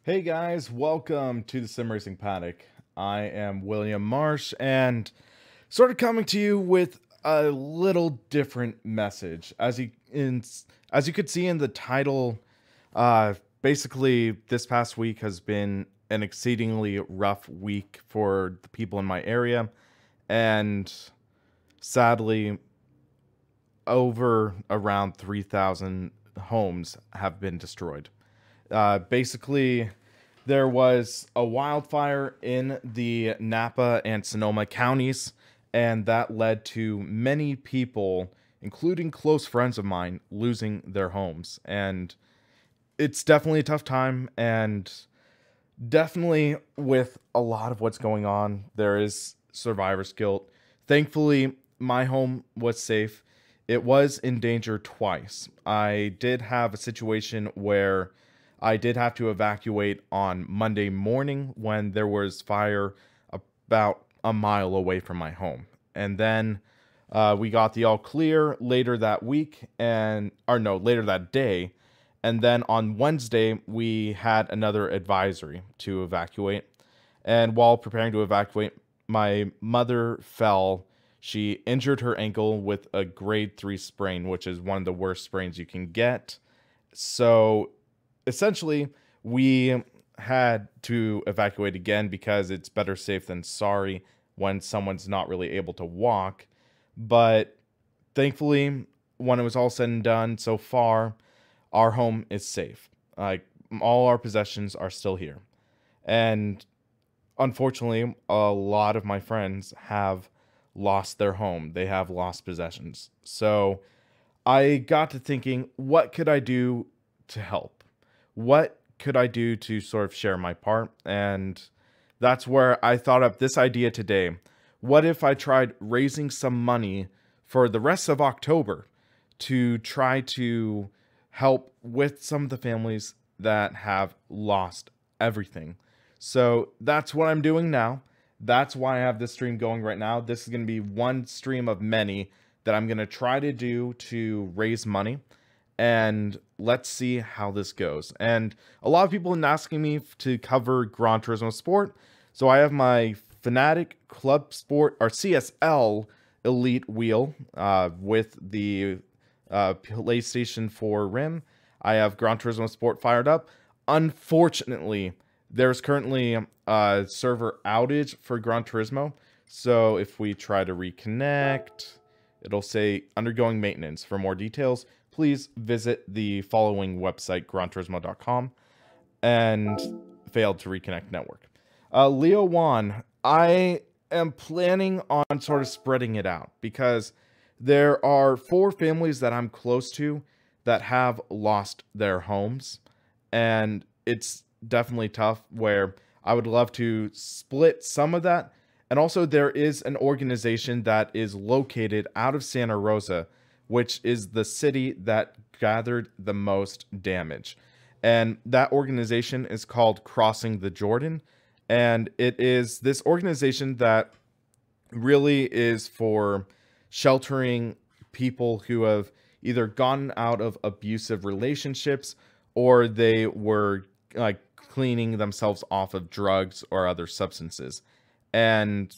Hey guys, welcome to the Sim Racing Paddock. I am William Marsh and sort of coming to you with a little different message. As you could see in the title, basically this past week has been an exceedingly rough week for the people in my area, and sadly, over around 3,000 homes have been destroyed. Basically, there was a wildfire in the Napa and Sonoma counties, and that led to many people, including close friends of mine, losing their homes. And it's definitely a tough time, and definitely with a lot of what's going on, there is survivor's guilt. Thankfully, my home was safe. It was in danger twice. I did have a situation where I did have to evacuate on Monday morning when there was fire about a mile away from my home. And then we got the all clear later that week, later that day. And then on Wednesday, we had another advisory to evacuate. And while preparing to evacuate, my mother fell. She injured her ankle with a grade 3 sprain, which is one of the worst sprains you can get. So essentially, we had to evacuate again because it's better safe than sorry when someone's not really able to walk. But thankfully, when it was all said and done so far, our home is safe. Like, all our possessions are still here. And unfortunately, a lot of my friends have lost their home. They have lost possessions. So I got to thinking, what could I do to help? What could I do to sort of share my part? And that's where I thought up this idea today. What if I tried raising some money for the rest of October to try to help with some of the families that have lost everything? So that's what I'm doing now. That's why I have this stream going right now. This is going to be one stream of many that I'm going to try to do to raise money. And let's see how this goes. And a lot of people have been asking me to cover Gran Turismo Sport. So I have my Fanatic Club Sport, or CSL Elite wheel with the PlayStation 4 rim. I have Gran Turismo Sport fired up. Unfortunately, there's currently a server outage for Gran Turismo. So if we try to reconnect, it'll say undergoing maintenance. For more details, please visit the following website, granturismo.com, and failed to reconnect network. Leo Juan, I am planning on sort of spreading it out because there are 4 families that I'm close to that have lost their homes, and it's definitely tough where I would love to split some of that. And also there is an organization that is located out of Santa Rosa, which is the city that gathered the most damage. And that organization is called Crossing the Jordan. And it is this organization that really is for sheltering people who have either gotten out of abusive relationships or they were like cleaning themselves off of drugs or other substances. And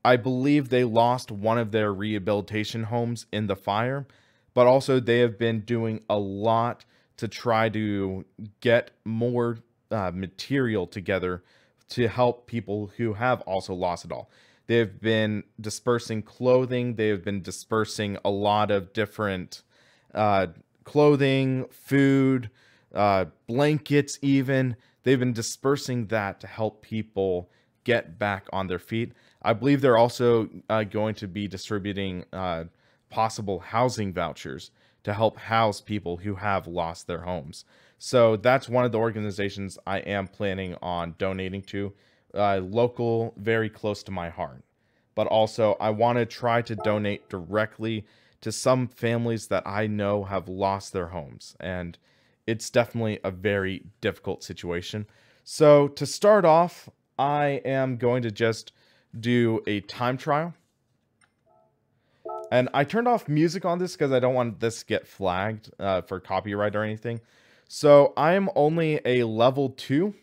I believe they lost one of their rehabilitation homes in the fire, but also they have been doing a lot to try to get more material together to help people who have also lost it all. They've been dispersing clothing. They have been dispersing a lot of different clothing, food, blankets even. They've been dispersing that to help people get back on their feet. I believe they're also going to be distributing possible housing vouchers to help house people who have lost their homes. So that's one of the organizations I am planning on donating to, local, very close to my heart. But also I want to try to donate directly to some families that I know have lost their homes. And it's definitely a very difficult situation. So to start off, I am going to just do a time trial. And I turned off music on this because I don't want this to get flagged for copyright or anything. So I am only a level 2.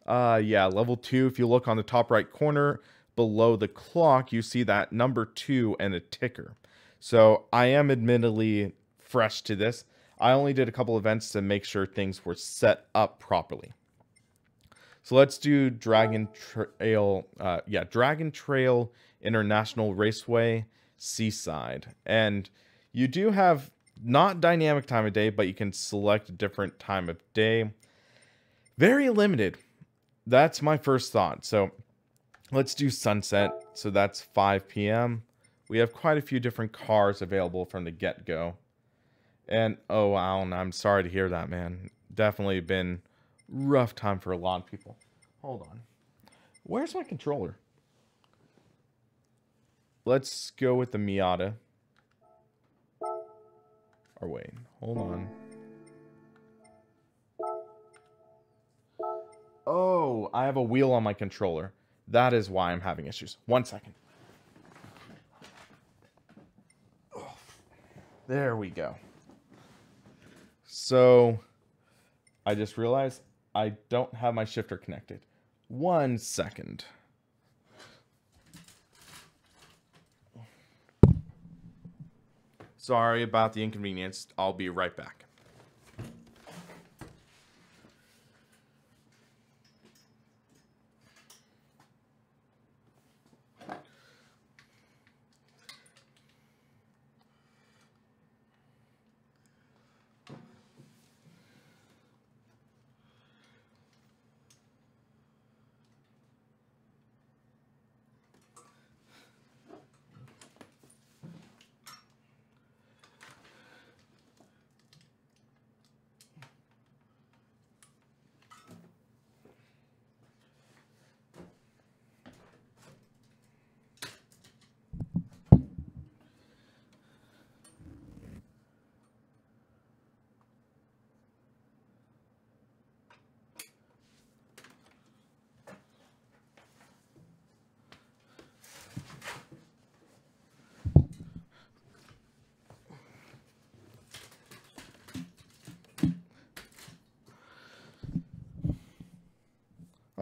Yeah, level 2. If you look on the top right corner below the clock, you see that number 2 and a ticker. So I am admittedly fresh to this. I only did a couple events to make sure things were set up properly. So let's do Dragon Trail International Raceway Seaside. And you do have not dynamic time of day, but you can select a different time of day. Very limited. That's my first thought. So let's do sunset. So that's 5 p.m. We have quite a few different cars available from the get-go. And, oh, Alan, I'm sorry to hear that, man. Definitely been rough time for a lot of people. Hold on. Where's my controller? Let's go with the Miata. Or wait, hold on. Oh, I have a wheel on my controller. That is why I'm having issues. 1 second. Oh, there we go. So, I just realized I don't have my shifter connected. 1 second. Sorry about the inconvenience. I'll be right back.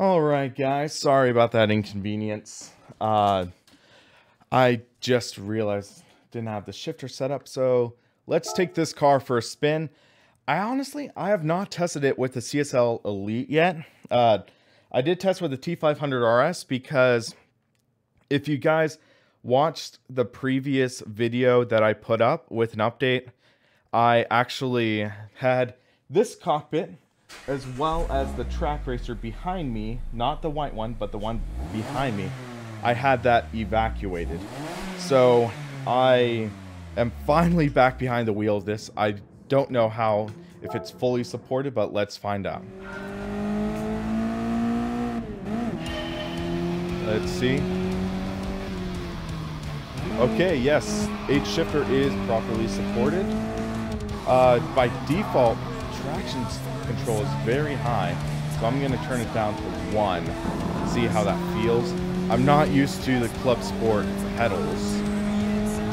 Alright guys, sorry about that inconvenience. I just realized didn't have the shifter set up, so let's take this car for a spin. I have not tested it with the CSL Elite yet. I did test with the T500 RS because if you guys watched the previous video that I put up with an update, I actually had this cockpit as well as the track racer behind me, not the white one, but the one behind me. I had that evacuated. So I am finally back behind the wheel of this. I don't know if it's fully supported, but let's find out. Let's see. Okay, yes, H shifter is properly supported. By default, traction control is very high, so I'm going to turn it down to 1, see how that feels. I'm not used to the Club Sport pedals,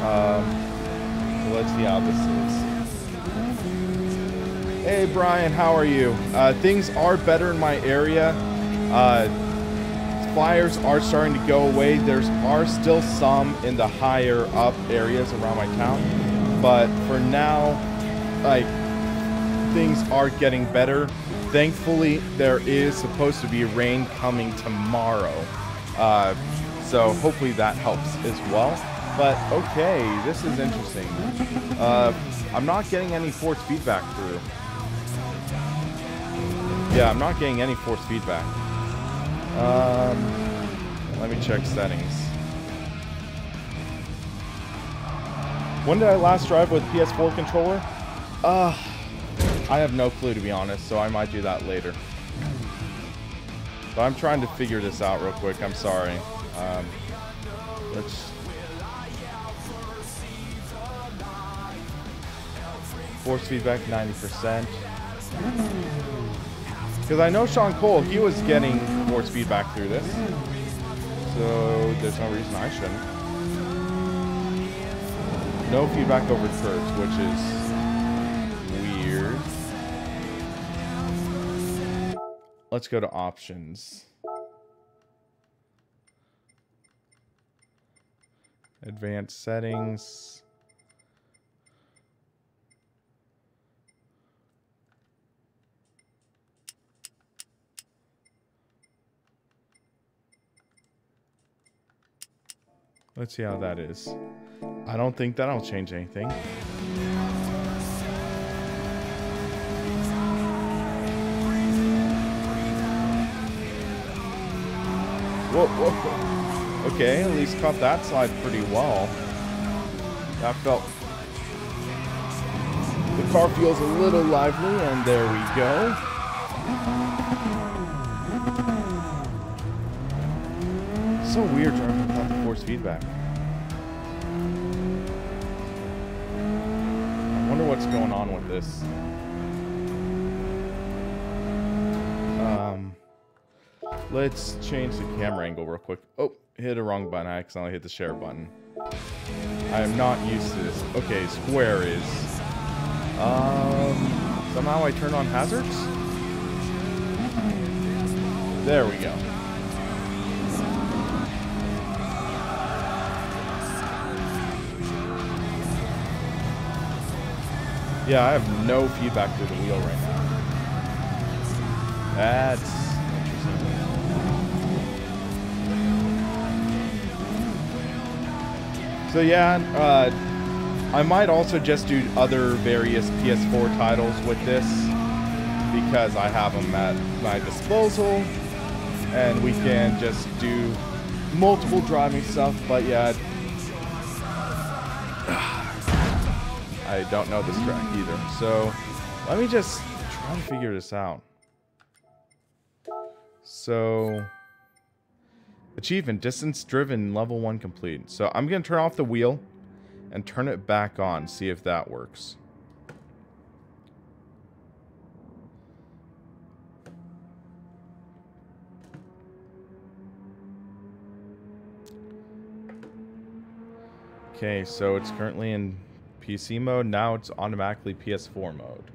so let's see how this is. Hey Brian, how are you? Things are better in my area. Fires are starting to go away. There are still some in the higher up areas around my town, but for now, like, things are getting better. Thankfully, there is supposed to be rain coming tomorrow. So hopefully that helps as well. But okay, this is interesting. I'm not getting any force feedback through. Yeah, I'm not getting any force feedback. Let me check settings. When did I last drive with PS4 controller? I have no clue, to be honest, so I might do that later. But I'm trying to figure this out real quick. I'm sorry. Let's... Force feedback 90%. Because I know Sean Cole, he was getting force feedback through this. So there's no reason I shouldn't. No feedback over curves, which is weird. let's go to options. Advanced settings. Let's see how that is. I don't think that'll change anything. Whoa, whoa. Okay, at least caught that slide pretty well. That felt... The car feels a little lively, and there we go. So weird driving without the force feedback. I wonder what's going on with this. Let's change the camera angle real quick. Oh, hit a wrong button. I accidentally hit the share button. I am not used to this. Okay, square is... somehow I turn on hazards? There we go. Yeah, I have no feedback through the wheel right now. That's interesting. So yeah, I might also just do other various PS4 titles with this because I have them at my disposal, and we can just do multiple driving stuff. But yeah, I don't know this track either, so let me just try to figure this out. So, achievement, distance driven, level 1 complete. So I'm going to turn off the wheel and turn it back on, see if that works. Okay, so it's currently in PC mode. Now it's automatically PS4 mode.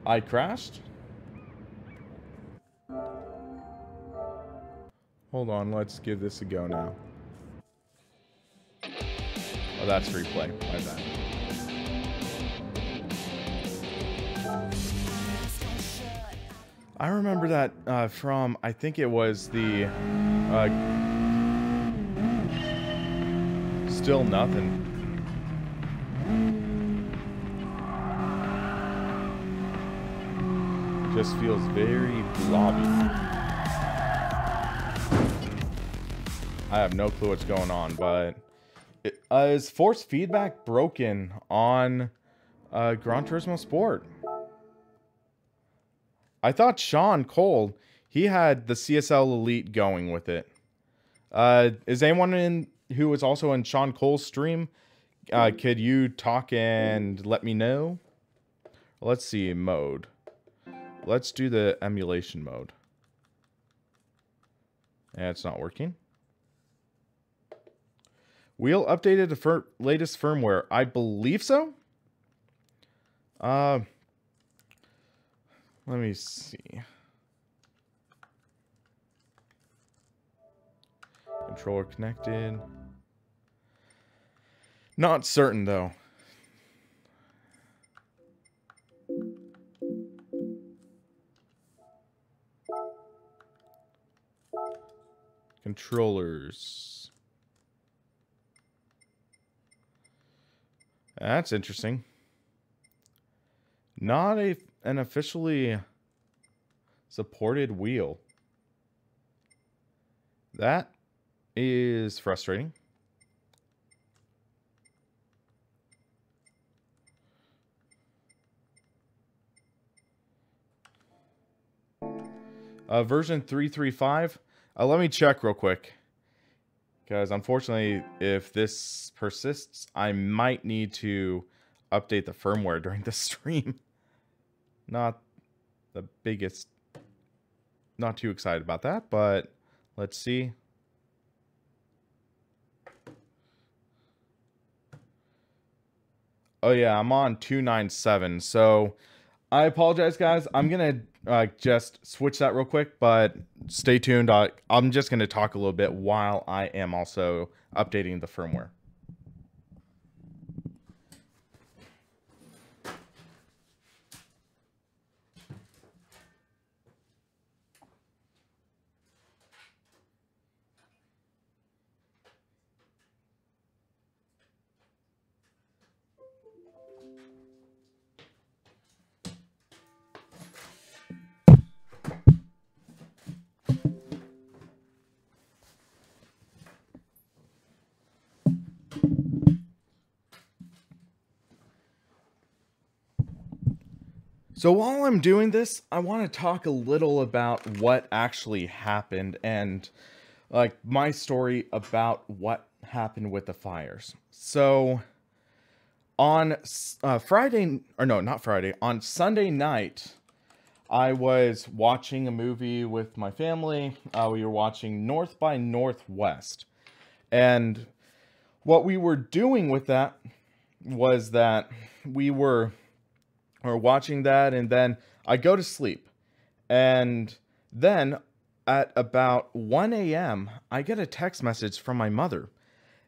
I crashed? Hold on, let's give this a go now. Oh, that's replay. My bad. I remember that from, I think it was the Still Nothing. Just feels very blobby. I have no clue what's going on, but is force feedback broken on Gran Turismo Sport? I thought Sean Cole, he had the CSL Elite going with it. Is anyone in who was also in Sean Cole's stream? Could you talk and let me know? Let's see, mode. Let's do the emulation mode. And it's not working. Wheel updated the latest firmware. I believe so. Let me see. Controller connected. Not certain though. Controllers. That's interesting. Not an officially supported wheel. That is frustrating. Version 335. Let me check real quick. Because unfortunately, if this persists, I might need to update the firmware during the stream. Not the biggest... Not too excited about that, but let's see. Oh yeah, I'm on 297. So I apologize, guys. I'm gonna just switch that real quick, but stay tuned. I'm just gonna talk a little bit while I am also updating the firmware. So while I'm doing this, I want to talk a little about what actually happened and like my story about what happened with the fires. So on Friday, or no, not Friday, on Sunday night, I was watching a movie with my family. We were watching North by Northwest. And what we were doing with that was that we were watching that, and then I go to sleep. And then at about 1 a.m., I get a text message from my mother.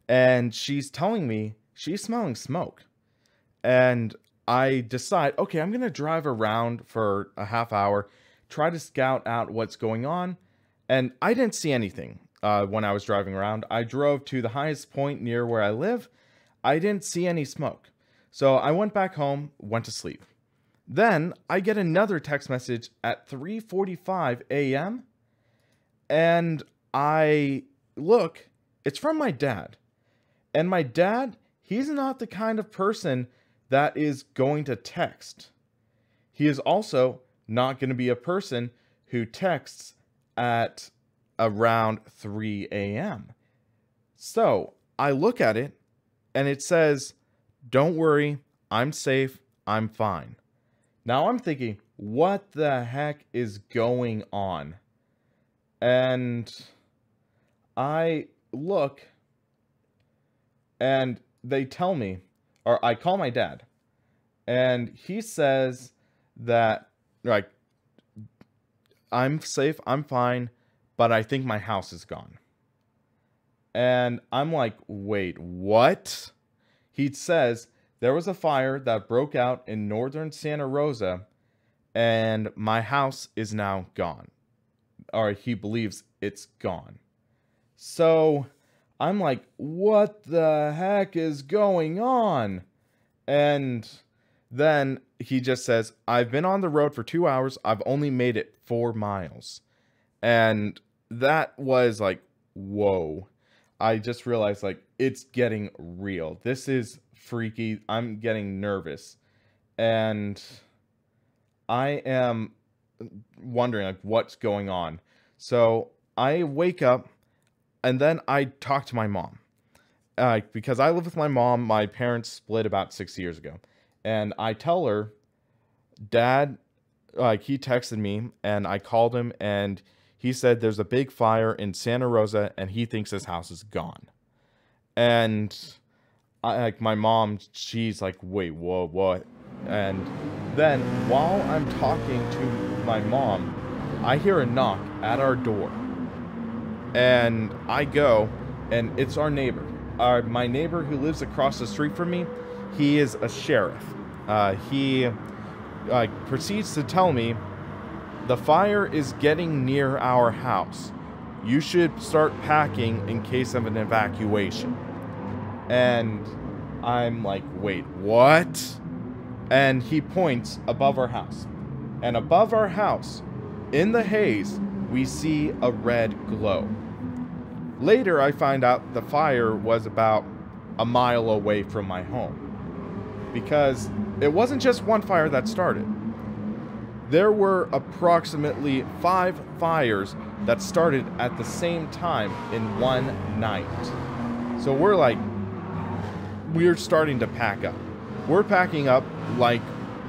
And she's telling me she's smelling smoke. And I decide, okay, I'm going to drive around for a half hour, try to scout out what's going on. And I didn't see anything when I was driving around. I drove to the highest point near where I live. I didn't see any smoke. So I went back home, went to sleep. Then I get another text message at 3:45 a.m. And I look, it's from my dad. And my dad, he's not the kind of person that is going to text. He is also not going to be a person who texts at around 3 a.m. So I look at it and it says, "Don't worry, I'm safe, I'm fine." Now I'm thinking, what the heck is going on? And I look and they tell me, or I call my dad, and he says that, like, I'm safe, I'm fine, but I think my house is gone. And I'm like, wait, what? He says there was a fire that broke out in northern Santa Rosa, and my house is now gone. Or he believes it's gone. So I'm like, what the heck is going on? And then he just says, I've been on the road for 2 hours. I've only made it 4 miles. And that was like, whoa. I just realized, like, it's getting real. This is freaky. I'm getting nervous. And I am wondering, like, what's going on. So I wake up and then I talk to my mom. Because I live with my mom. My parents split about 6 years ago. And I tell her, Dad, like, he texted me and I called him and he said there's a big fire in Santa Rosa and he thinks his house is gone. And like, my mom, she's like, wait, whoa, what? And then while I'm talking to my mom, I hear a knock at our door. And I go, and it's our neighbor. My neighbor who lives across the street from me, he is a sheriff. He proceeds to tell me, the fire is getting near our house. You should start packing in case of an evacuation. And I'm like, wait, what? And he points above our house. And above our house, in the haze, we see a red glow. Later, I find out the fire was about a mile away from my home. Because it wasn't just one fire that started. There were approximately 5 fires that started at the same time in one night. So we're starting to pack up. We're packing up like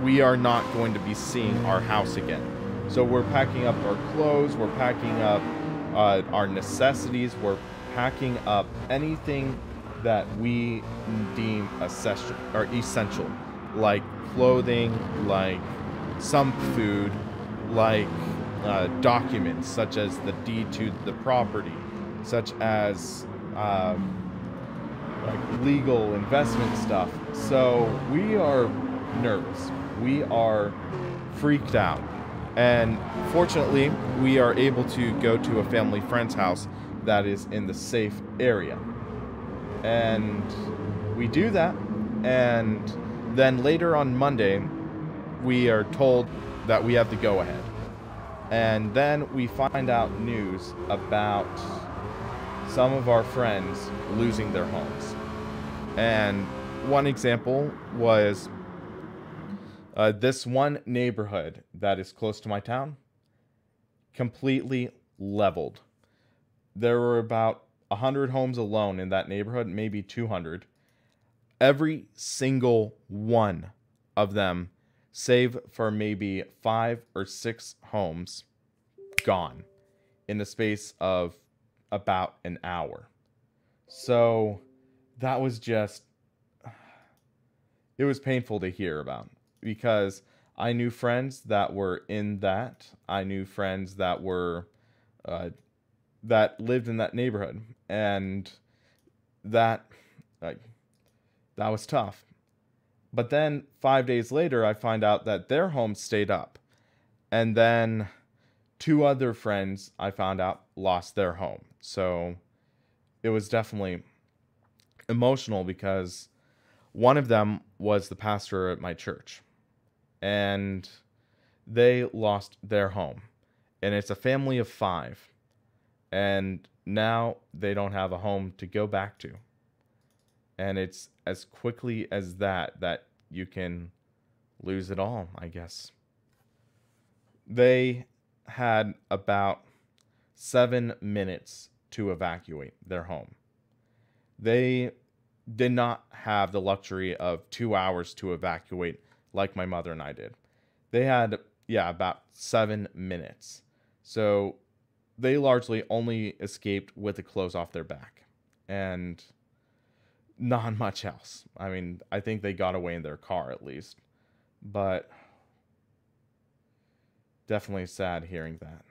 we are not going to be seeing our house again. So we're packing up our clothes, we're packing up our necessities, we're packing up anything that we deem essential, like clothing, like some food, like documents such as the deed to the property, such as like legal investment stuff. So we are nervous. We are freaked out. And fortunately, we are able to go to a family friend's house that is in the safe area. And we do that. And then later on Monday, we are told that we have to go ahead. And then we find out news about some of our friends losing their homes. And one example was this one neighborhood that is close to my town, completely leveled. There were about 100 homes alone in that neighborhood, maybe 200. Every single one of them, save for maybe 5 or 6 homes, gone in the space of about an hour. So that was just, it was painful to hear about, because I knew friends that were in that. I knew friends that were that lived in that neighborhood, and that that was tough. But then 5 days later, I find out that their home stayed up, and then 2 other friends I found out lost their home. So it was definitely emotional, because one of them was the pastor at my church, and they lost their home. And it's a family of 5. And now they don't have a home to go back to. And it's as quickly as that you can lose it all, I guess. They had about 7 minutes to evacuate their home. They did not have the luxury of 2 hours to evacuate like my mother and I did. They had, about 7 minutes. So they largely only escaped with the clothes off their back and not much else. I mean, I think they got away in their car at least, but definitely sad hearing that.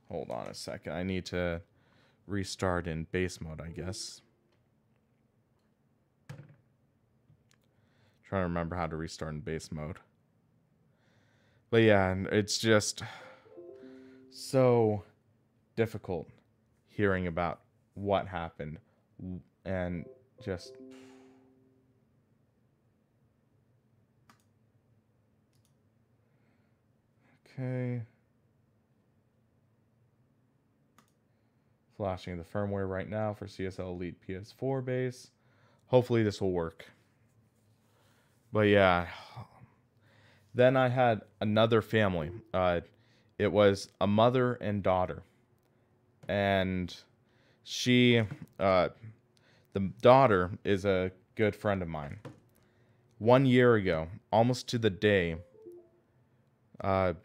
Hold on a second. I need to restart in base mode, I guess. Trying to remember how to restart in base mode. But yeah, it's just so difficult hearing about what happened, and just okay. Flashing the firmware right now for CSL Elite PS4 base. Hopefully this will work. But yeah, then I had another family. It was a mother and daughter. And she, the daughter is a good friend of mine. 1 year ago, almost to the day,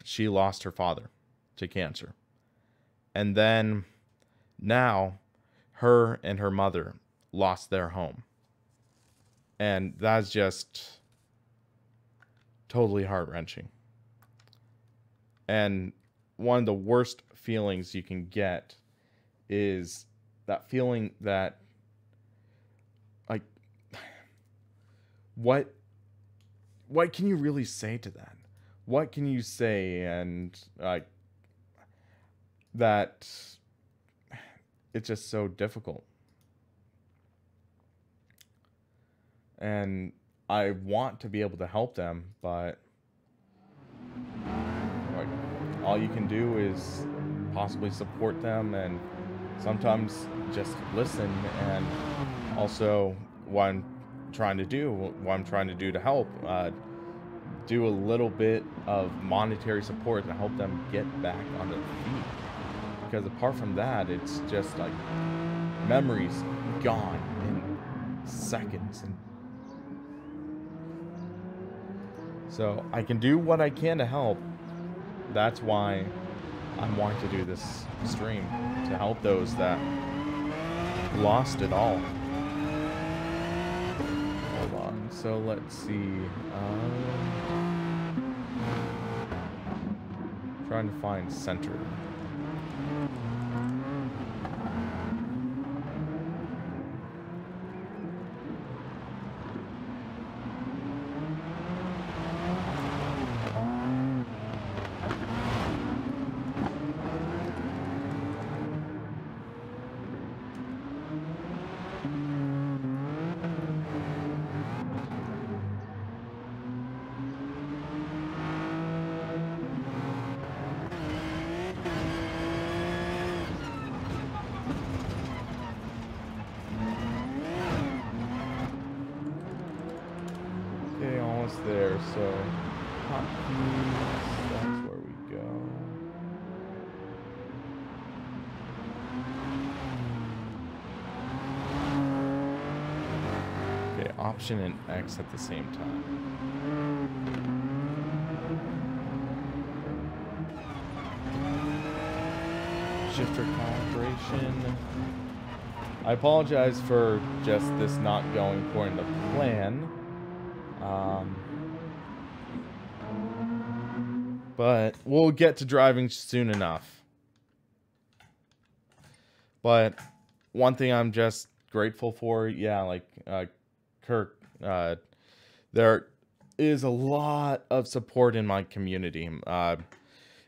she lost her father to cancer. And then now, her and her mother lost their home. And that's just totally heart-wrenching. And one of the worst feelings you can get is that feeling that, like, what can you really say to that? What can you say? And that it's just so difficult. And I want to be able to help them, but all you can do is possibly support them, and sometimes just listen. And also what I'm trying to do to help, do a little bit of monetary support to help them get back on their feet. Because apart from that, it's just like memories gone in seconds. And so I can do what I can to help. That's why I'm wanting to do this stream, to help those that lost it all. Hold on a so let's see. Trying to find center. Okay, almost there, so hot keys, that's where we go. Okay, option and X at the same time. Shifter calibration. I apologize for just this not going according to plan. But we'll get to driving soon enough. But one thing I'm just grateful for, yeah, like Kirk, there is a lot of support in my community.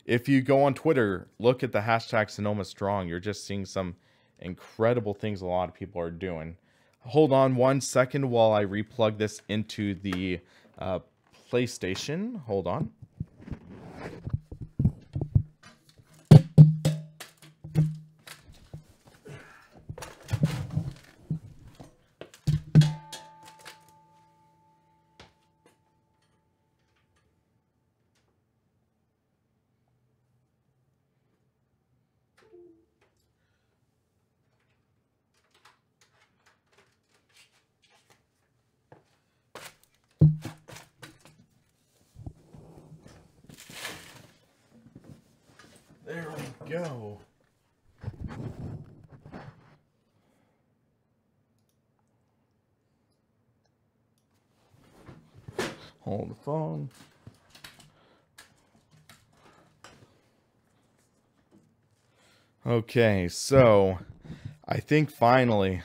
If you go on Twitter, look at the hashtag Sonoma Strong, you're just seeing some incredible things a lot of people are doing. Hold on 1 second while I replug this into the PlayStation. Hold on. There we go. Hold the phone. Okay, so I think finally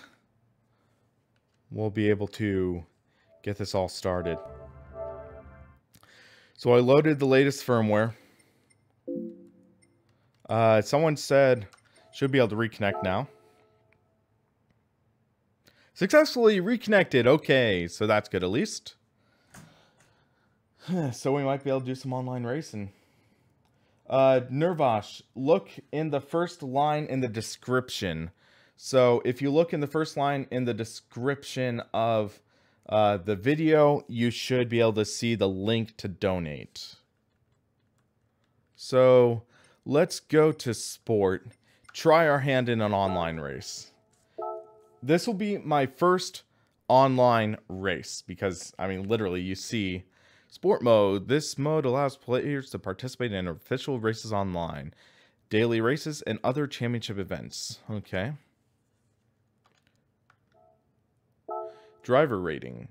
we'll be able to get this all started. So I loaded the latest firmware. Someone said should be able to reconnect now. Successfully reconnected. Okay, so that's good at least. So we might be able to do some online racing. Nervosh, look in the first line in the description. So if you look in the first line in the description of the video, you should be able to see the link to donate. So let's go to sport. Try our hand in an online race. This will be my first online race because, I mean, literally you see sport mode. This mode allows players to participate in official races online, daily races, and other championship events. Okay. Driver rating.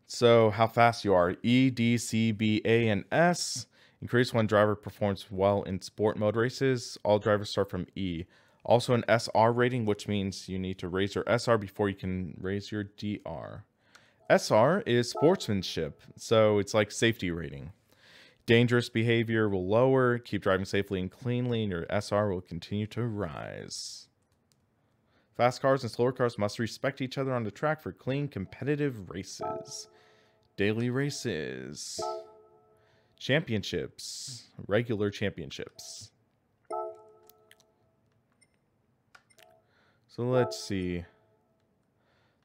So how fast you are. E, D, C, B, A, and S. Increase when driver performs well in sport mode races. All drivers start from E. Also an SR rating, which means you need to raise your SR before you can raise your DR. SR is sportsmanship, so it's like safety rating. Dangerous behavior will lower, keep driving safely and cleanly, and your SR will continue to rise. Fast cars and slower cars must respect each other on the track for clean, competitive races. Daily races. Championships. Regular championships. So let's see.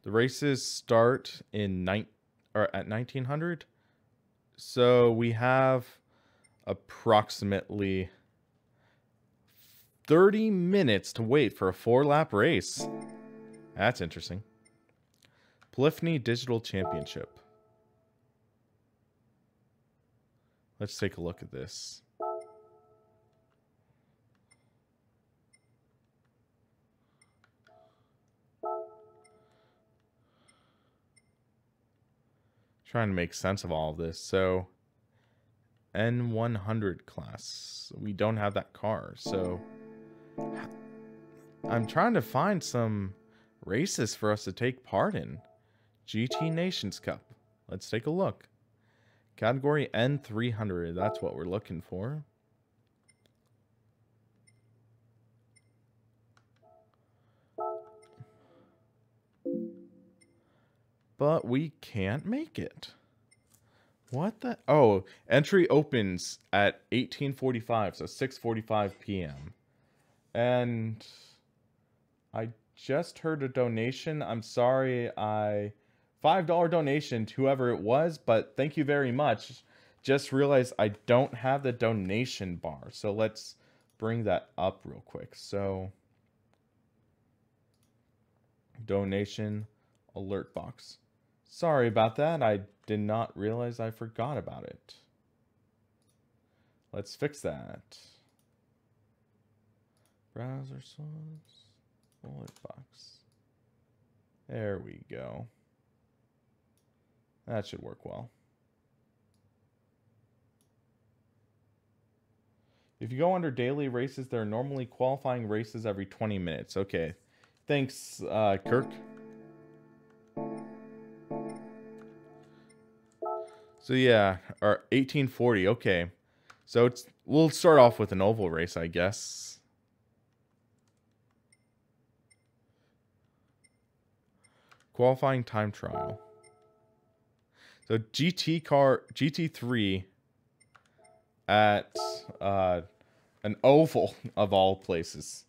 The races start in at 1900. So we have approximately 30 minutes to wait for a 4-lap race. That's interesting. Polyphony Digital Championship. Let's take a look at this. Trying to make sense of all of this. So, N100 class. We don't have that car. So, I'm trying to find some races for us to take part in. GT Nations Cup. Let's take a look. Category N300. That's what we're looking for. But we can't make it. What the? Oh, entry opens at 18:45, so 6:45 p.m. And I just heard a donation. I'm sorry, $5 donation to whoever it was, but thank you very much. Just realized I don't have the donation bar, so let's bring that up real quick. So, donation alert box. Sorry about that. I did not realize I forgot about it. Let's fix that. Browser source, alert box. There we go. That should work well. If you go under daily races, there are normally qualifying races every 20 minutes. Okay. Thanks, Kirk. So yeah, or 1840. Okay. So we'll start off with an oval race, I guess. Qualifying time trial. So GT3 at an oval of all places.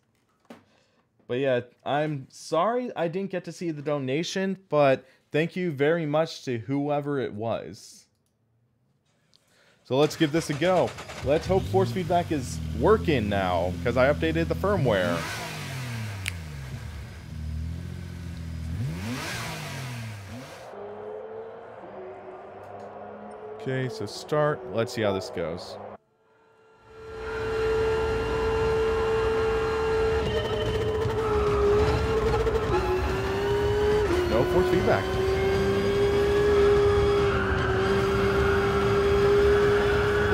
But yeah, I'm sorry I didn't get to see the donation, but thank you very much to whoever it was. So let's give this a go. Let's hope force feedback is working now, because I updated the firmware. Okay, so start. Let's see how this goes. No force feedback.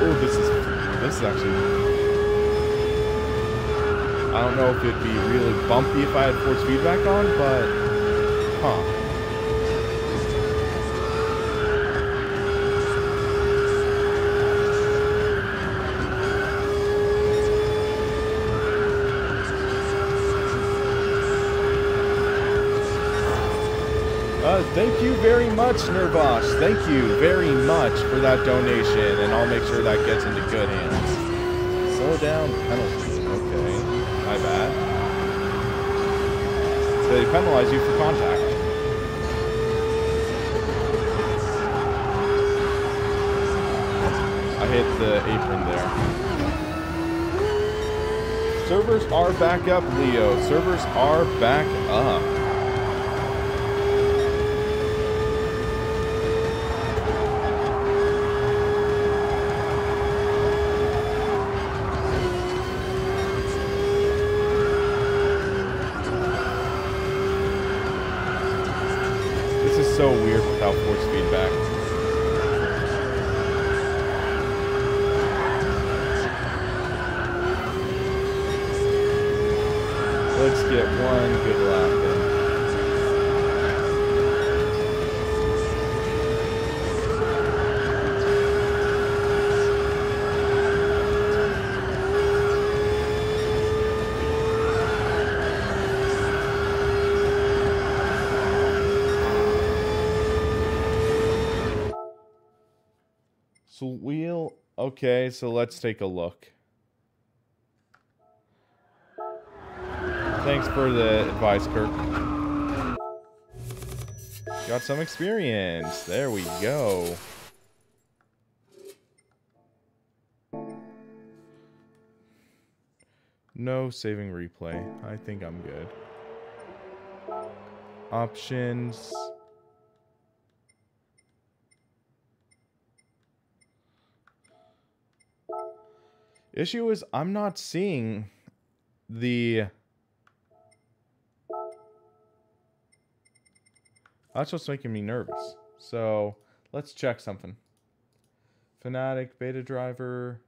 Oh, this is actually... I don't know if it'd be really bumpy if I had force feedback on, but... Huh. Thank you very much, Nervosh. Thank you very much for that donation, and I'll make sure that gets into good hands. Slow down penalty. Okay, my bad. So they penalize you for contact. I hit the apron there. Servers are back up, Leo. Servers are back up. So weird without force feedback. Let's get one good lap in. Okay, so let's take a look. Thanks for the advice, Kirk. Got some experience. There we go. No saving replay. I think I'm good. Options. Issue is I'm not seeing the... That's what's making me nervous. So Let's check something. Fanatic, beta driver.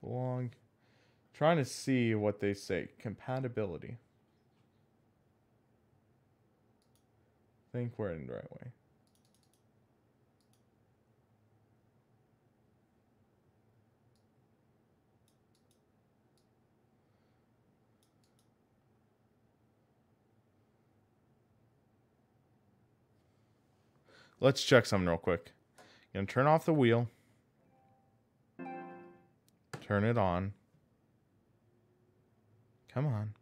Belong. Trying to see what they say. Compatibility. Think we're in the right way. Let's check something real quick. Gonna turn off the wheel. Turn it on. Come on.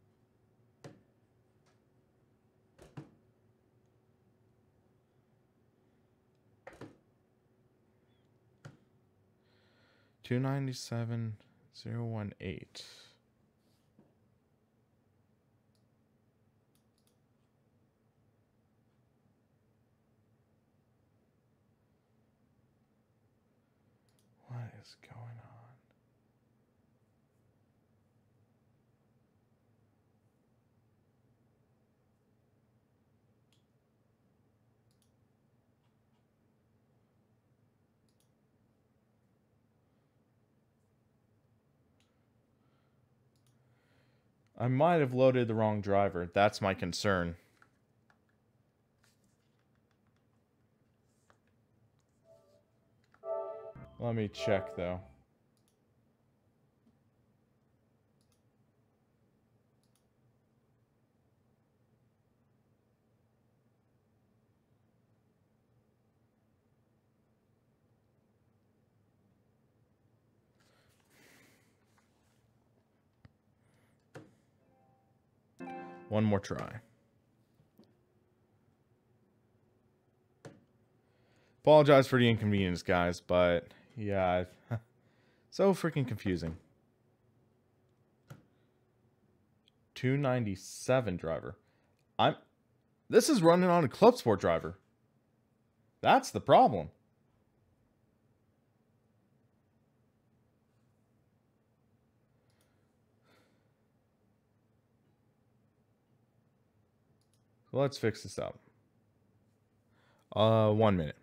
$297,018. What is going on? I might have loaded the wrong driver. That's my concern. Let me check, though. One more try. Apologize for the inconvenience, guys, but yeah, so freaking confusing. 297 driver. This is running on a Club Sport driver. That's the problem. So let's fix this up. 1 minute.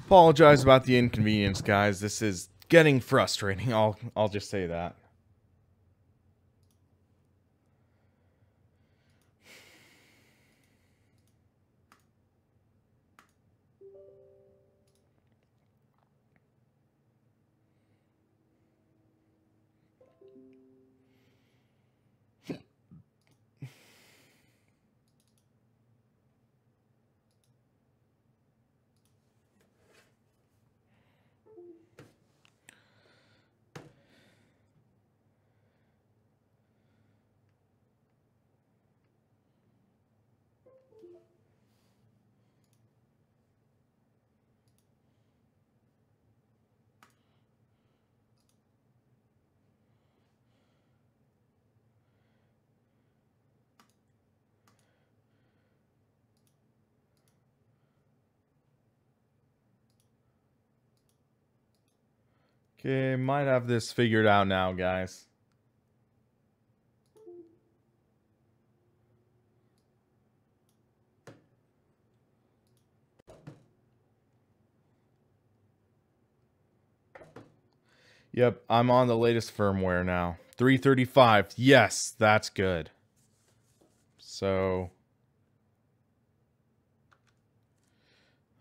Apologize about the inconvenience, guys. This is getting frustrating. I'll just say that. Okay, might have this figured out now, guys. Yep, I'm on the latest firmware now. 335. Yes, that's good. So,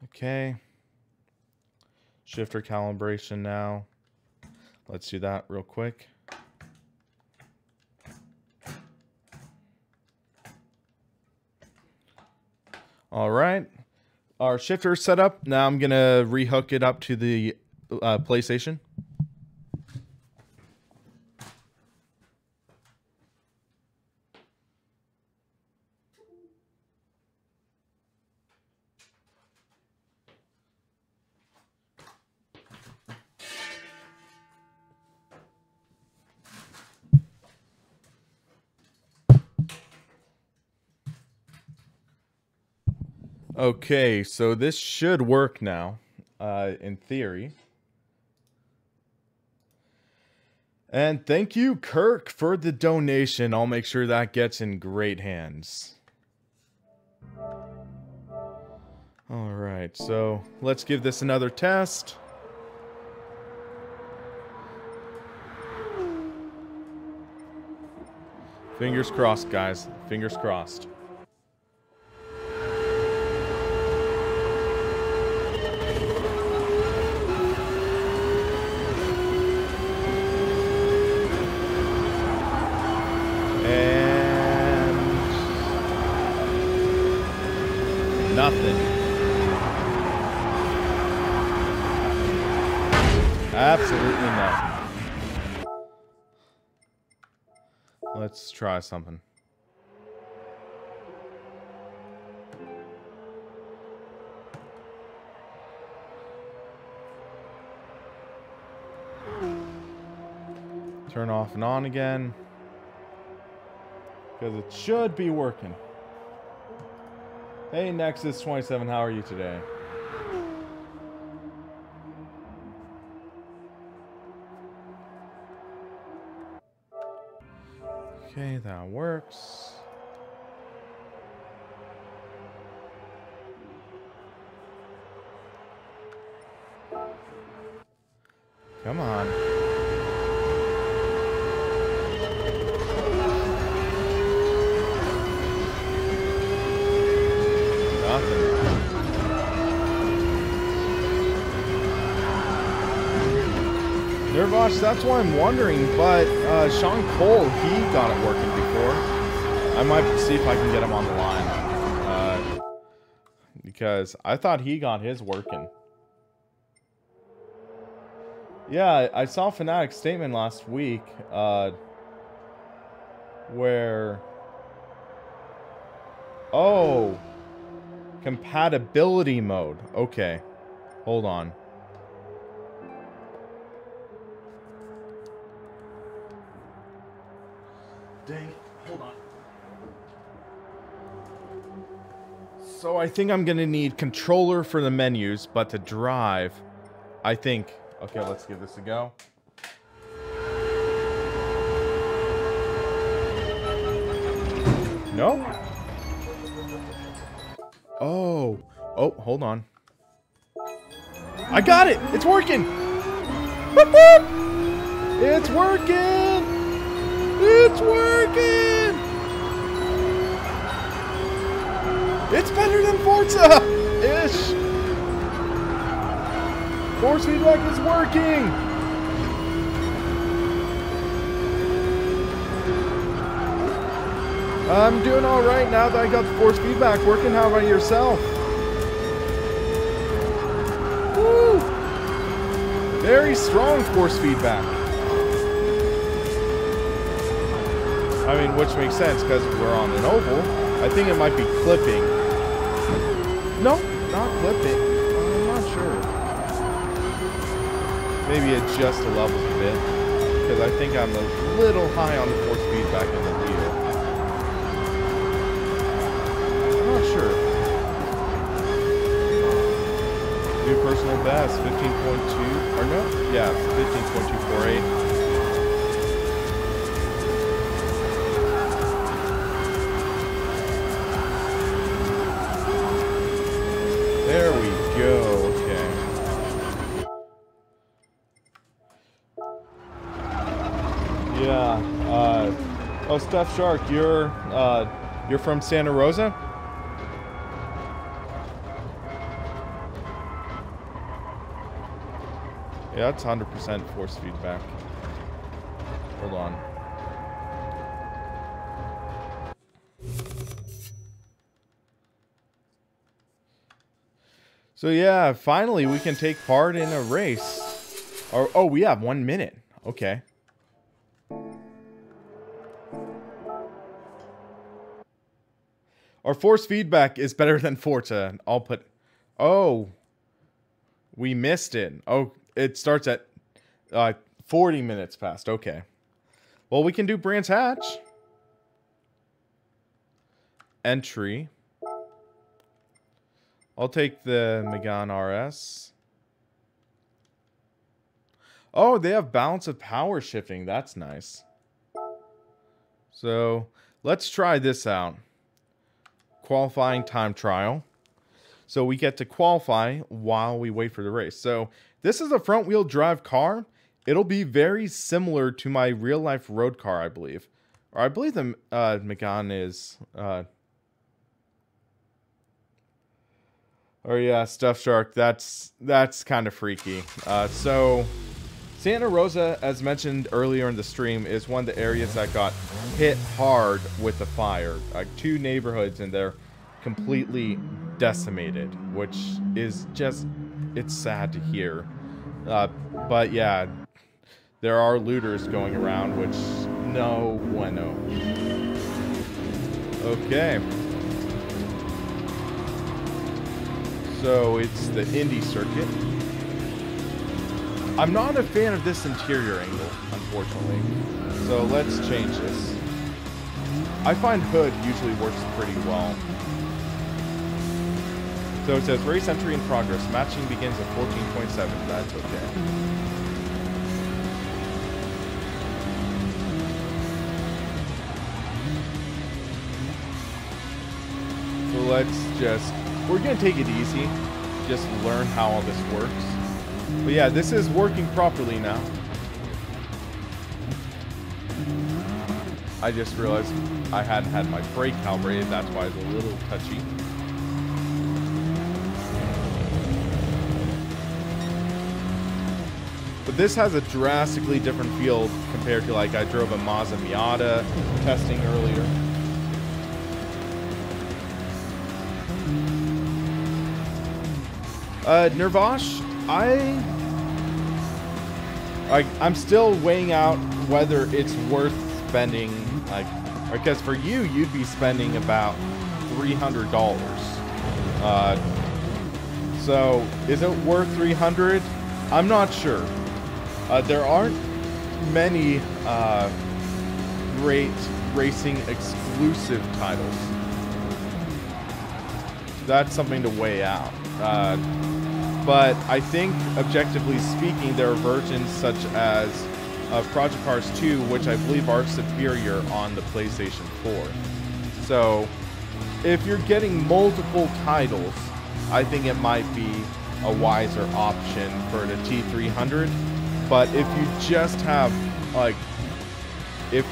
okay. Shifter calibration now. Let's do that real quick. All right. Our shifter is set up. Now I'm going to rehook it up to the PlayStation. Okay, so this should work now, in theory. And thank you, Kirk, for the donation. I'll make sure that gets in great hands. Alright, so let's give this another test. Fingers crossed, guys. Fingers crossed. Nothing. Absolutely nothing. Let's try something. Turn off and on again. Because it should be working. Hey Nexus27, how are you today? Okay, that works. Come on. Nervosh, that's why I'm wondering, but Sean Cole, he got it working before. I might see if I can get him on the line. Because I thought he got his working. Yeah, I saw Fanatic's statement last week, where... Oh! Compatibility mode. Okay. Hold on. Dang it. Hold on. So I think I'm going to need controller for the menus, but to drive, I think... Okay, let's give this a go. No? Oh. Oh, hold on. I got it! It's working! Whoop, whoop! It's working! It's working! It's better than Forza-ish! Force feedback is working! I'm doing alright now that I got the force feedback working. How about yourself? Woo! Very strong force feedback. I mean, which makes sense because we're on an oval. I think it might be clipping. No, not clipping. I'm not sure. Maybe adjust the levels a bit. Because I think I'm a little high on the force feedback in the wheel. I'm not sure. New personal best, 15.2. Or no? Yeah, 15.248. There we go. Okay. Yeah. Oh, Steph Shark, you're from Santa Rosa? Yeah, that's 100% force feedback. Hold on. So yeah, finally we can take part in a race. Or, oh, we have 1 minute. Okay. Our force feedback is better than Forza. I'll put... Oh. We missed it. Oh, it starts at 40 minutes past. Okay. Well, we can do Brands Hatch. Entry. I'll take the Megane RS. Oh, they have balance of power shifting. That's nice. So, let's try this out. Qualifying time trial. So we get to qualify while we wait for the race. So this is a front wheel drive car. It'll be very similar to my real life road car, I believe. Or I believe the Megane is... Oh yeah, Stuff Shark. That's kind of freaky. So Santa Rosa, as mentioned earlier in the stream, is one of the areas that got hit hard with the fire. Like 2 neighborhoods in there completely decimated, which is just, it's sad to hear. But yeah, there are looters going around, which no bueno. Okay. So it's the Indy circuit. I'm not a fan of this interior angle, unfortunately. So let's change this. I find hood usually works pretty well. So it says race entry in progress. Matching begins at 14.7. That's okay. So let's just... We're going to take it easy. Just learn how all this works. But yeah, this is working properly now. I just realized I hadn't had my brake calibrated. That's why it's a little touchy. But this has a drastically different feel compared to, like, I drove a Mazda Miata testing earlier. Nervosh, I'm still weighing out whether it's worth spending, like, because for you, you'd be spending about $300. So is it worth $300? I'm not sure. There aren't many great racing exclusive titles. That's something to weigh out. But I think, objectively speaking, there are versions such as Project Cars 2, which I believe are superior on the PlayStation 4. So, if you're getting multiple titles, I think it might be a wiser option for the T300. But if you just have, like, if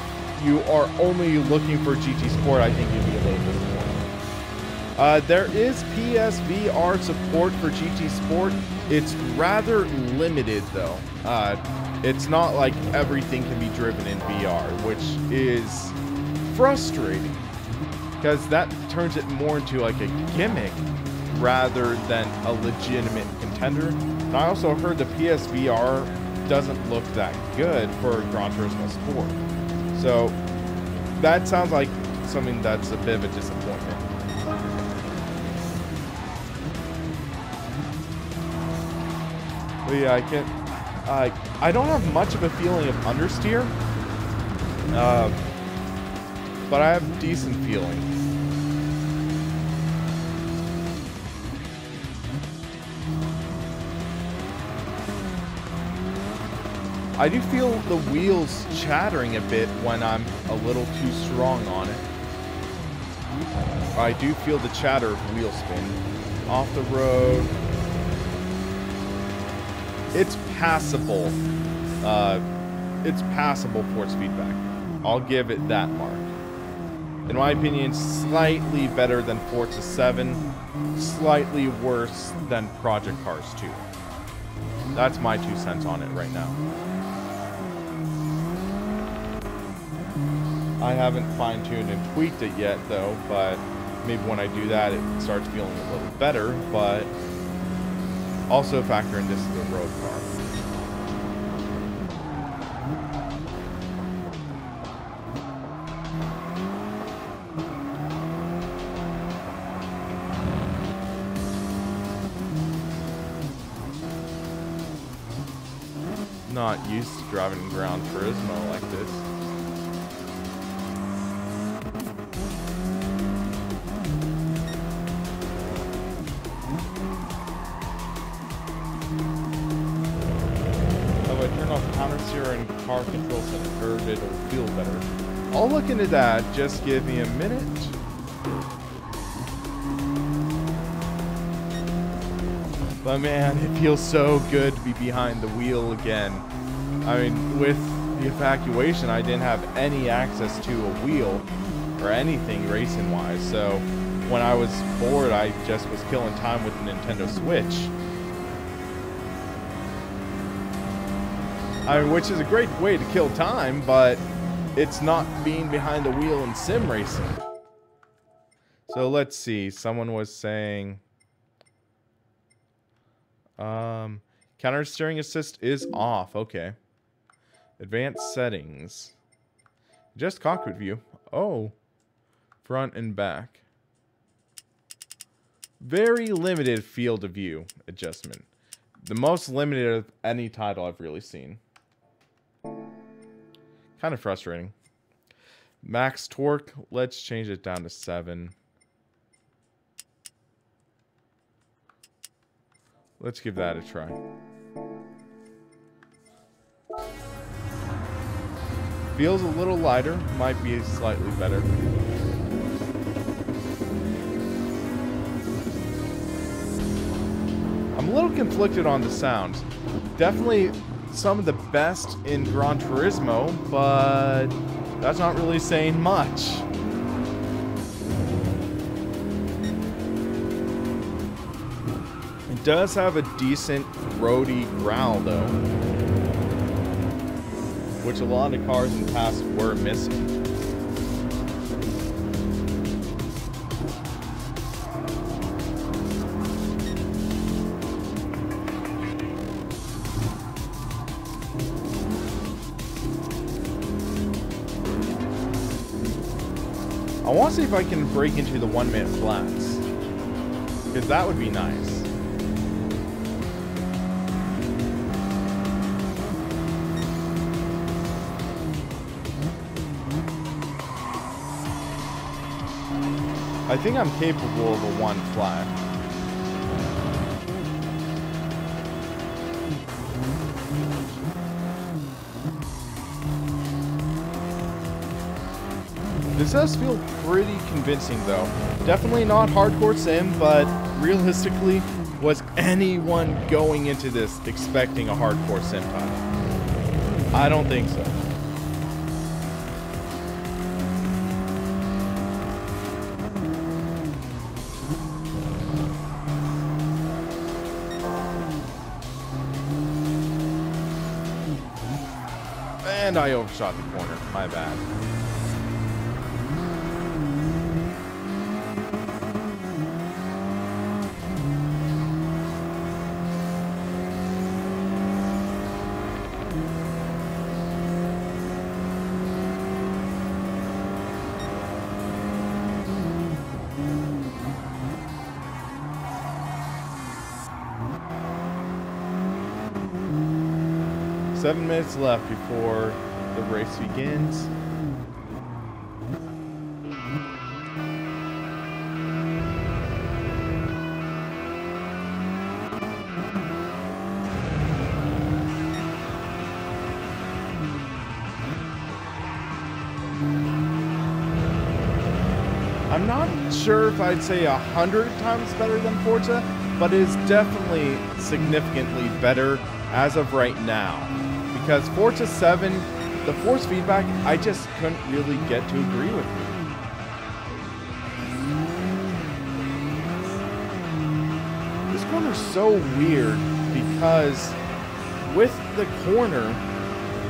you are only looking for GT Sport, I think you'd be a little bit more. There is PSVR support for GT Sport. It's rather limited, though. It's not like everything can be driven in VR, which is frustrating, because that turns it more into like a gimmick rather than a legitimate contender. And I also heard the PSVR doesn't look that good for Gran Turismo Sport. So that sounds like something that's a bit of a disappointment. But yeah, I don't have much of a feeling of understeer, but I have decent feeling. I do feel the wheels chattering a bit when I'm a little too strong on it. I do feel the chatter of wheel spin. Off the road. It's passable. It's passable force feedback. I'll give it that mark. In my opinion, slightly better than Forza 7. Slightly worse than Project Cars 2. That's my 2 cents on it right now. I haven't fine-tuned and tweaked it yet, though, but maybe when I do that, it starts feeling a little better, but also factor in this is a road car. Not used to driving in Gran Turismo like this. If I turn off counter steer and car control center, it'll feel better. I'll look into that. Just give me a minute. But man, it feels so good to be behind the wheel again. I mean, with the evacuation, I didn't have any access to a wheel or anything racing-wise. So when I was bored, I just was killing time with the Nintendo Switch. I mean, which is a great way to kill time, but it's not being behind the wheel in sim racing. So let's see. Someone was saying... counter steering assist is off. Okay. Advanced settings. Just cockpit view. Oh. Front and back. Very limited field of view adjustment. The most limited of any title I've really seen. Kind of frustrating. Max torque. Let's change it down to 7. Let's give that a try. Feels a little lighter. Might be slightly better. I'm a little conflicted on the sound. Definitely some of the best in Gran Turismo, but that's not really saying much. It does have a decent roady growl though, which a lot of cars in the past were missing. I want to see if I can break into the 1-minute flats, because that would be nice. I think I'm capable of a 1 flat. This does feel pretty convincing though. Definitely not hardcore sim, but realistically, was anyone going into this expecting a hardcore sim title? I don't think so. And I overshot the corner. My bad. Seven minutes left before the race begins. I'm not sure if I'd say 100 times better than Forza, but it is definitely significantly better as of right now. Because Forza 7, the force feedback, I just couldn't really get to agree with me. This corner's so weird because with the corner,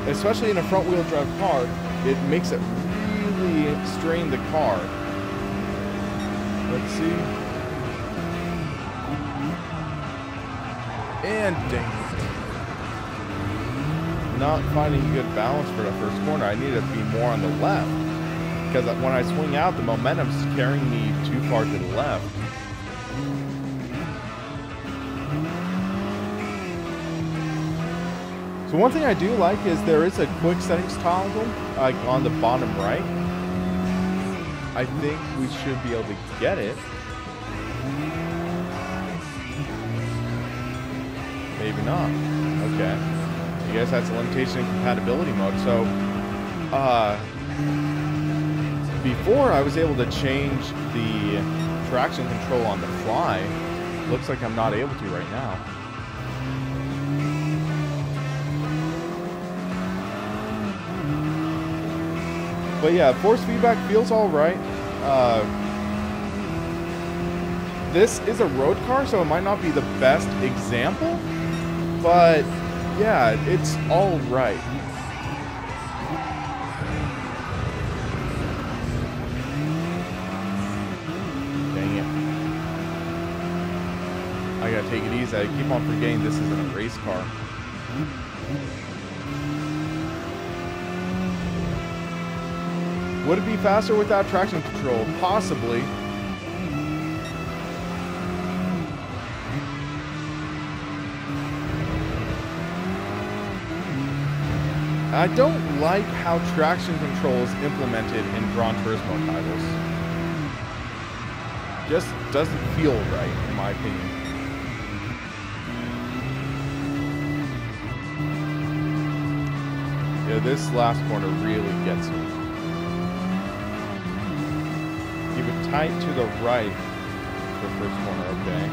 especially in a front-wheel drive car, it makes it really strain the car. Let's see. And dang it. Not finding a good balance for the first corner. I need to be more on the left, because when I swing out, the momentum's carrying me too far to the left. So one thing I do like is there is a quick settings toggle, like on the bottom right. I think we should be able to get it. Maybe not. Okay. I guess that's a limitation in compatibility mode. So, before I was able to change the traction control on the fly. Looks like I'm not able to right now. But yeah, force feedback feels all right. This is a road car, so it might not be the best example, but yeah, it's all right. Dang it. I gotta take it easy. I keep on forgetting this isn't a race car. Would it be faster without traction control? Possibly. I don't like how traction control is implemented in Gran Turismo titles. Just doesn't feel right, in my opinion. Yeah, this last corner really gets me. Keep it tight to the right for the first corner, okay.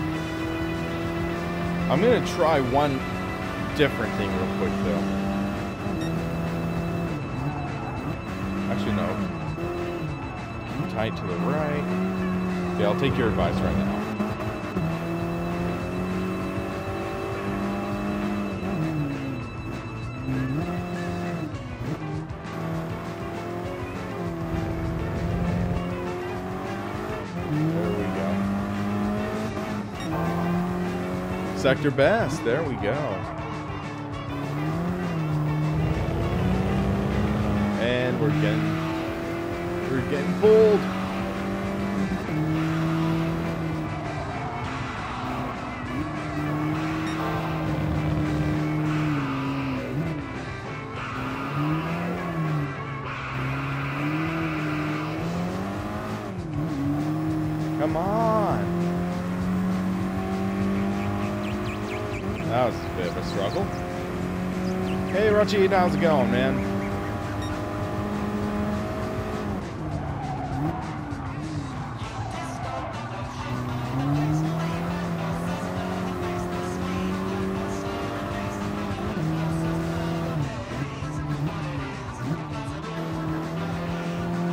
I'm gonna try one different thing real quick though. Actually, no. Keep tight to the right. Okay, I'll take your advice right now. Sector best. There we go. And we're getting pulled. Come on. That was a bit of a struggle. Hey, Ruchi, how's it going, man?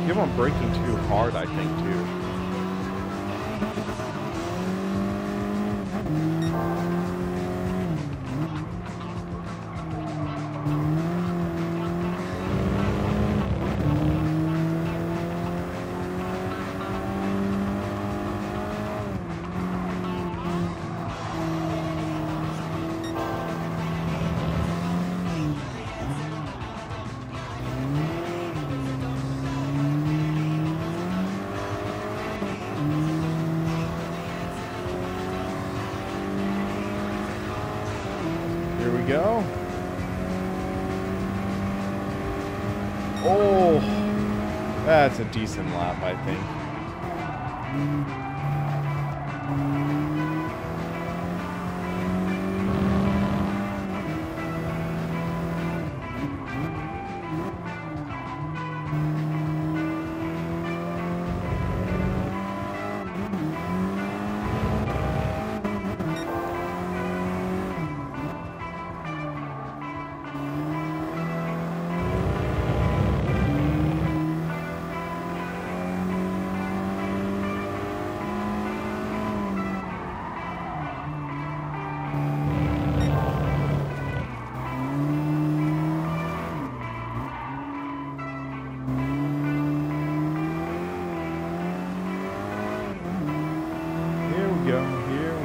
Keep on braking too hard, I think, too. Go. Oh, that's a decent lap, I think.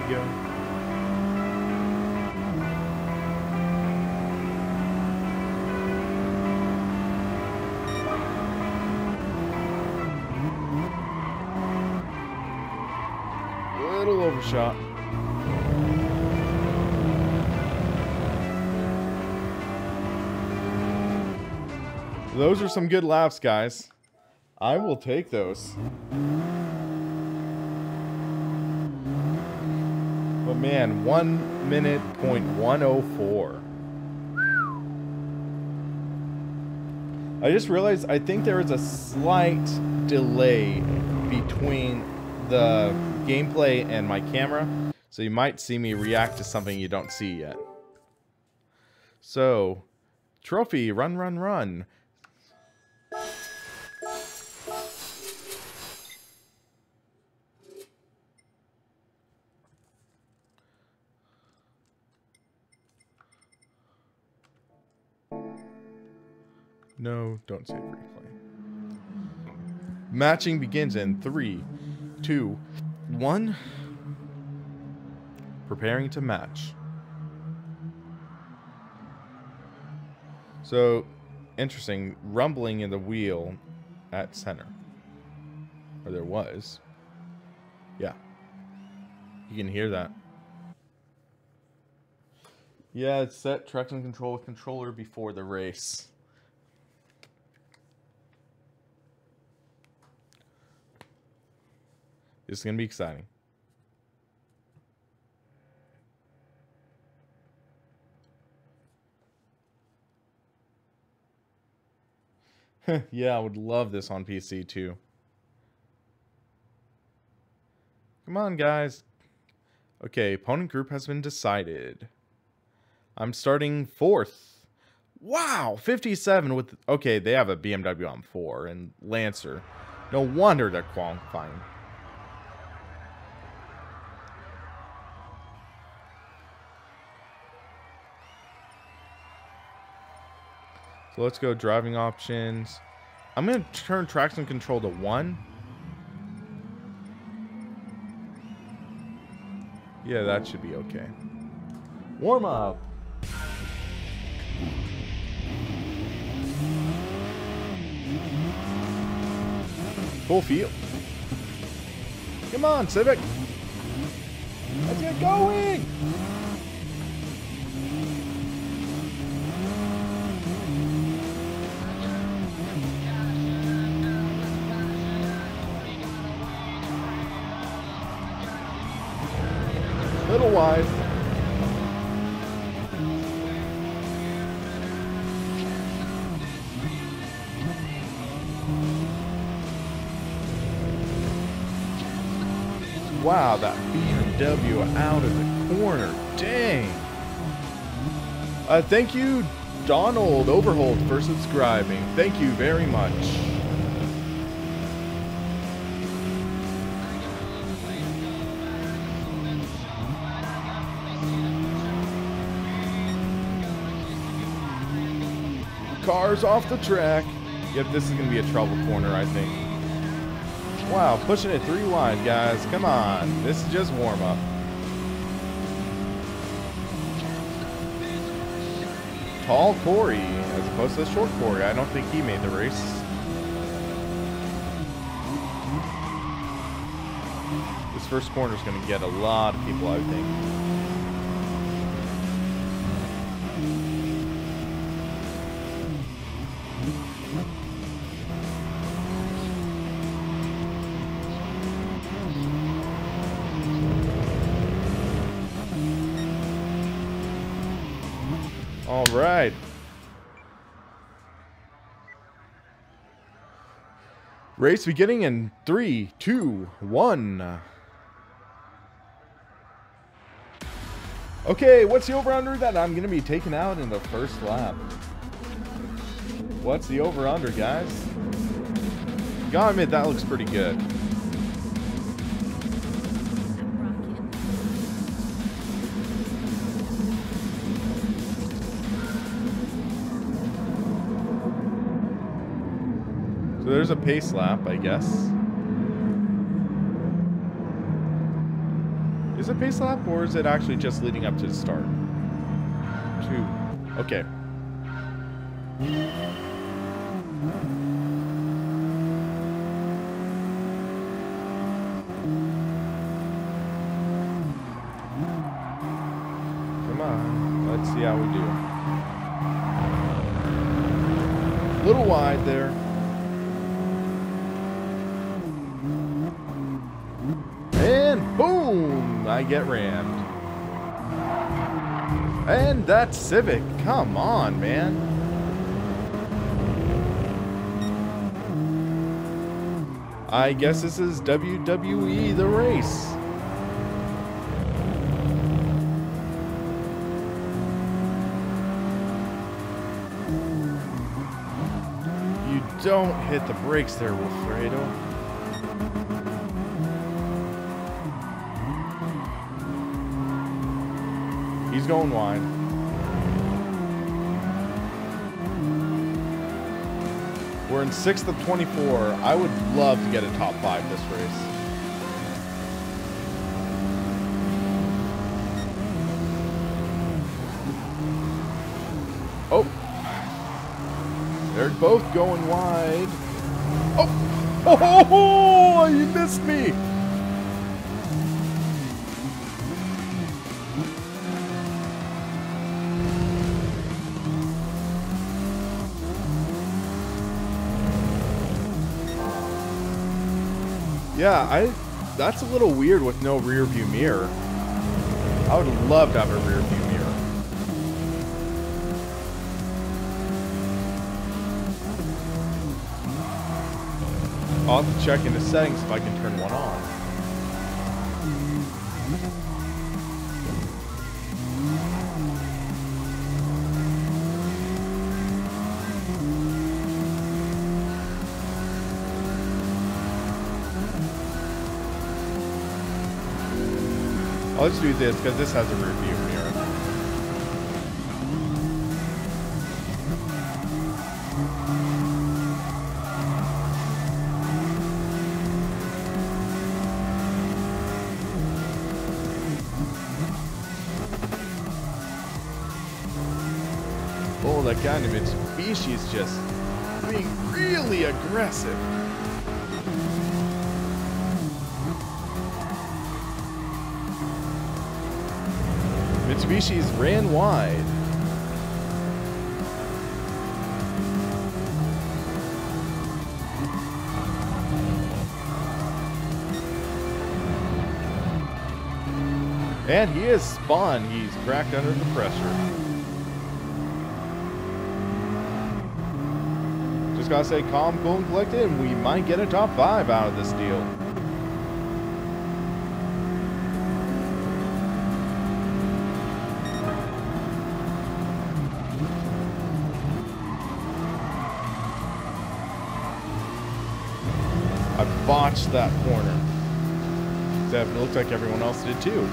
go. Little overshot. Those are some good laps, guys. I will take those. But man, 1 minute .104. I just realized I think there is a slight delay between the gameplay and my camera, so you might see me react to something you don't see yet. So, trophy, run, run, run. No, don't save replay. Matching begins in 3, 2, 1. Preparing to match. So, interesting. Rumbling in the wheel at center. Or there was. Yeah. You can hear that. Yeah, it's set traction control with controller before the race. It's going to be exciting. Yeah, I would love this on PC too. Come on, guys. Okay, opponent group has been decided. I'm starting 4th. Wow, 57 with... Okay, they have a BMW on 4 and Lancer. No wonder they're qualifying. So let's go driving options. I'm going to turn traction control to 1. Yeah, that should be okay. Warm up. Full field. Come on, Civic. Let's get going. Little wide. Wow, that BMW out of the corner. Dang. Thank you, Donald Overholt, for subscribing. Thank you very much. Cars off the track. Yep, this is going to be a trouble corner, I think. Wow, pushing it 3 wide, guys. Come on. This is just warm up. Tall Corey, as opposed to the short Corey. I don't think he made the race. This first corner is going to get a lot of people, I think. All right. Race beginning in 3, 2, 1. Okay, what's the over-under that I'm going to be taken out in the first lap? What's the over-under, guys? Gotta admit, that looks pretty good. So there's a pace lap, I guess. Is it pace lap or is it actually just leading up to the start? 2. Okay. Come on. Let's see how we do. A little wide there. And boom! I get rammed. And that's Civic. Come on, man. I guess this is WWE The Race. You don't hit the brakes there, Wilfredo. He's going wide. We're in 6th of 24. I would love to get a top 5 this race. Oh. They're both going wide. Oh. Oh, you missed me. Yeah, that's a little weird with no rear view mirror. I would love to have a rear view mirror. I'll have to check into settings if I can turn one on. I'll just do this because this has a rear view mirror. Oh, that guy in the Mitsubishi is just being really aggressive. Mitsubishi's ran wide. And he is spun. He's cracked under the pressure. Just gotta say calm, cool, and collected, and we might get a top 5 out of this deal. I botched that corner. Except it looked like everyone else did too.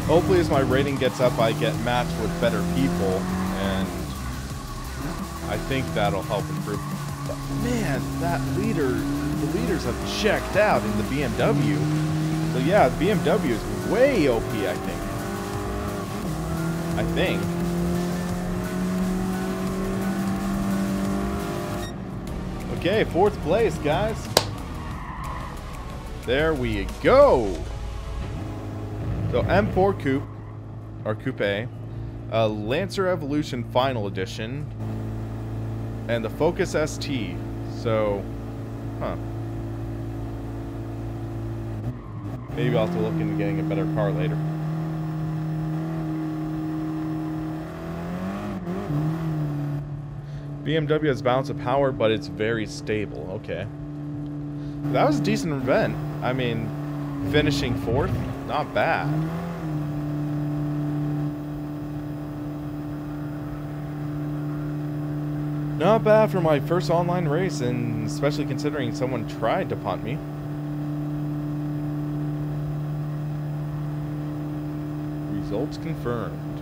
Hopefully as my rating gets up, I get matched with better people, and I think that'll help improve. But man, the leaders have checked out in the BMW. So yeah, the BMW is way OP, I think. Okay, 4th place, guys. There we go. So M4 Coupe, or Coupe, Lancer Evolution Final Edition, and the Focus ST. So, maybe I'll have to look into getting a better car later. BMW has balance of power, but it's very stable. Okay. That was a decent event. I mean, finishing 4th. Not bad. Not bad for my first online race, and especially considering someone tried to punt me. Results confirmed.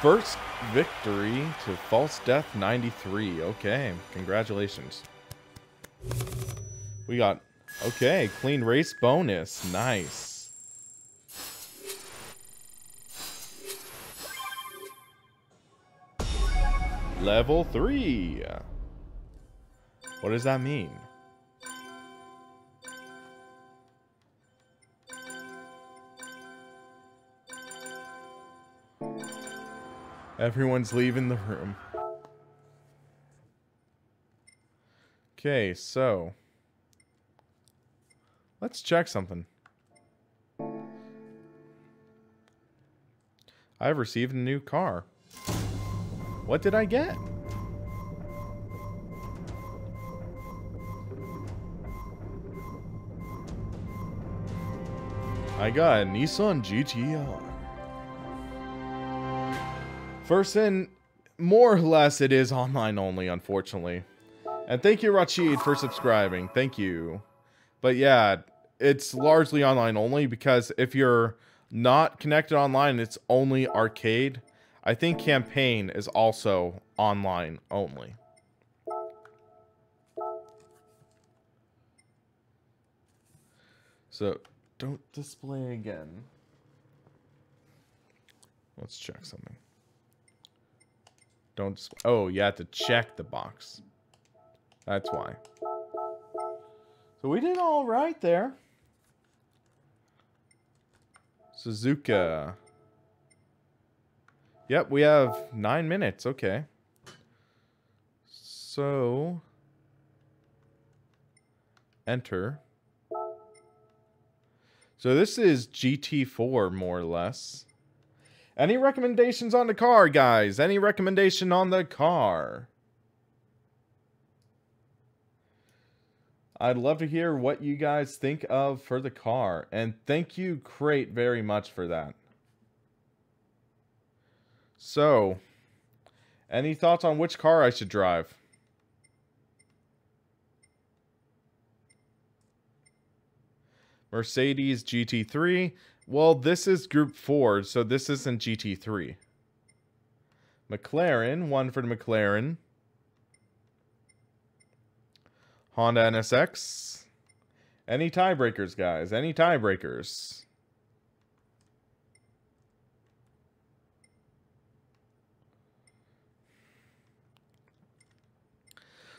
First victory to False Death 93. Okay, congratulations. We got, okay, clean race bonus. Nice. Level 3. What does that mean? Everyone's leaving the room. Okay, so let's check something. I've received a new car. What did I get? I got a Nissan GTR. First in, more or less, it is online only, unfortunately. And thank you, Rachid, for subscribing. Thank you. But yeah, it's largely online only because if you're not connected online, it's only arcade. I think campaign is also online only. So, don't display again. Let's check something. Don't display. Oh, you have to check the box. That's why. So we did all right there. Suzuka. Yep, we have 9 minutes. Okay. So, enter. So this is GT4, more or less. Any recommendations on the car, guys? Any recommendation on the car? I'd love to hear what you guys think of for the car. And thank you, Crate, very much for that. So, any thoughts on which car I should drive? Mercedes GT3. Well, this is Group 4, so this isn't GT3. McLaren, one for the McLaren. Honda NSX. Any tiebreakers, guys? Any tiebreakers?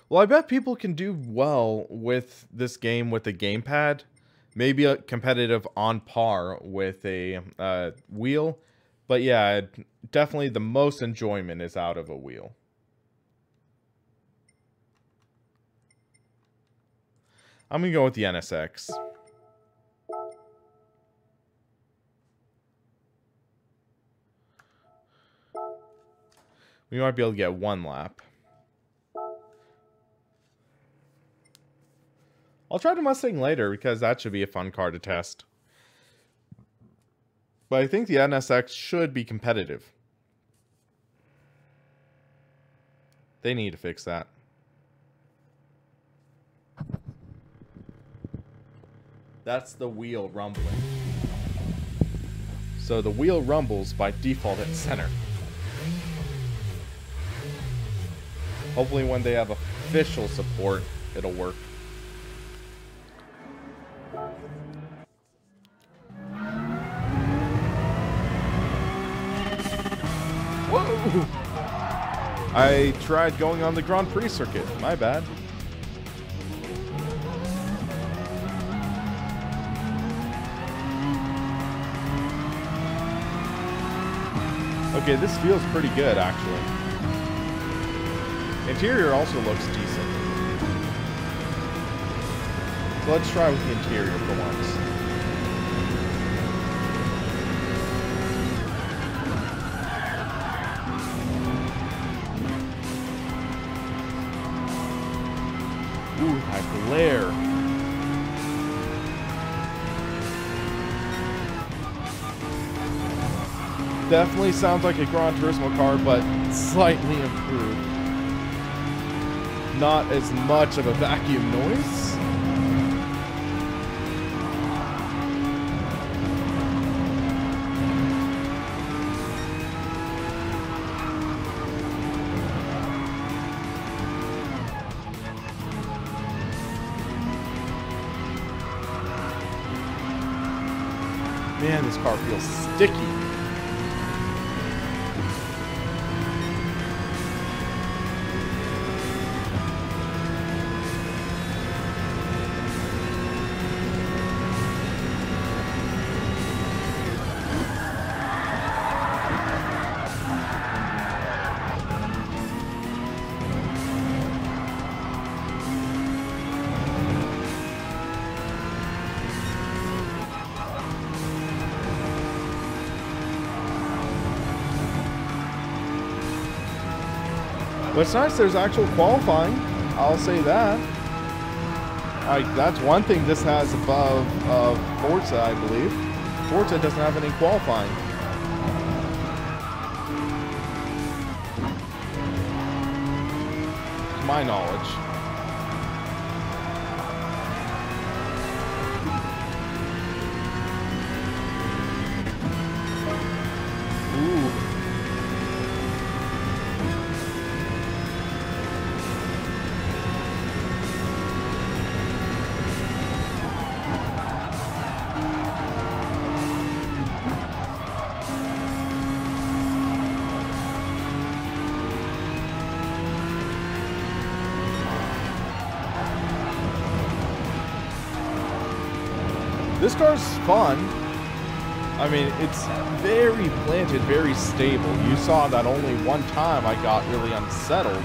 Well, I bet people can do well with this game with a gamepad. Maybe a competitive on par with a wheel. But yeah, definitely the most enjoyment is out of a wheel. I'm going to go with the NSX. We might be able to get one lap. I'll try the Mustang later because that should be a fun car to test. But I think the NSX should be competitive. They need to fix that. That's the wheel rumbling. So the wheel rumbles by default at center. Hopefully when they have official support, it'll work. Whoa! I tried going on the Grand Prix circuit. My bad. Okay, this feels pretty good, actually. Interior also looks decent. So let's try with the interior for once. Ooh, that glare. Definitely sounds like a Gran Turismo car, but slightly improved. Not as much of a vacuum noise. Man, this car feels sticky. But it's nice there's actual qualifying. I'll say that. That's one thing this has above Forza, I believe. Forza doesn't have any qualifying. To my knowledge. Ooh. This car's fun. I mean, it's very planted, very stable. You saw that only one time I got really unsettled.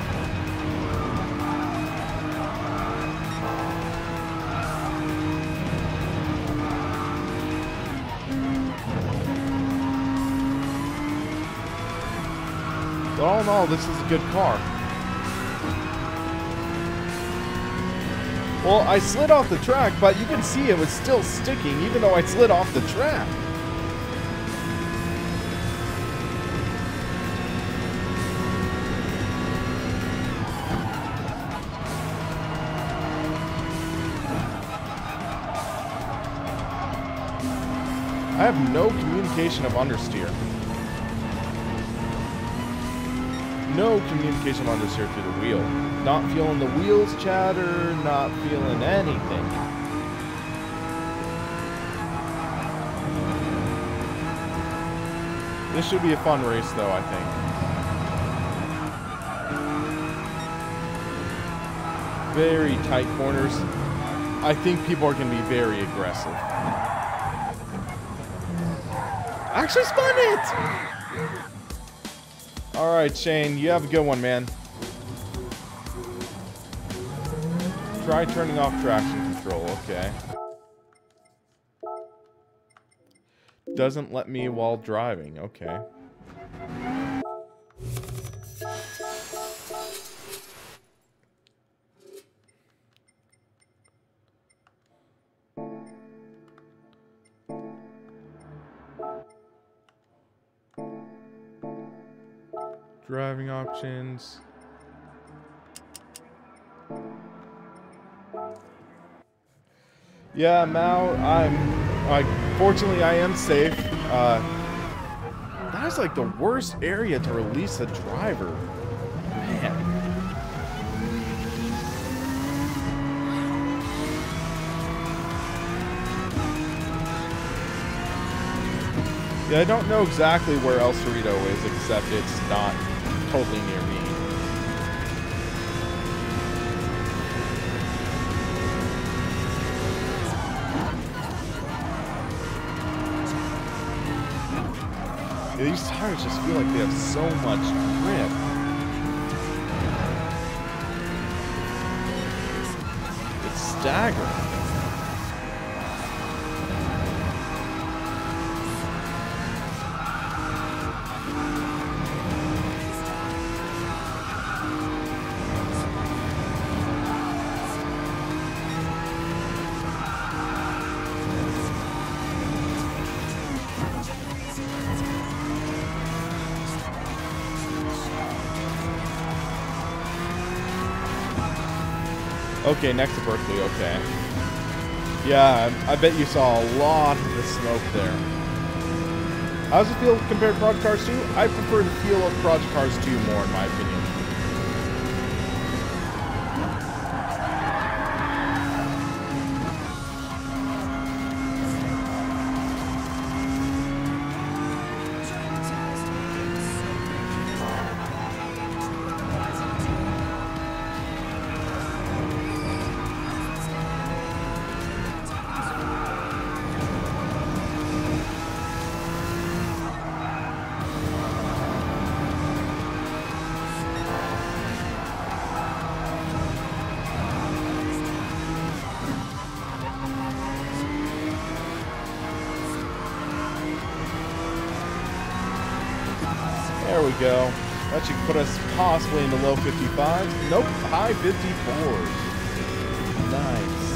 But all in all, this is a good car. Well, I slid off the track, but you can see it was still sticking, even though I slid off the track. I have no communication of understeer. No communication of understeer through the wheel. Not feeling the wheels chatter, not feeling anything. This should be a fun race though, I think. Very tight corners. I think people are going to be very aggressive. I actually spun it! Alright, Shane, you have a good one, man. Try turning off traction control, okay. Doesn't let me while driving, okay. Driving options. Yeah, Mao, fortunately I am safe. That is like the worst area to release a driver. Man. Yeah, I don't know exactly where El Cerrito is, except it's not totally near me. Yeah, these tires just feel like they have so much grip. It's staggering. Okay, next to Berkeley, okay. Yeah, I bet you saw a lot of the smoke there. How does it feel compared to Project Cars 2? I prefer the feel of Project Cars 2 more, in my opinion. There we go. That should put us possibly in the low 55s. Nope, high 54s. Nice.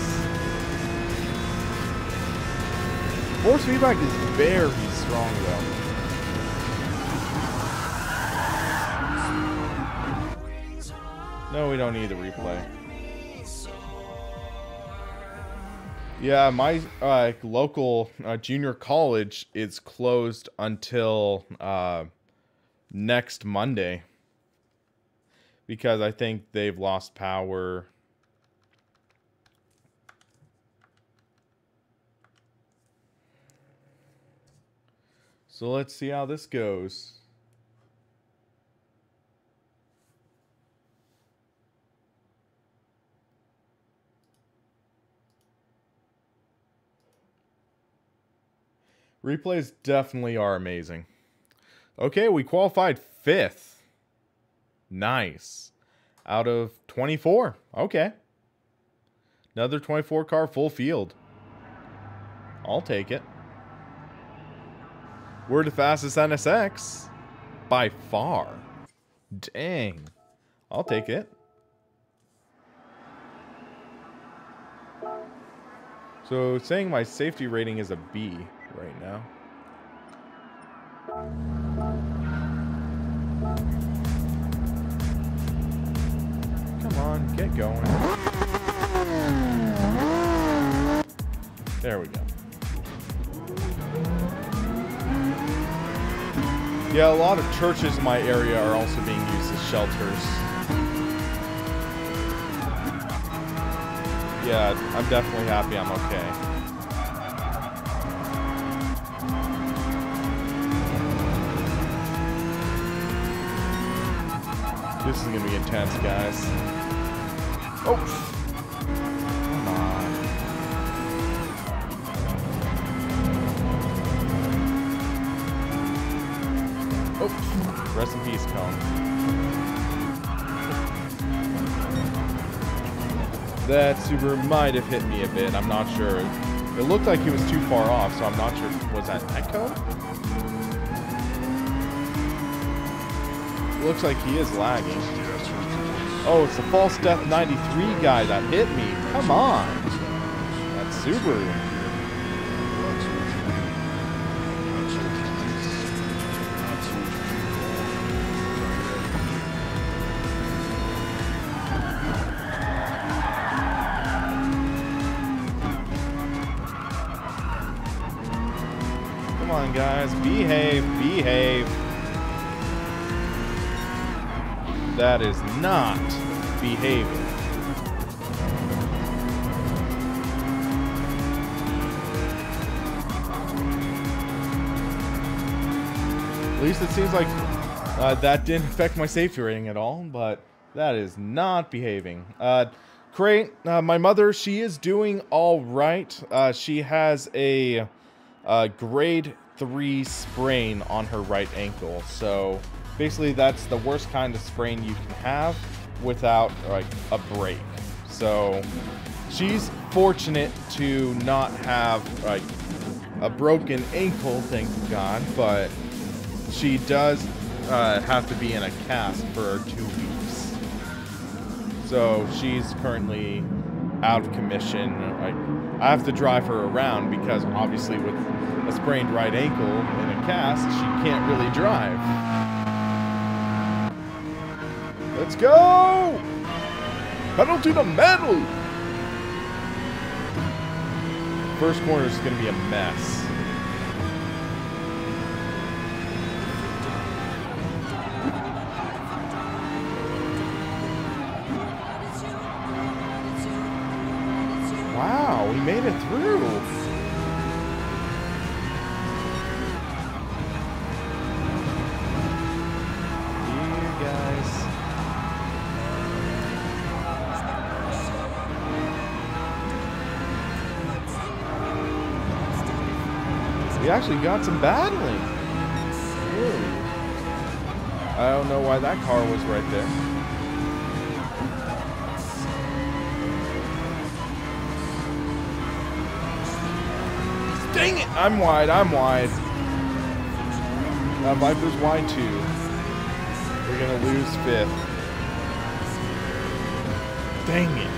Force feedback is very strong though. No, we don't need the replay. Yeah, my local junior college is closed until next Monday because I think they've lost power. So let's see how this goes. Replays definitely are amazing. Okay, we qualified 5th. Nice. Out of 24. Okay. Another 24 car full field. I'll take it. We're the fastest NSX. By far. Dang. I'll take it. So, saying my safety rating is a B right now. Come on, get going. There we go. Yeah, a lot of churches in my area are also being used as shelters. Yeah, I'm definitely happy I'm okay. This is gonna be intense, guys. Oh! Come on. Oh! Rest in peace, Cone. That Subaru might have hit me a bit, I'm not sure. It looked like he was too far off, so I'm not sure. Was that Echo? Looks like he is lagging. Oh, it's the False Death 93 guy that hit me. Come on. That's Subaru. Come on, guys. Behave. Behave. That is not behaving. At least it seems like that didn't affect my safety rating at all, but that is not behaving. Great. My mother, she is doing all right. She has a grade 3 sprain on her right ankle, so basically that's the worst kind of sprain you can have without like a break. So she's fortunate to not have like a broken ankle, thank God, but she does have to be in a cast for 2 weeks. So she's currently out of commission. I have to drive her around because obviously with a sprained right ankle in a cast, she can't really drive. Let's go! Pedal to the metal! First corner is going to be a mess. Wow, we made it through. Here, guys. We actually got some battling. Ooh. I don't know why that car was right there. Dang it! I'm wide, I'm wide. Viper's wide too. We're gonna lose 5th. Dang it.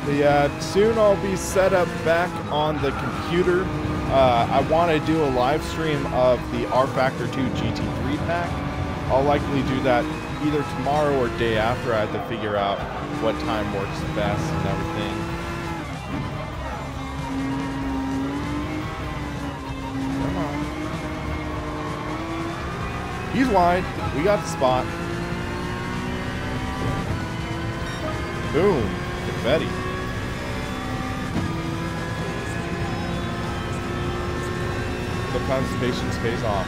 Yeah, soon I'll be set up back on the computer. I want to do a live stream of the R Factor 2 GT3 pack. I'll likely do that either tomorrow or day after. I have to figure out what time works best and everything. Come on. He's wide. We got the spot. Boom. Confetti. Sometimes patience pays off.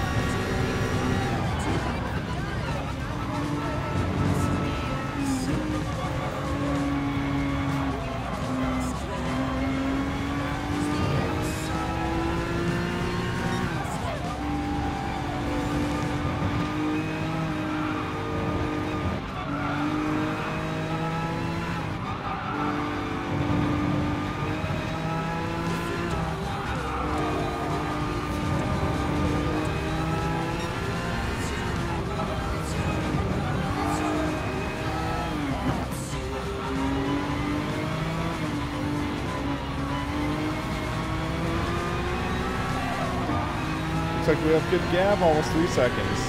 Looks like we have good gap, almost 3 seconds.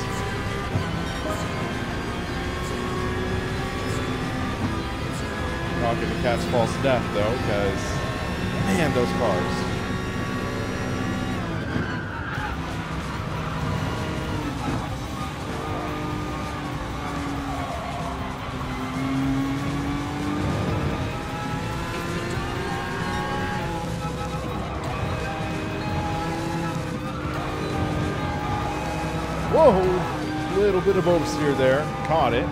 Not gonna catch false death though, because man, those cars. Whoa, little bit of oversteer there. Caught it.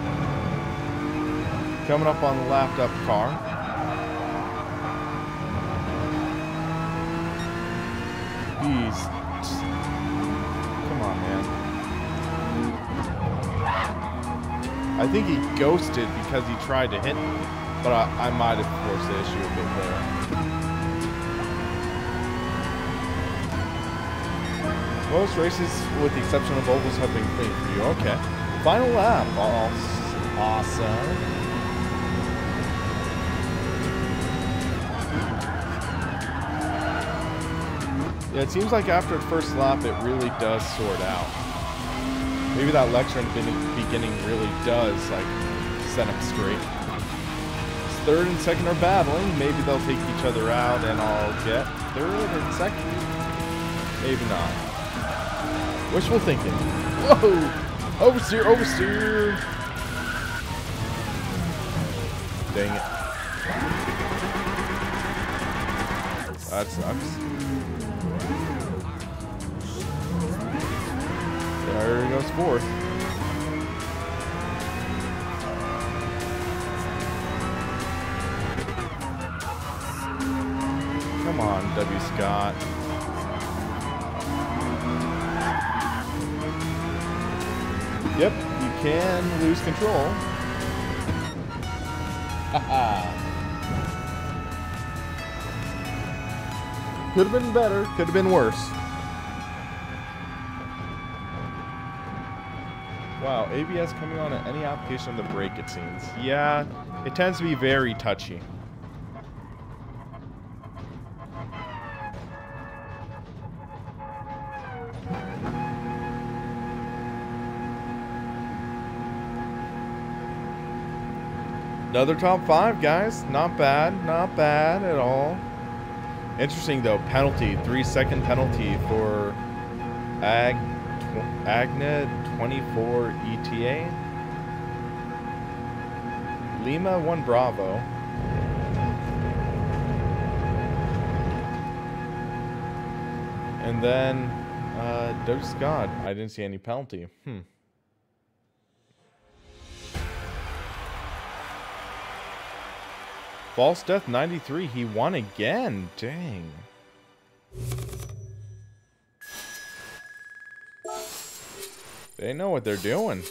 Coming up on the lapped up car. He's... Come on, man. I think he ghosted because he tried to hit me, but I might have forced the issue a bit there. Most races, with the exception of ovals, have been clean for you. Okay. Final lap. Awesome. Yeah, it seems like after the first lap, it really does sort out. Maybe that lecture in the beginning really does, like, set up straight. Third and second are battling. Maybe they'll take each other out, and I'll get third and second. Maybe not. Wishful thinking. Whoa! Oversteer, oversteer! Dang it. That sucks. There goes fourth. Come on, W. Scott. Yep, you can lose control. Haha. Could have been better, could have been worse. Wow, ABS coming on at any application on the brake, it seems. Yeah, it tends to be very touchy. Another top 5, guys. Not bad. Not bad at all. Interesting, though. Penalty. 3-second penalty for Agna 24 ETA. Lima 1 Bravo. And then Doug Scott. I didn't see any penalty. False Death 93, he won again. Dang. They know what they're doing.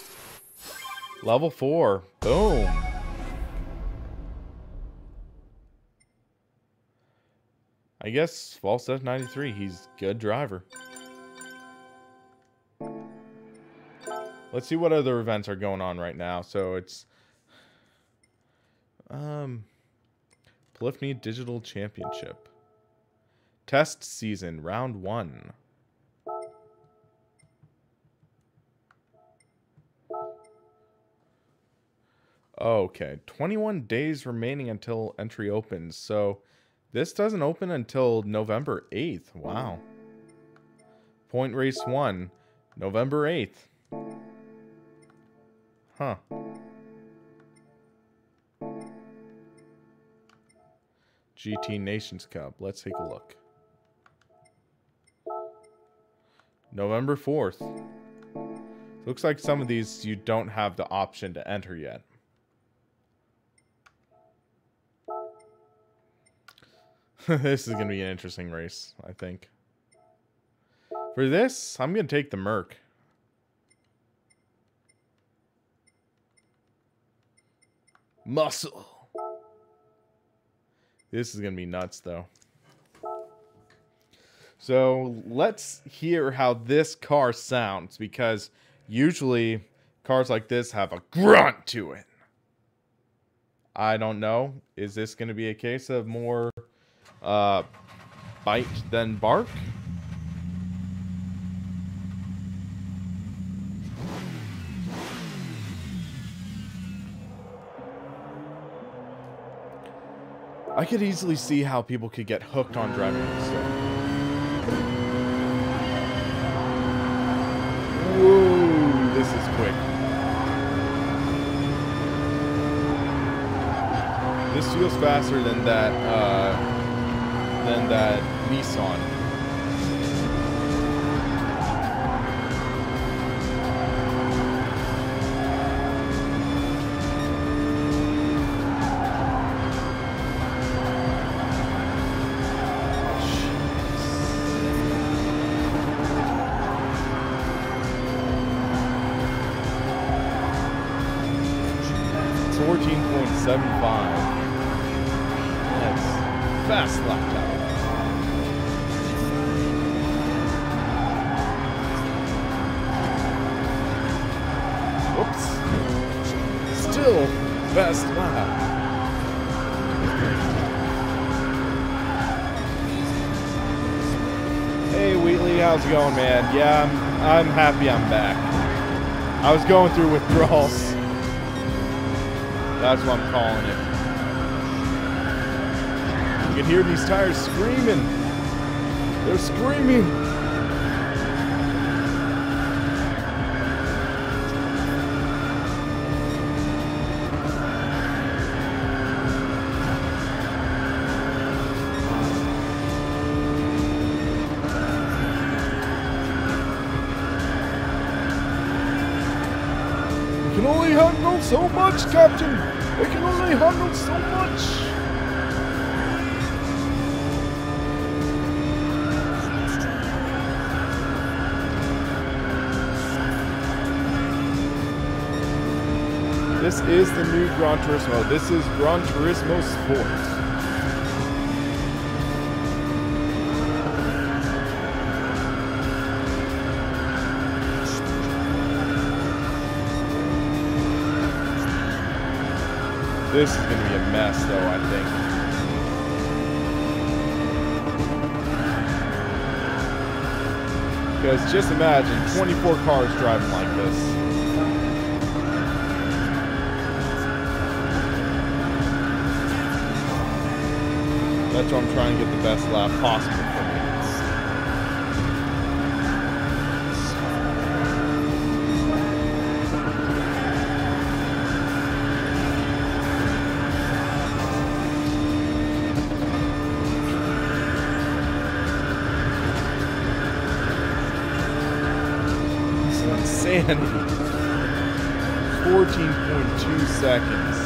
Level 4. Boom. I guess False Death 93, he's a good driver. Let's see what other events are going on right now. So it's Polyphony Digital Championship. Test season, round 1. Okay, 21 days remaining until entry opens. So this doesn't open until November 8th. Wow. Point race 1, November 8th. Huh. GT Nations Cup. Let's take a look. November 4th. Looks like some of these you don't have the option to enter yet. This is going to be an interesting race, I think. For this, I'm going to take the Merc. Muscle. This is going to be nuts, though. So, let's hear how this car sounds, because usually cars like this have a grunt to it. I don't know. Is this going to be a case of more bite than bark? I could easily see how people could get hooked on driving this thing. Whoa, this is quick. This feels faster than that Nissan. Fast lap time. Whoops. Still fast lap. Hey Wheatley, how's it going, man? Yeah, I'm happy I'm back. I was going through withdrawals. That's what I'm calling it. You can hear these tires screaming. They're screaming. You can only handle so much, Captain. I can only handle so much. This is the new Gran Turismo. This is Gran Turismo Sport. This is going to be a mess, though, I think. Because just imagine 24 cars driving like this. That's why I'm trying to get the best lap possible for me. This is insanity. 14.2 seconds.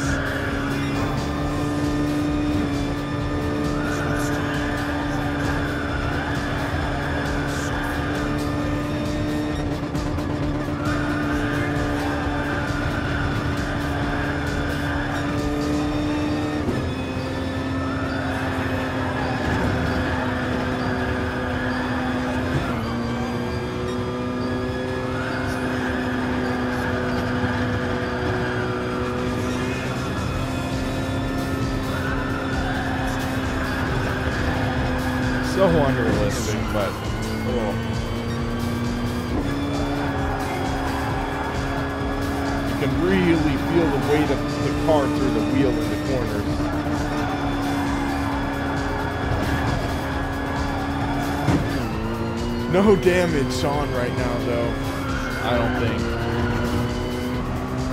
So unrealistic, but oh. You can really feel the weight of the car through the wheel in the corners. No damage on right now, though. I don't think.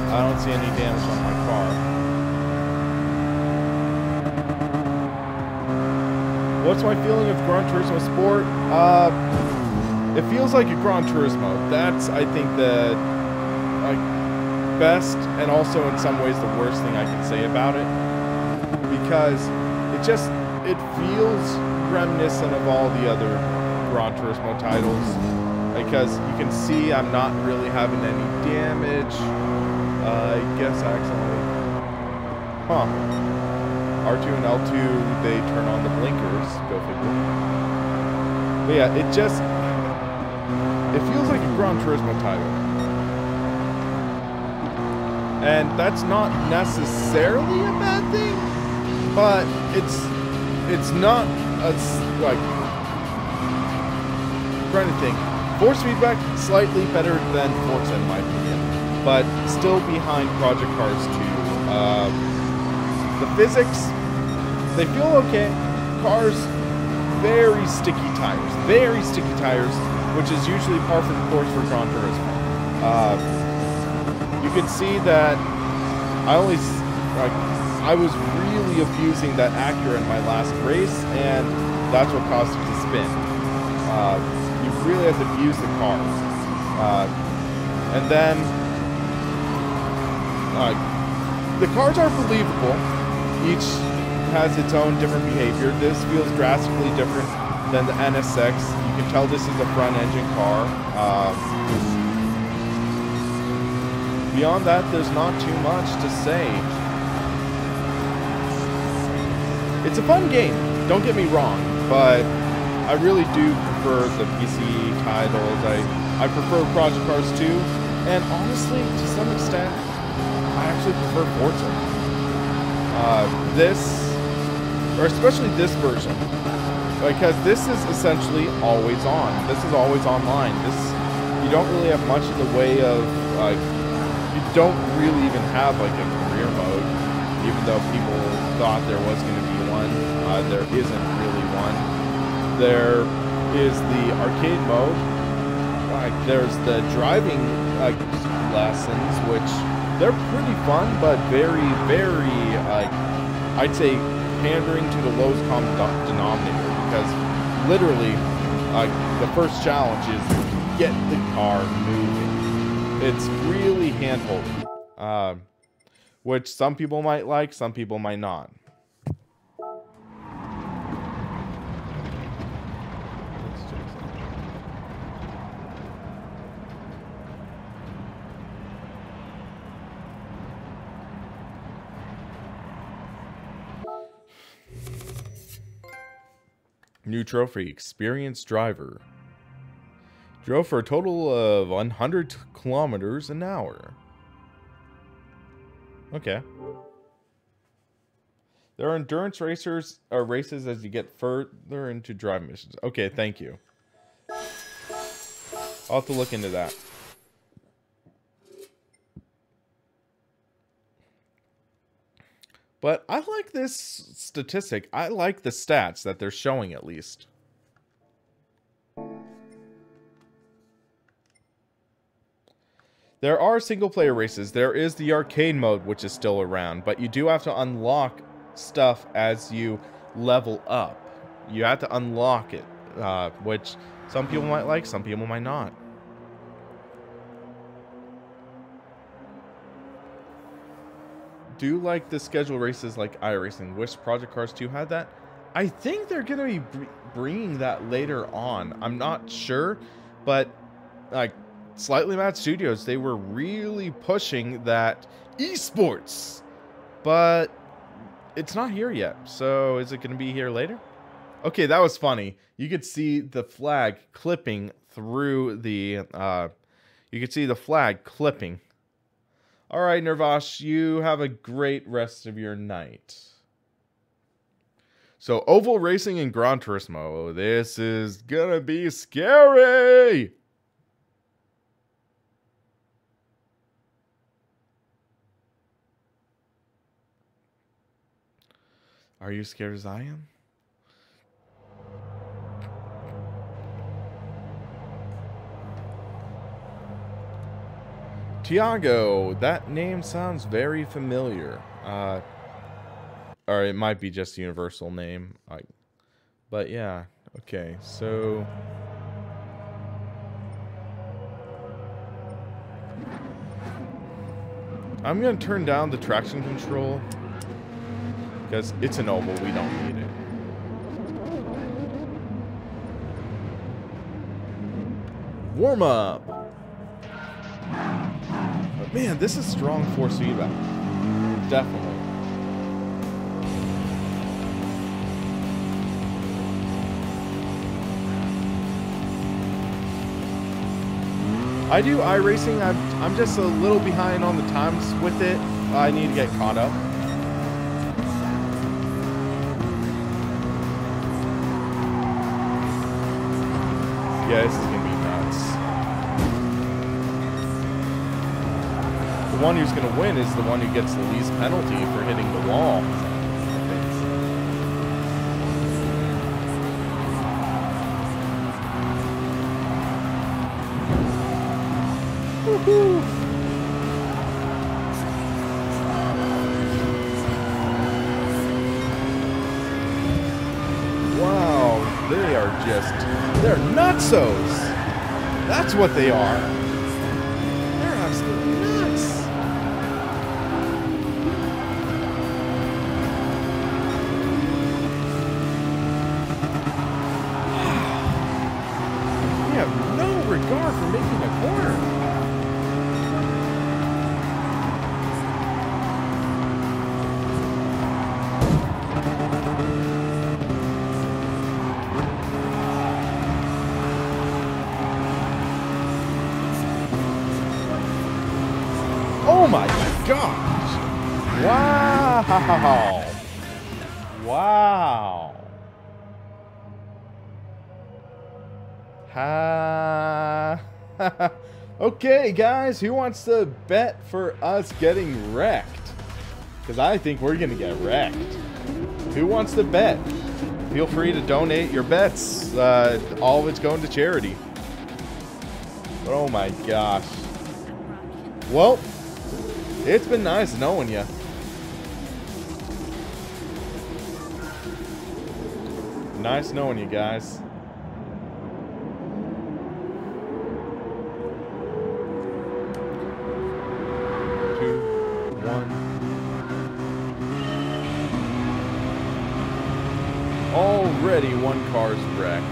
I don't see any damage on my car. What's my feeling of Gran Turismo Sport? It feels like a Gran Turismo. That's, I think, the best and also in some ways the worst thing I can say about it. Because it feels reminiscent of all the other Gran Turismo titles. Because you can see I'm not really having any damage. I guess accidentally. Huh. R2 and L2, they turn on the blinkers. Go figure. But yeah, it feels like a Gran Turismo title. And that's not necessarily a bad thing, but it's not like, I'm trying to think. Force feedback, slightly better than Forza in my opinion, but still behind Project Cars 2. The physics, they feel okay. Cars, very sticky tires, which is usually par for the course for Gran Turismo. You can see that I was really abusing that Acura in my last race, and that's what caused it to spin. You really have to abuse the cars. And then, the cars are believable. Each has its own different behavior. This feels drastically different than the NSX. You can tell this is a front-engine car. Beyond that, there's not too much to say. It's a fun game, don't get me wrong, but I really do prefer the PC titles. I prefer Project Cars 2, and honestly, to some extent, I actually prefer Forza. Or especially this version, because this is essentially always on. This is always online. You don't really have much in the way of, you don't really even have like a career mode, even though people thought there was going to be one. There isn't really one. There is the arcade mode. There's the driving lessons, which they're pretty fun, but very, very, I'd say, pandering to the lowest common denominator, because literally, the first challenge is get the car moving. It's really hand-holding, which some people might like, some people might not. New trophy, experienced driver. Drove for a total of 100 kilometers an hour. Okay. There are endurance racers or races as you get further into drive missions. Okay, thank you. I'll have to look into that. But I like this statistic. I like the stats that they're showing at least. There are single-player races. There is the arcade mode, which is still around, but you do have to unlock stuff as you level up. You have to unlock it, which some people might like, some people might not. Do you like the schedule races like iRacing? Wish Project Cars 2 had that? I think they're going to be bringing that later on. I'm not sure, but like Slightly Mad Studios, they were really pushing that esports, but it's not here yet. So is it going to be here later? Okay, that was funny. You could see the flag clipping through the, you could see the flag clipping. All right, Nervash, you have a great rest of your night. So, oval racing in Gran Turismo. This is gonna be scary! Are you scared as I am? Tiago, that name sounds very familiar. Or it might be just a universal name. But yeah, okay, so... I'm going to turn down the traction control. Because it's an oval, we don't need it. Warm up! But man, this is strong force feedback. Definitely. I do iRacing. I'm just a little behind on the times with it. I need to get caught up. Yeah, this is gonna be nuts. The one who's gonna win is the one who gets the least penalty for hitting the wall. Woohoo! Wow, they are they're nutsos! That's what they are. They're absolutely nuts. They have no regard for making a corner. Oh my gosh! Wow! Wow! Ha! Okay, guys, who wants to bet for us getting wrecked? Because I think we're gonna get wrecked. Who wants to bet? Feel free to donate your bets. All of it's going to charity. Oh my gosh. Well, it's been nice knowing you. Nice knowing you guys. Two, one. Already one car's wrecked.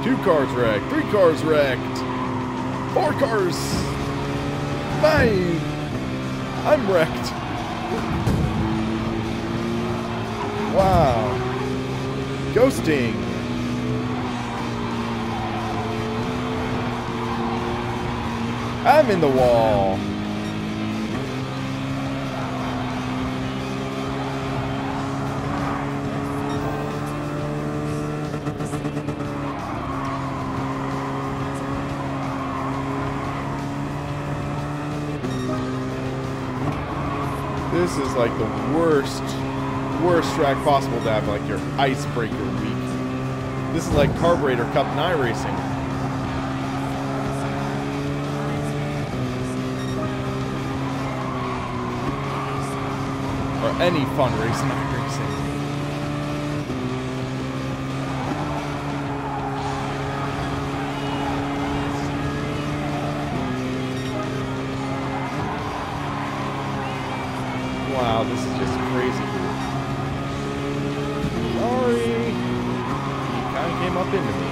2 cars wrecked. 3 cars wrecked. 4 cars. 5. I'm wrecked. Wow. Ghosting. I'm in the wall. This is like the worst track possible to have like your icebreaker week. This is like Carburetor Cup night racing. Or any fun race night racing. Wow, this is just crazy. Sorry. He kind of came up into me.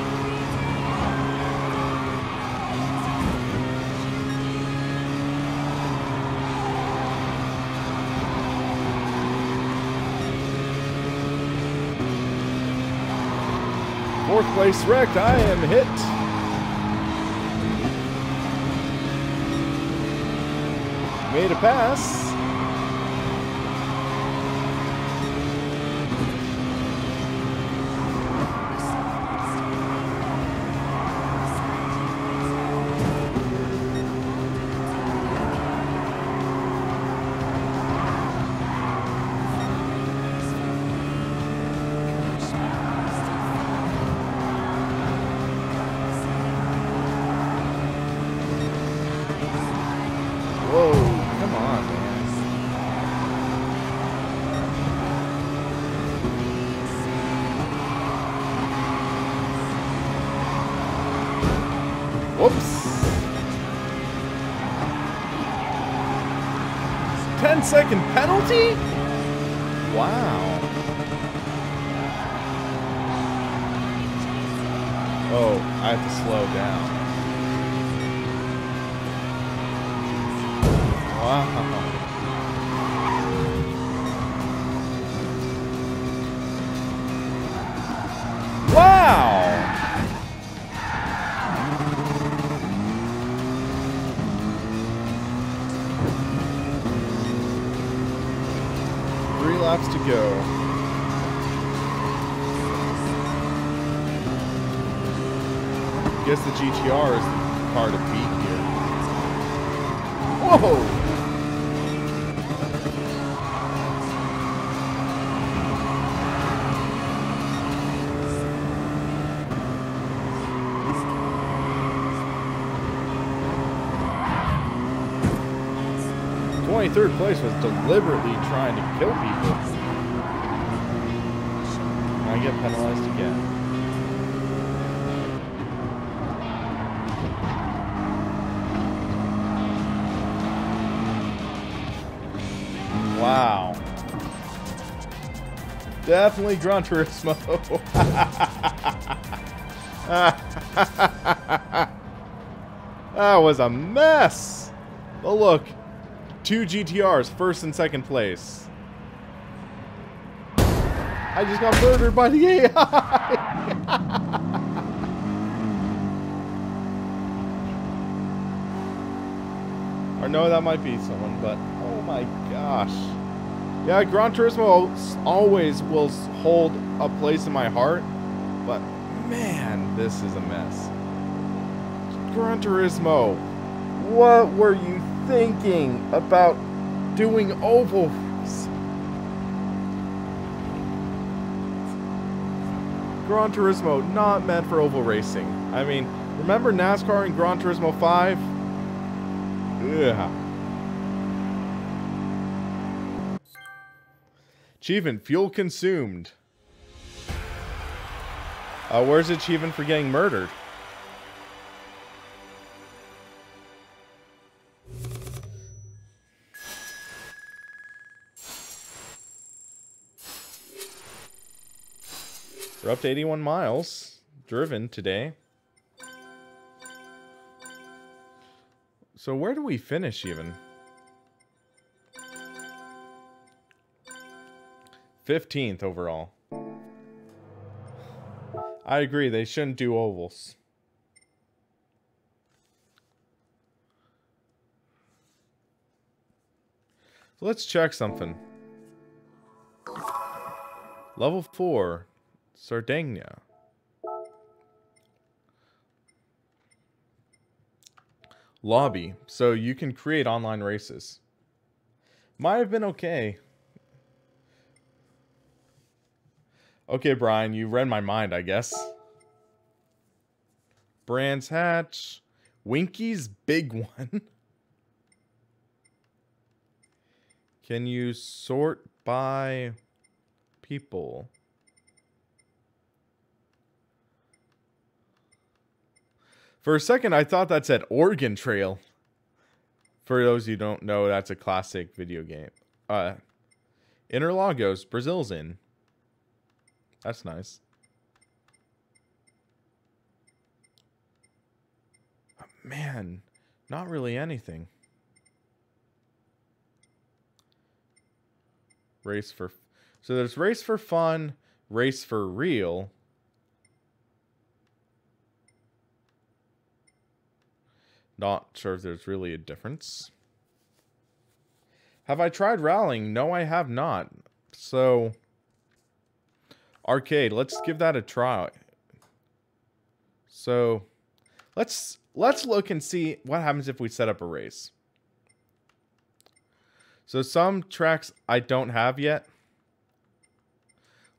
Fourth place wrecked. I am hit. Made a pass. Whoa, come on, man. Whoops. 10-second penalty? Wow. Oh, I have to slow down. Wow. Wow! 3 laps to go. Guess the GTR is the car to beat here. Whoa! Third place was deliberately trying to kill people. And I get penalized again. Wow. Definitely Gran Turismo. That was a mess. But look. 2 GTRs, first and second place. I just got murdered by the AI. Or no, that might be someone, but oh my gosh. Yeah, Gran Turismo always will hold a place in my heart, but man, this is a mess. Gran Turismo, what were you thinking about doing ovals? Gran Turismo, not meant for oval racing. I mean, remember NASCAR and Gran Turismo 5? Ugh. Achievement, fuel consumed. Where's the achievement for getting murdered? We're up to 81 miles driven today. So where do we finish even? 15th overall. I agree, they shouldn't do ovals. So let's check something. Level 4. Sardinia. Lobby. So you can create online races. Might have been okay. Okay, Brian, you read my mind, I guess. Brands Hatch. Winky's big one. Can you sort by people? For a second, I thought that said Oregon Trail. For those who don't know, that's a classic video game. Interlagos, Brazil's in. That's nice. Man, not really anything. Race for... So there's race for fun, race for real. Not sure if there's really a difference. Have I tried rallying? No, I have not. So... Arcade, let's give that a try. So... Let's look and see what happens if we set up a race. So some tracks I don't have yet.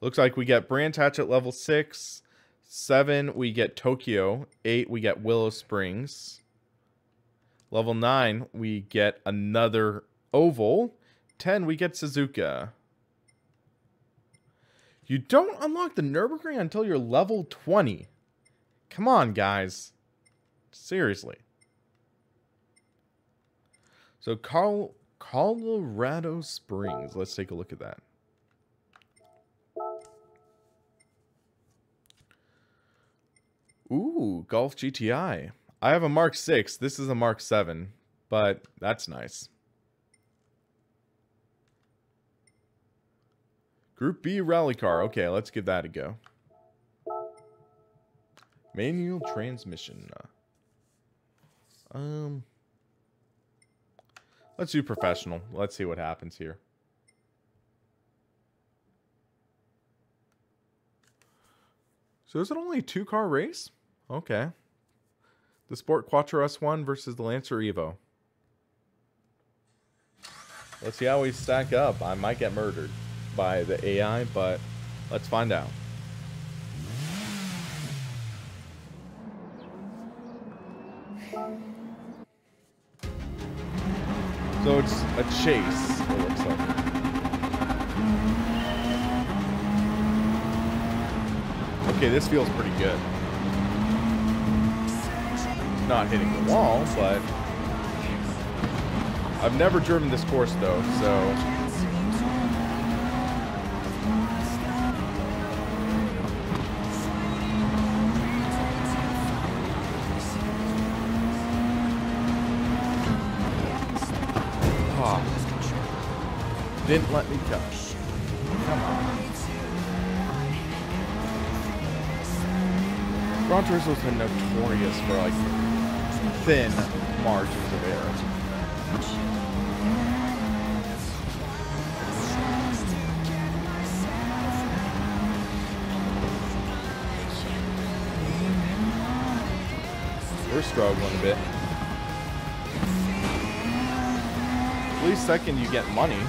Looks like we get Brands Hatch at level 6. 7, we get Tokyo. 8, we get Willow Springs. Level 9, we get another Oval. 10, we get Suzuka. You don't unlock the Nürburgring until you're level 20. Come on, guys. Seriously. So Colorado Springs. Let's take a look at that. Ooh, Golf GTI. I have a Mark 6. This is a Mark 7, but that's nice. Group B rally car. Okay, let's give that a go. Manual transmission. Let's do professional. Let's see what happens here. So is it only a 2-car race? Okay. The Sport Quattro S1 versus the Lancer Evo. Let's see how we stack up. I might get murdered by the AI, but let's find out. So it's a chase, it looks like. Okay, this feels pretty good. It's not hitting the wall, but... I've never driven this course, though, so... Didn't let me touch. Come on. Gran Turismo's been notorious for, like, thin margins of error. We're struggling a bit. At least second you get money.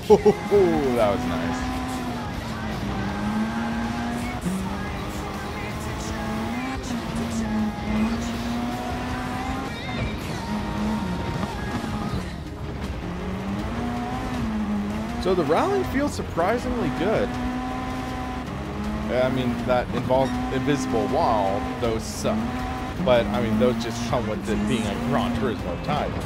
Oh, that was nice. So the rally feels surprisingly good. I mean, that involved invisible wall, those suck. But, I mean, those just come with it being a Gran Turismo title.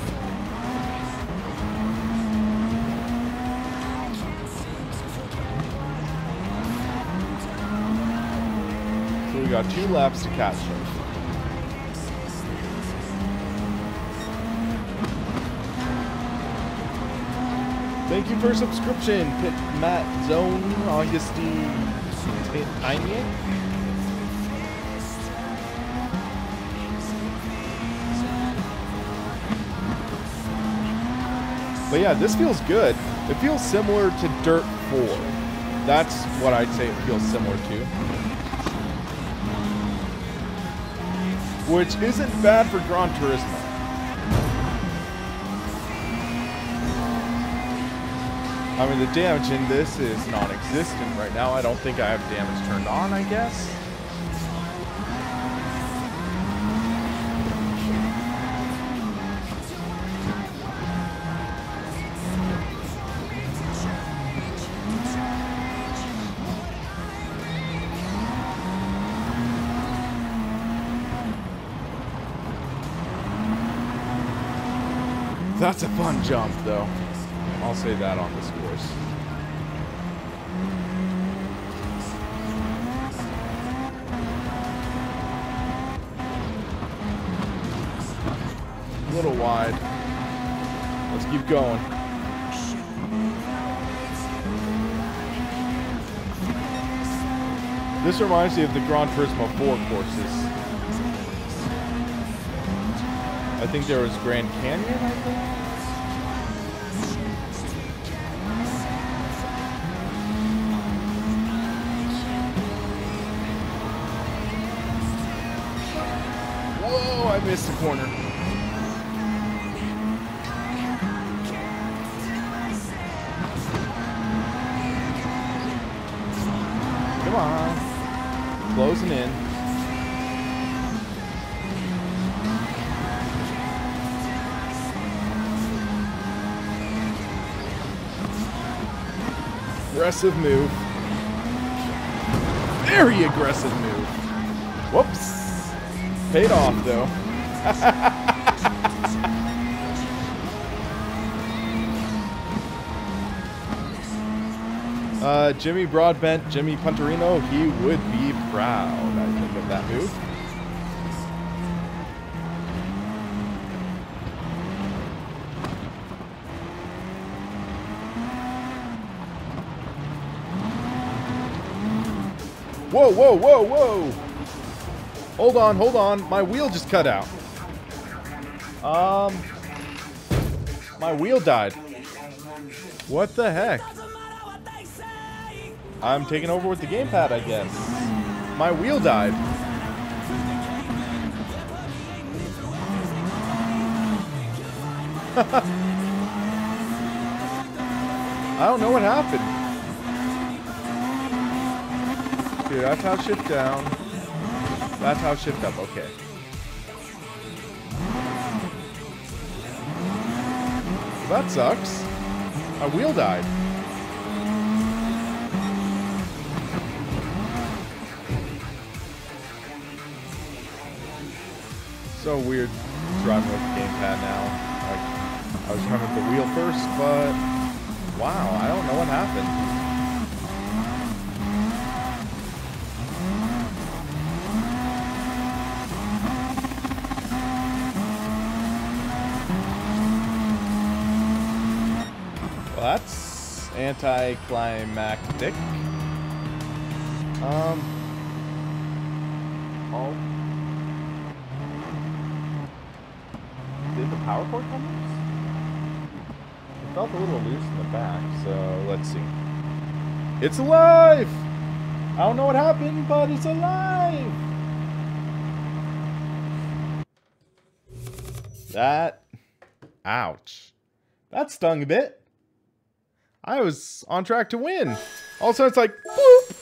We got 2 laps to catch him. Thank you for subscription, Pit Matt Zone Augustine Tiny. But yeah, this feels good. It feels similar to Dirt 4. That's what I'd say it feels similar to. which isn't bad for Gran Turismo. I mean, the damage in this is non-existent right now. I don't think I have damage turned on, I guess. That's a fun jump, though. I'll say that on this course. A little wide. Let's keep going. This reminds me of the Gran Turismo 4 courses. I think there was Grand Canyon, I think? Whoa, I missed the corner. Come on. Closing in. Aggressive move. Very aggressive move. Whoops. Paid off, though. Jimmy Broadbent, Jimmy Punterino, he would be proud, I think, of that move. Whoa, whoa, whoa, whoa! Hold on, hold on. My wheel just cut out. My wheel died. What the heck? I'm taking over with the gamepad, I guess. My wheel died. I don't know what happened. Dude, that's how shift down. That's how shift up, okay. Well, that sucks. My wheel died. So weird driving with the gamepad now. Like, I was driving with the wheel first, but wow, I don't know what happened. Well, that's anticlimactic. Oh. Did the power cord come loose? It felt a little loose in the back, so let's see. It's alive! I don't know what happened, but it's alive! That... Ouch. That stung a bit. I was on track to win. All of a sudden it's like, boop!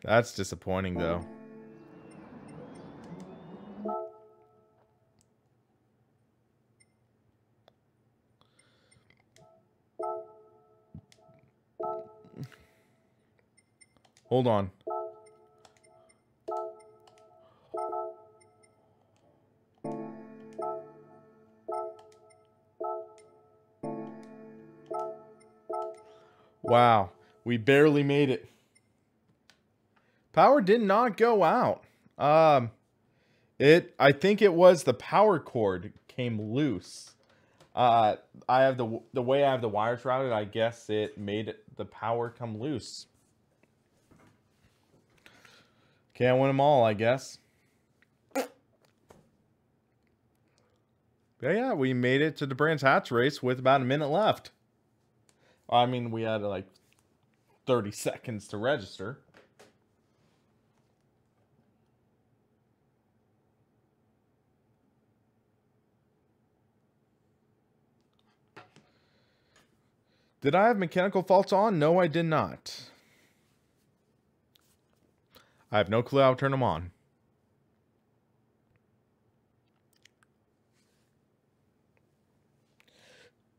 That's disappointing, though. Hold on. Wow, we barely made it. Power did not go out. I think it was the power cord came loose. I have the way I have the wires routed, I guess it made the power come loose. Can't win them all, I guess. But yeah, we made it to the Brands Hatch race with about a minute left. I mean, we had like 30 seconds to register. Did I have mechanical faults on? No, I did not. I have no clue how to turn them on.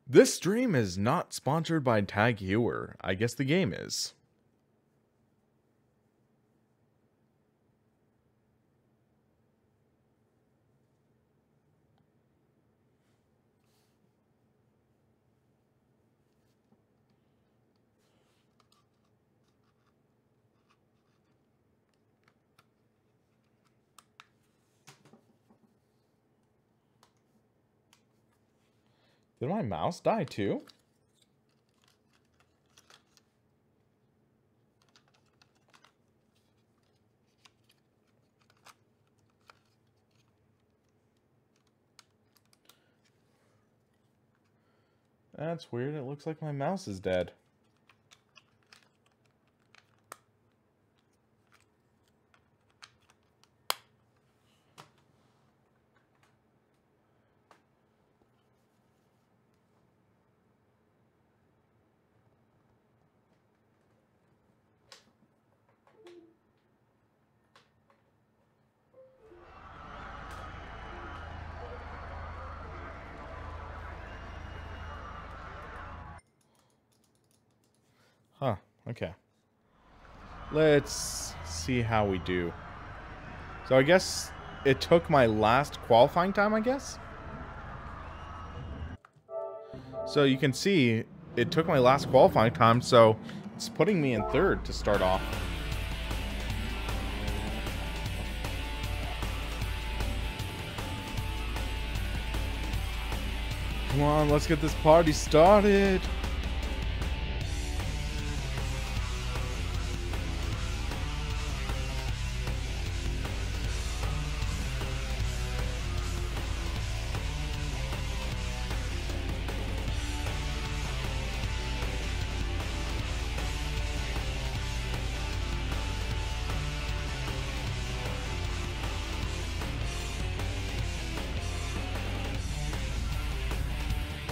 This stream is not sponsored by Tag Heuer. I guess the game is. Did my mouse die too? That's weird. It looks like my mouse is dead. Huh, okay. Let's see how we do. So I guess it took my last qualifying time, I guess? So you can see it took my last qualifying time, so it's putting me in third to start off. Come on, let's get this party started.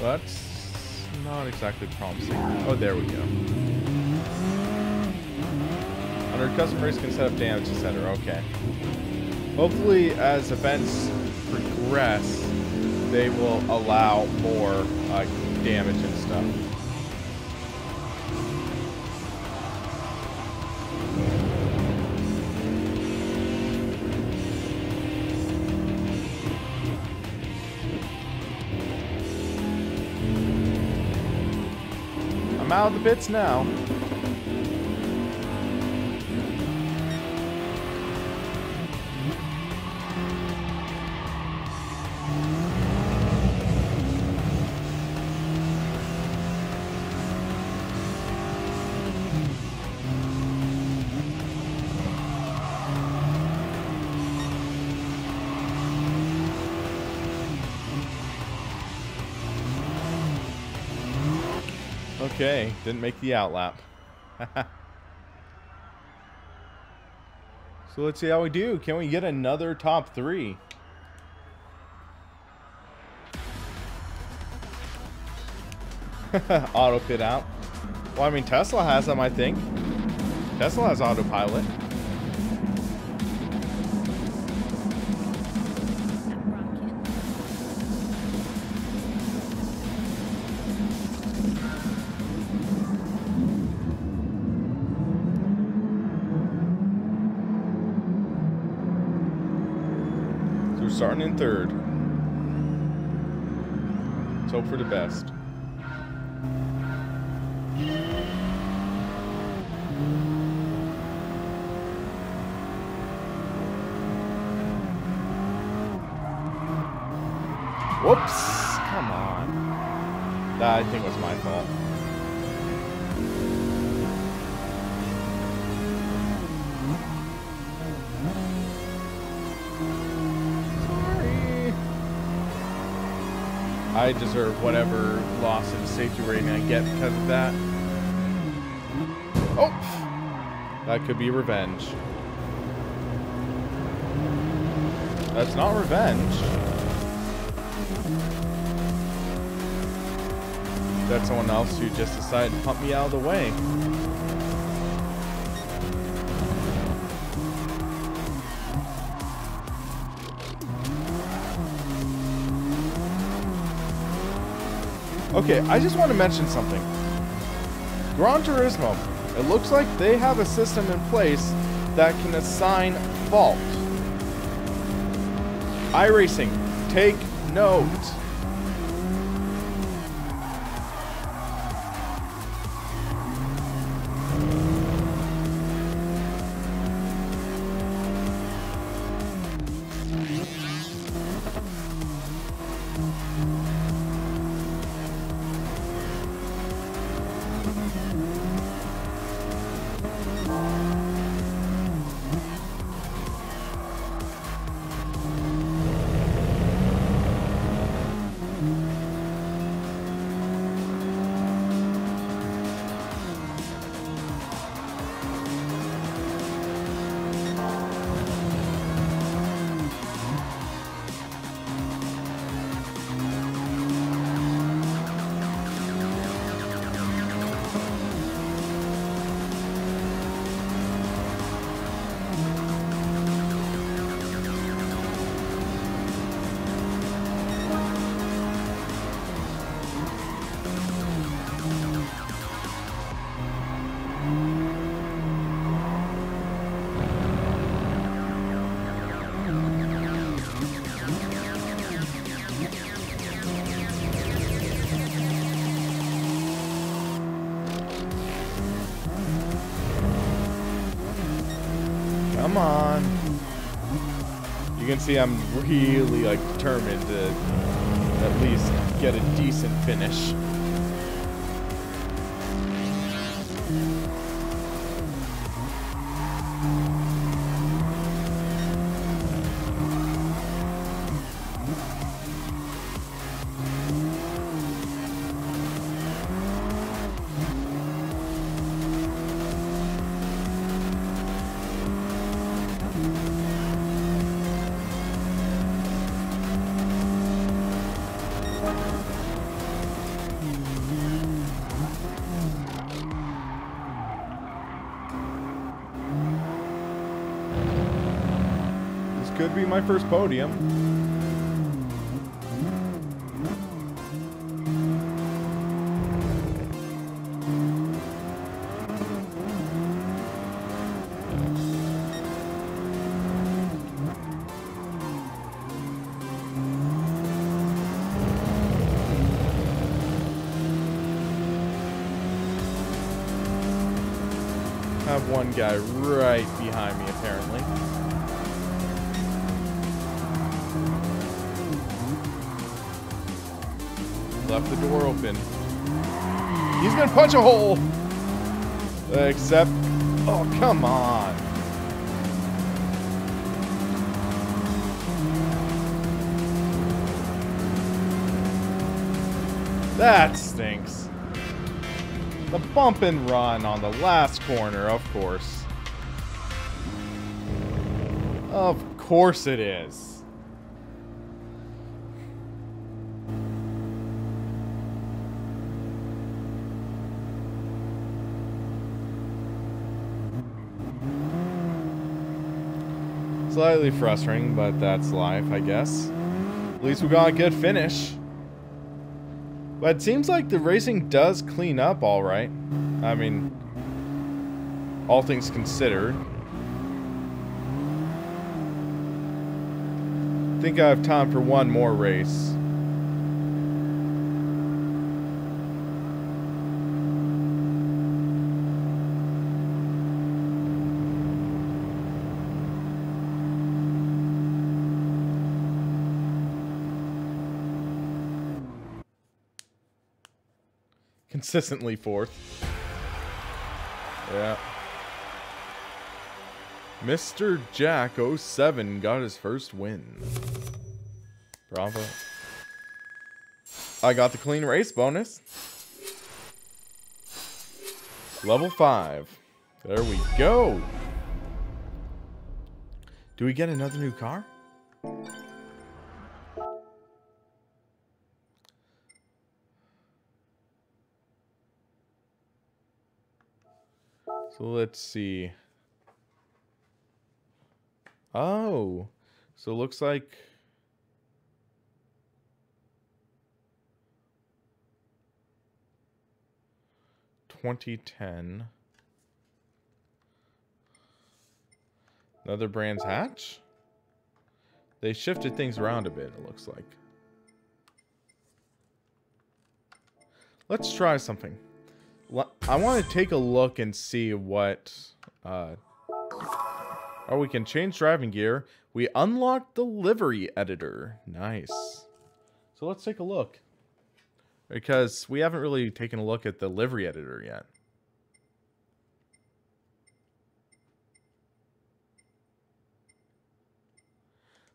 That's not exactly promising. Oh, there we go. Under custom race can set up damage, etc. Okay. Hopefully, as events progress, they will allow more damage and stuff. I'm out of the pits now. Okay, didn't make the outlap. So let's see how we do. Can we get another top 3? Auto pit out. Well, I mean, Tesla has them, I think. Tesla has autopilot. Starting in third. Let's hope for the best. Whoops! Come on. That, I think, was my fault. I deserve whatever loss in safety rating I get because of that. Oh! That could be revenge. That's not revenge. That's someone else who just decided to pump me out of the way. Okay, I just want to mention something. Gran Turismo, it looks like they have a system in place that can assign fault. iRacing, take note. Come on. You can see I'm really like determined to at least get a decent finish. Could be my first podium. Have one guy right behind me, apparently. Left the door open. He's gonna punch a hole! Except... oh, come on. That stinks. The bump and run on the last corner, of course. Of course it is. Slightly frustrating, but that's life, I guess. At least we got a good finish. But it seems like the racing does clean up all right. I mean, all things considered. I think I have time for one more race. Consistently fourth. Yeah. Mr. Jack 07 got his first win. Bravo. I got the clean race bonus. Level 5. There we go. Do we get another new car? So let's see. Oh, so it looks like (2010). Another Brands Hatch? They shifted things around a bit, it looks like. Let's try something. I want to take a look and see what... oh, we can change driving gear. We unlocked the livery editor. Nice. So let's take a look. Because we haven't really taken a look at the livery editor yet.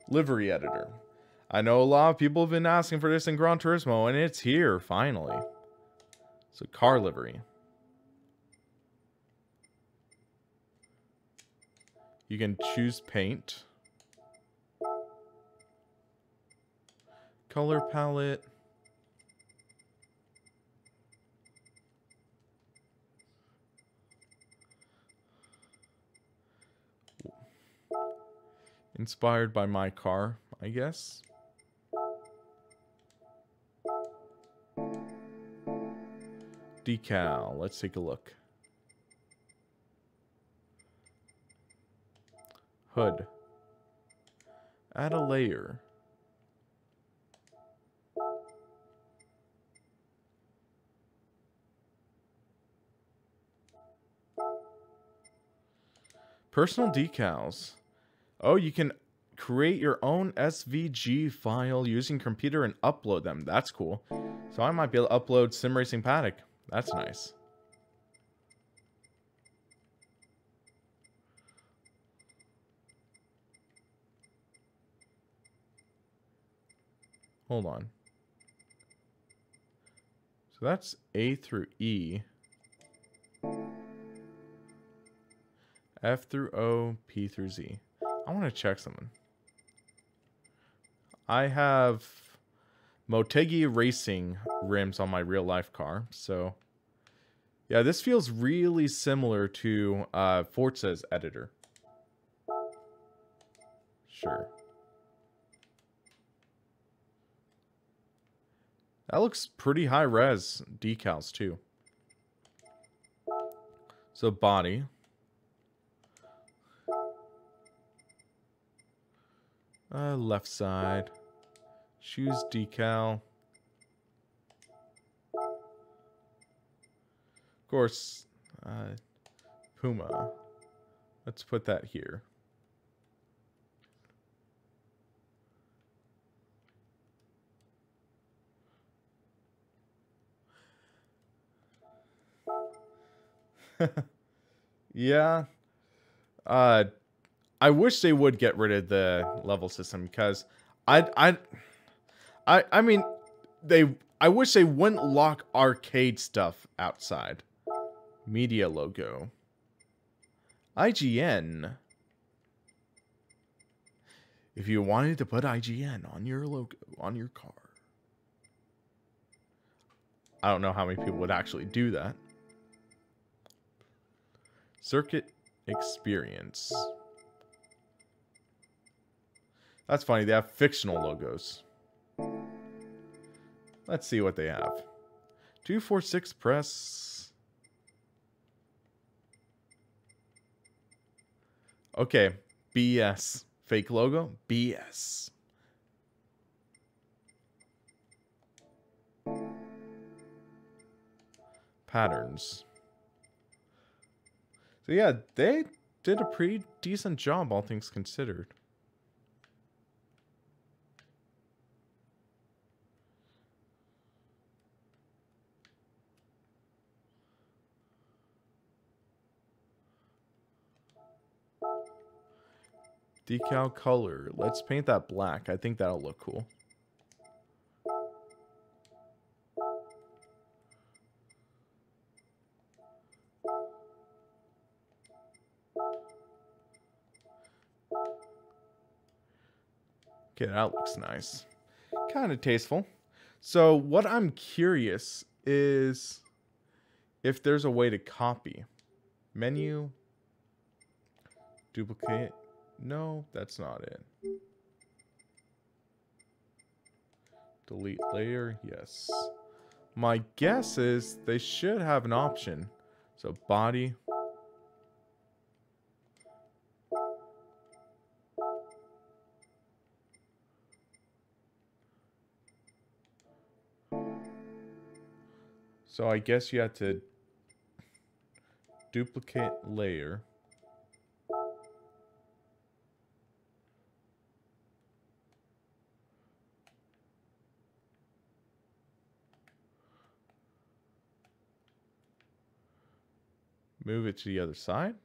Livery editor. I know a lot of people have been asking for this in Gran Turismo, and it's here, finally. So, car livery. You can choose paint. Color palette. Inspired by my car, I guess. Decal. Let's take a look. Hood. Add a layer. Personal decals. Oh, you can create your own SVG file using computer and upload them. That's cool. So I might be able to upload Sim Racing Paddock. That's nice. Hold on. So that's A through E. F through O, P through Z. I want to check something. I have Motegi Racing rims on my real life car, so yeah, this feels really similar to Forza's editor. Sure. That looks pretty high res decals too. So body. Left side. Shoes decal. Of course, Puma. Let's put that here. Yeah. I wish they would get rid of the level system because I mean I wish they wouldn't lock arcade stuff outside. Media logo. IGN. If you wanted to put IGN on your logo on your car. I don't know how many people would actually do that. Circuit experience. That's funny, they have fictional logos. Let's see what they have. 246 press. Okay, BS. Fake logo? BS. Patterns. So yeah, they did a pretty decent job, all things considered. Decal color. Let's paint that black. I think that'll look cool. Okay, that looks nice. Kind of tasteful. So what I'm curious is if there's a way to copy. Menu. Duplicate. No, that's not it. Delete layer. Yes. My guess is they should have an option. So body. So I guess you have to duplicate layer. Move it to the other side.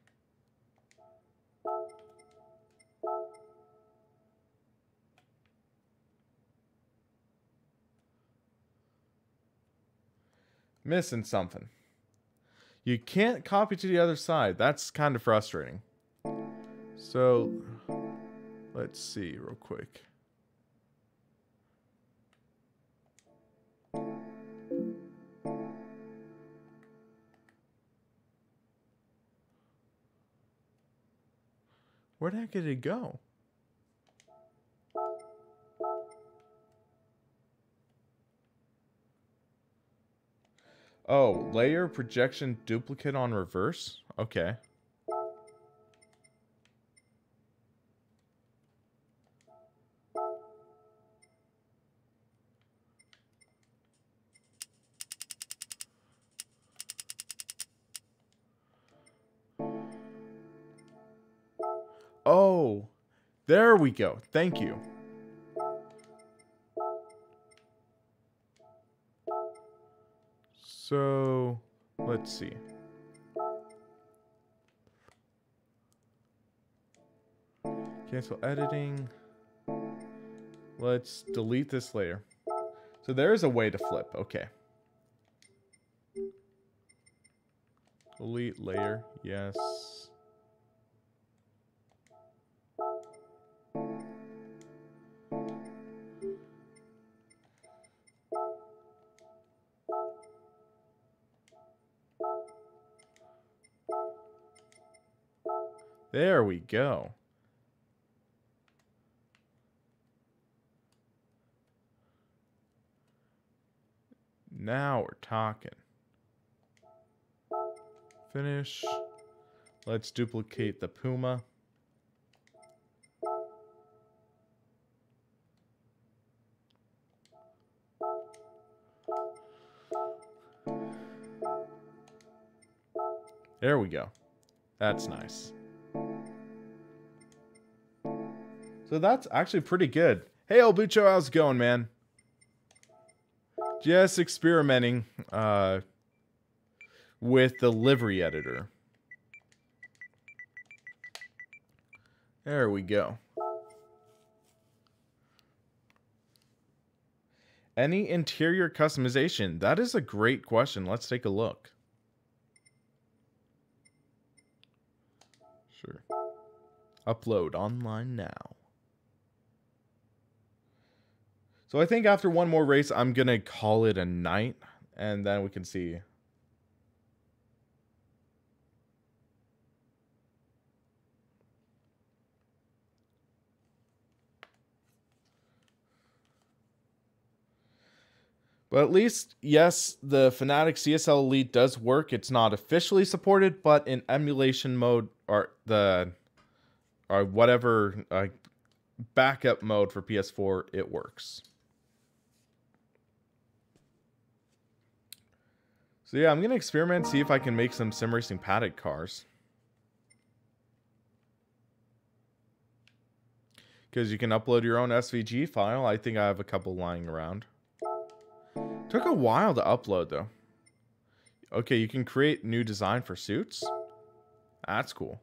Missing something. You can't copy to the other side. That's kind of frustrating. So, let's see real quick. Where the heck did it go? Oh, layer projection duplicate on reverse? Okay. Oh, there we go. Thank you. So, let's see. Cancel editing. Let's delete this layer. So there is a way to flip. Okay. Delete layer. Yes. There we go. Now we're talking. Finish. Let's duplicate the Puma. There we go. That's nice. So that's actually pretty good. Hey, Obucho, how's it going, man? Just experimenting with the livery editor. There we go. Any interior customization? That is a great question. Let's take a look. Sure. Upload online now. So I think after one more race, I'm going to call it a night. And then we can see. But at least, yes, the Fnatic CSL Elite does work. It's not officially supported, but in emulation mode or whatever backup mode for PS4, it works. So yeah, I'm going to experiment, see if I can make some sim racing paddock cars. Because you can upload your own SVG file. I think I have a couple lying around. Took a while to upload though. Okay, you can create new design for suits. That's cool.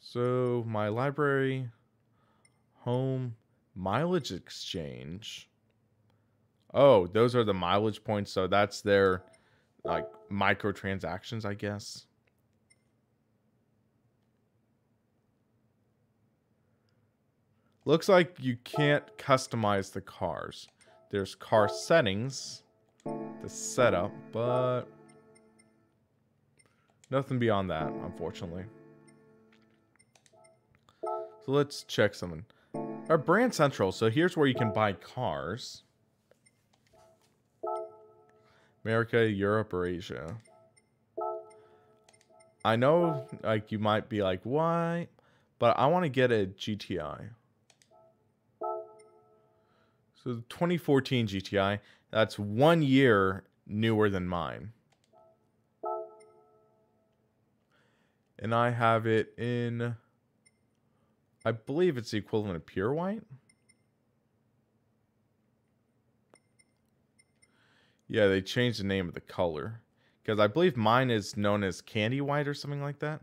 So my library, home, mileage exchange. Oh, those are the mileage points. So that's their like microtransactions, I guess. Looks like you can't customize the cars. There's car settings, the setup, but nothing beyond that, unfortunately. So let's check something. Our brand central. So here's where you can buy cars. America, Europe, or Asia. I know, like, you might be like, why? But I want to get a GTI. So the 2014 GTI, that's 1 year newer than mine. And I have it in, I believe it's the equivalent of pure white. Yeah, they changed the name of the color. Because I believe mine is known as candy white or something like that.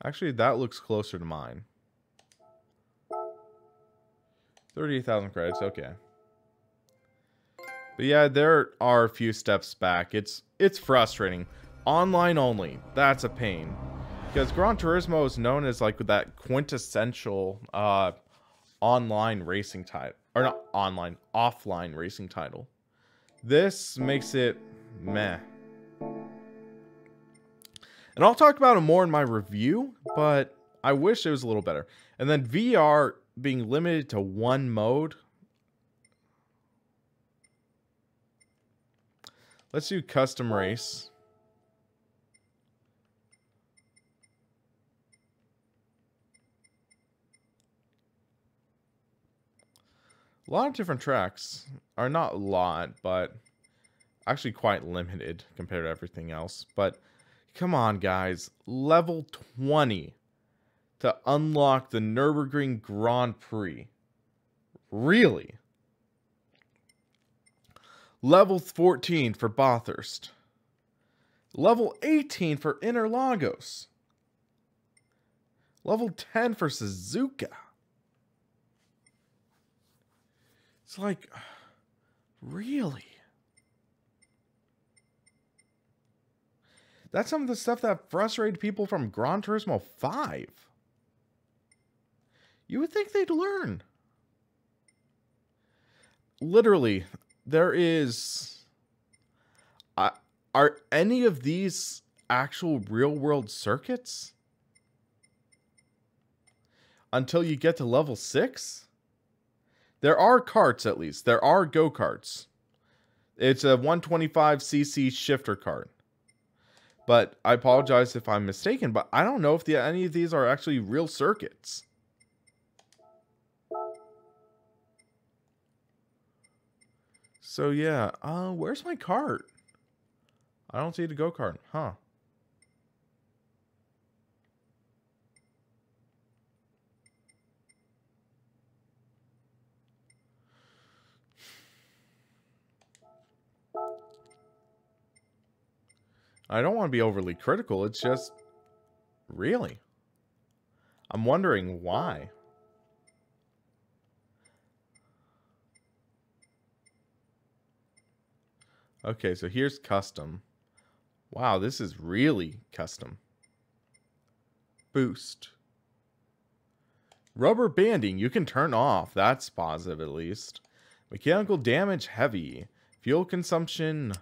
Actually, that looks closer to mine. 38,000 credits, okay. But yeah, there are a few steps back. It's frustrating. Online only, that's a pain. Because Gran Turismo is known as like that quintessential online racing title. Or not online, offline racing title. This makes it meh. And I'll talk about it more in my review, but I wish it was a little better. And then VR being limited to one mode. Let's do custom race. A lot of different tracks. Are not a lot, but actually quite limited compared to everything else. But come on, guys. Level 20 to unlock the Nürburgring Grand Prix. Really? Level 14 for Bathurst. Level 18 for Interlagos. Level 10 for Suzuka. It's like, really? That's some of the stuff that frustrated people from Gran Turismo 5. You would think they'd learn. Literally, there is... are any of these actual real-world circuits? Until you get to level 6? There are karts, at least. There are go-karts. It's a 125cc shifter kart. But I apologize if I'm mistaken, but I don't know if any of these are actually real circuits. So yeah, where's my cart? I don't see the go-kart, huh? I don't want to be overly critical, it's just... Really? I'm wondering why. Okay, so here's custom. Wow, this is really custom. Boost. Rubber banding, you can turn off. That's positive, at least. Mechanical damage, heavy. Fuel consumption...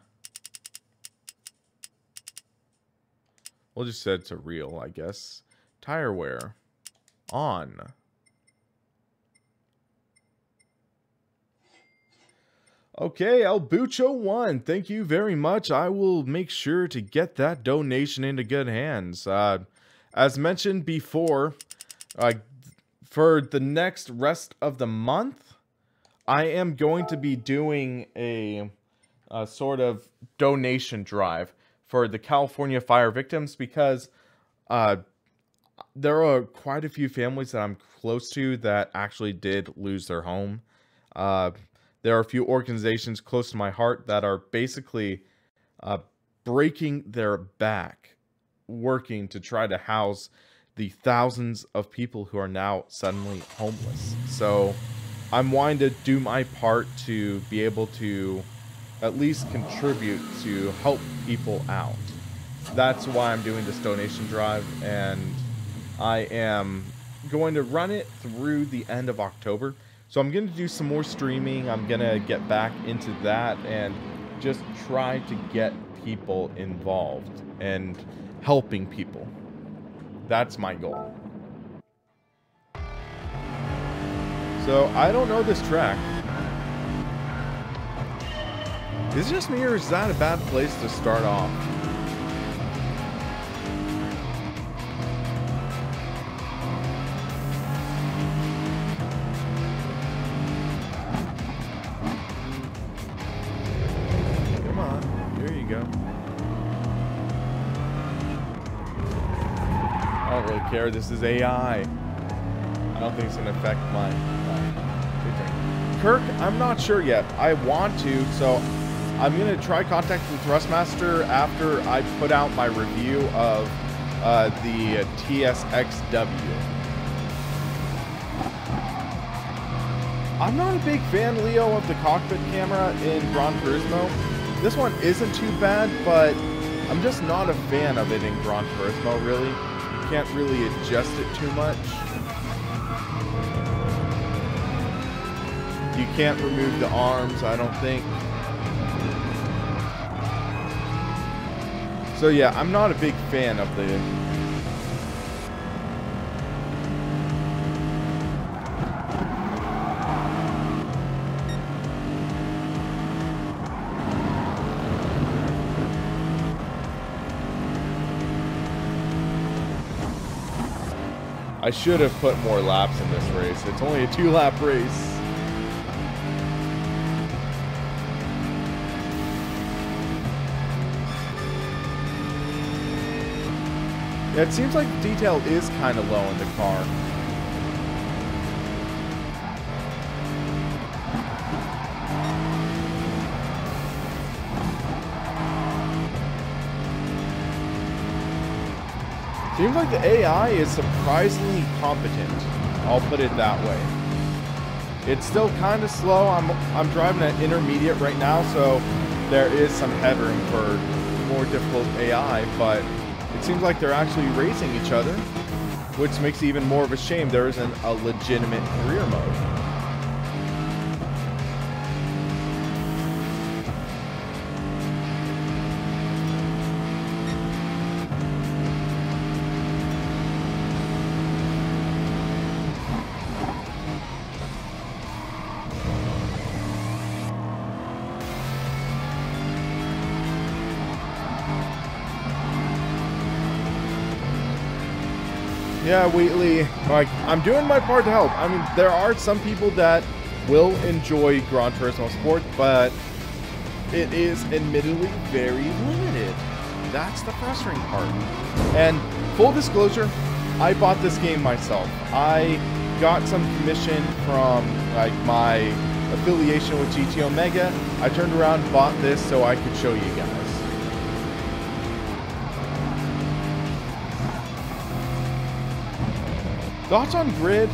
We'll just set it to real, I guess. Tire wear. On. Okay, El Bucho1, thank you very much. I will make sure to get that donation into good hands. As mentioned before, for the next rest of the month, I am going to be doing a sort of donation drive for the California fire victims, because there are quite a few families that I'm close to that actually did lose their home. There are a few organizations close to my heart that are basically breaking their back, working to try to house the thousands of people who are now suddenly homeless. So I'm wanting to do my part to be able to at least contribute to help people out. That's why I'm doing this donation drive, and I am going to run it through the end of October. So I'm going to do some more streaming. I'm going to get back into that and just try to get people involved and helping people. That's my goal. So I don't know this track. Is it just me, or is that a bad place to start off? Come on, here you go. I don't really care. This is AI. I don't think it's going to affect my Kirk, I'm not sure yet. I want to, so I'm going to try contacting Thrustmaster after I put out my review of the TSXW. I'm not a big fan, Leo, of the cockpit camera in Gran Turismo. This one isn't too bad, but I'm just not a fan of it in Gran Turismo, really. You can't really adjust it too much. You can't remove the arms, I don't think. So yeah, I'm not a big fan of the... I should have put more laps in this race. It's only a 2-lap race. Yeah, it seems like the detail is kind of low in the car. Seems like the AI is surprisingly competent. I'll put it that way. It's still kind of slow. I'm driving at intermediate right now, so there is some headroom for more difficult AI, but it seems like they're actually racing each other, which makes it even more of a shame there isn't a legitimate career mode. Yeah, Wheatley, like, I'm doing my part to help. I mean, there are some people that will enjoy Gran Turismo Sport, but it is admittedly very limited. That's the frustrating part. And full disclosure, I bought this game myself. I got some commission from, like, my affiliation with GT Omega. I turned around and bought this so I could show you guys. Thoughts on Grid?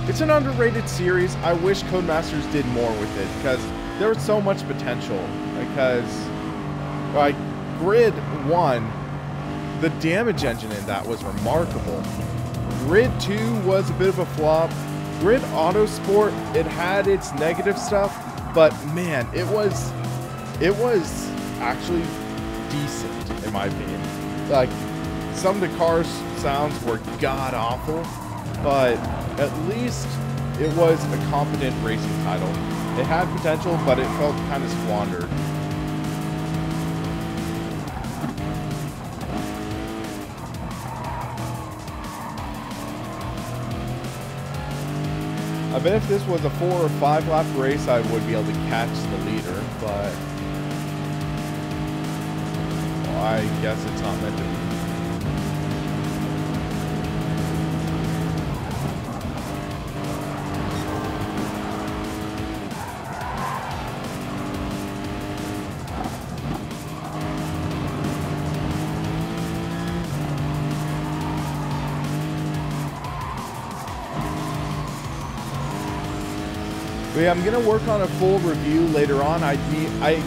It's an underrated series. I wish Codemasters did more with it because there was so much potential. Because, like, Grid 1, the damage engine in that was remarkable. Grid 2 was a bit of a flop. Grid Autosport, it had its negative stuff, but man, it was actually decent in my opinion. Like, some of the cars' sounds were god-awful, but at least it was a competent racing title. It had potential, but it felt kind of squandered. I bet if this was a 4 or 5 lap race, I would be able to catch the leader, but well, I guess it's not meant to be. But yeah, I'm gonna work on a full review later on. I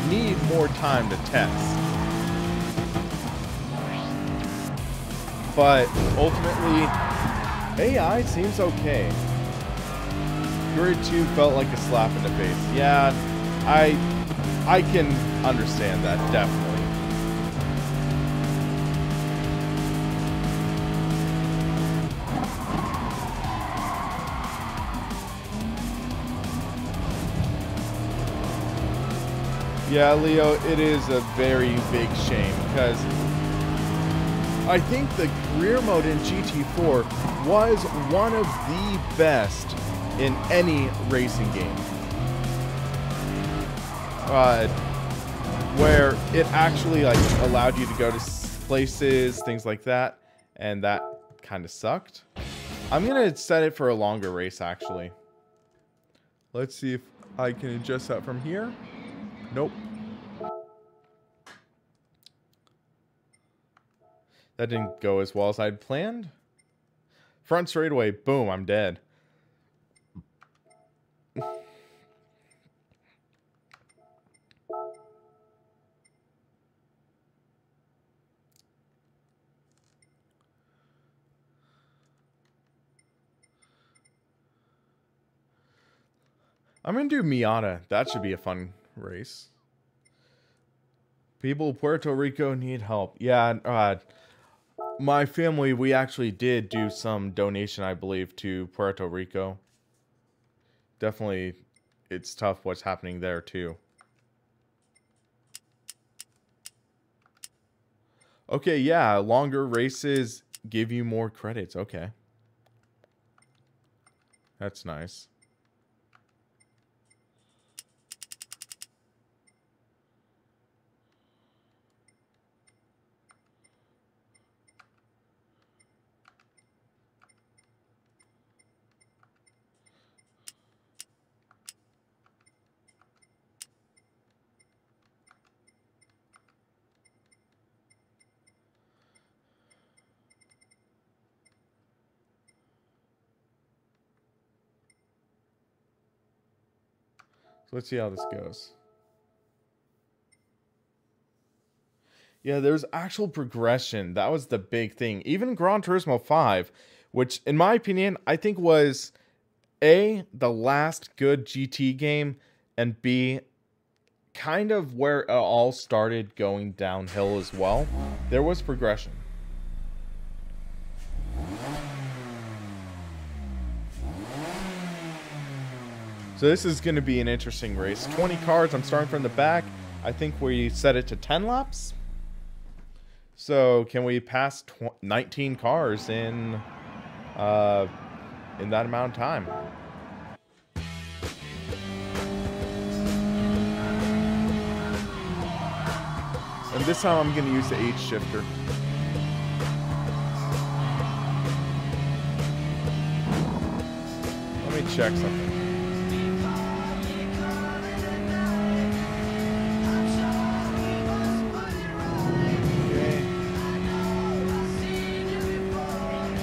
need more time to test. But ultimately, AI seems okay. Grid 2 felt like a slap in the face. Yeah, I can understand that, definitely. Yeah, Leo, it is a very big shame because I think the career mode in GT4 was one of the best in any racing game. Where it actually like allowed you to go to places, things like that, and that kind of sucked. I'm gonna set it for a longer race actually. Let's see if I can adjust that from here. Nope. That didn't go as well as I'd planned. Front straightaway, boom, I'm dead. I'm gonna do Miata. That should be a fun race. People of Puerto Rico need help. Yeah, my family, we actually did do some donation, I believe, to Puerto Rico. Definitely, it's tough what's happening there, too. Okay, yeah, longer races give you more credits. Okay. That's nice. So let's see how this goes. Yeah, there's actual progression. That was the big thing. Even Gran Turismo 5, which in my opinion, I think was A, the last good GT game, and B, kind of where it all started going downhill as well. There was progression. So this is going to be an interesting race. 20 cars. I'm starting from the back. I think we set it to 10 laps. So can we pass 19 cars in that amount of time? And this time I'm going to use the H shifter. Let me check something.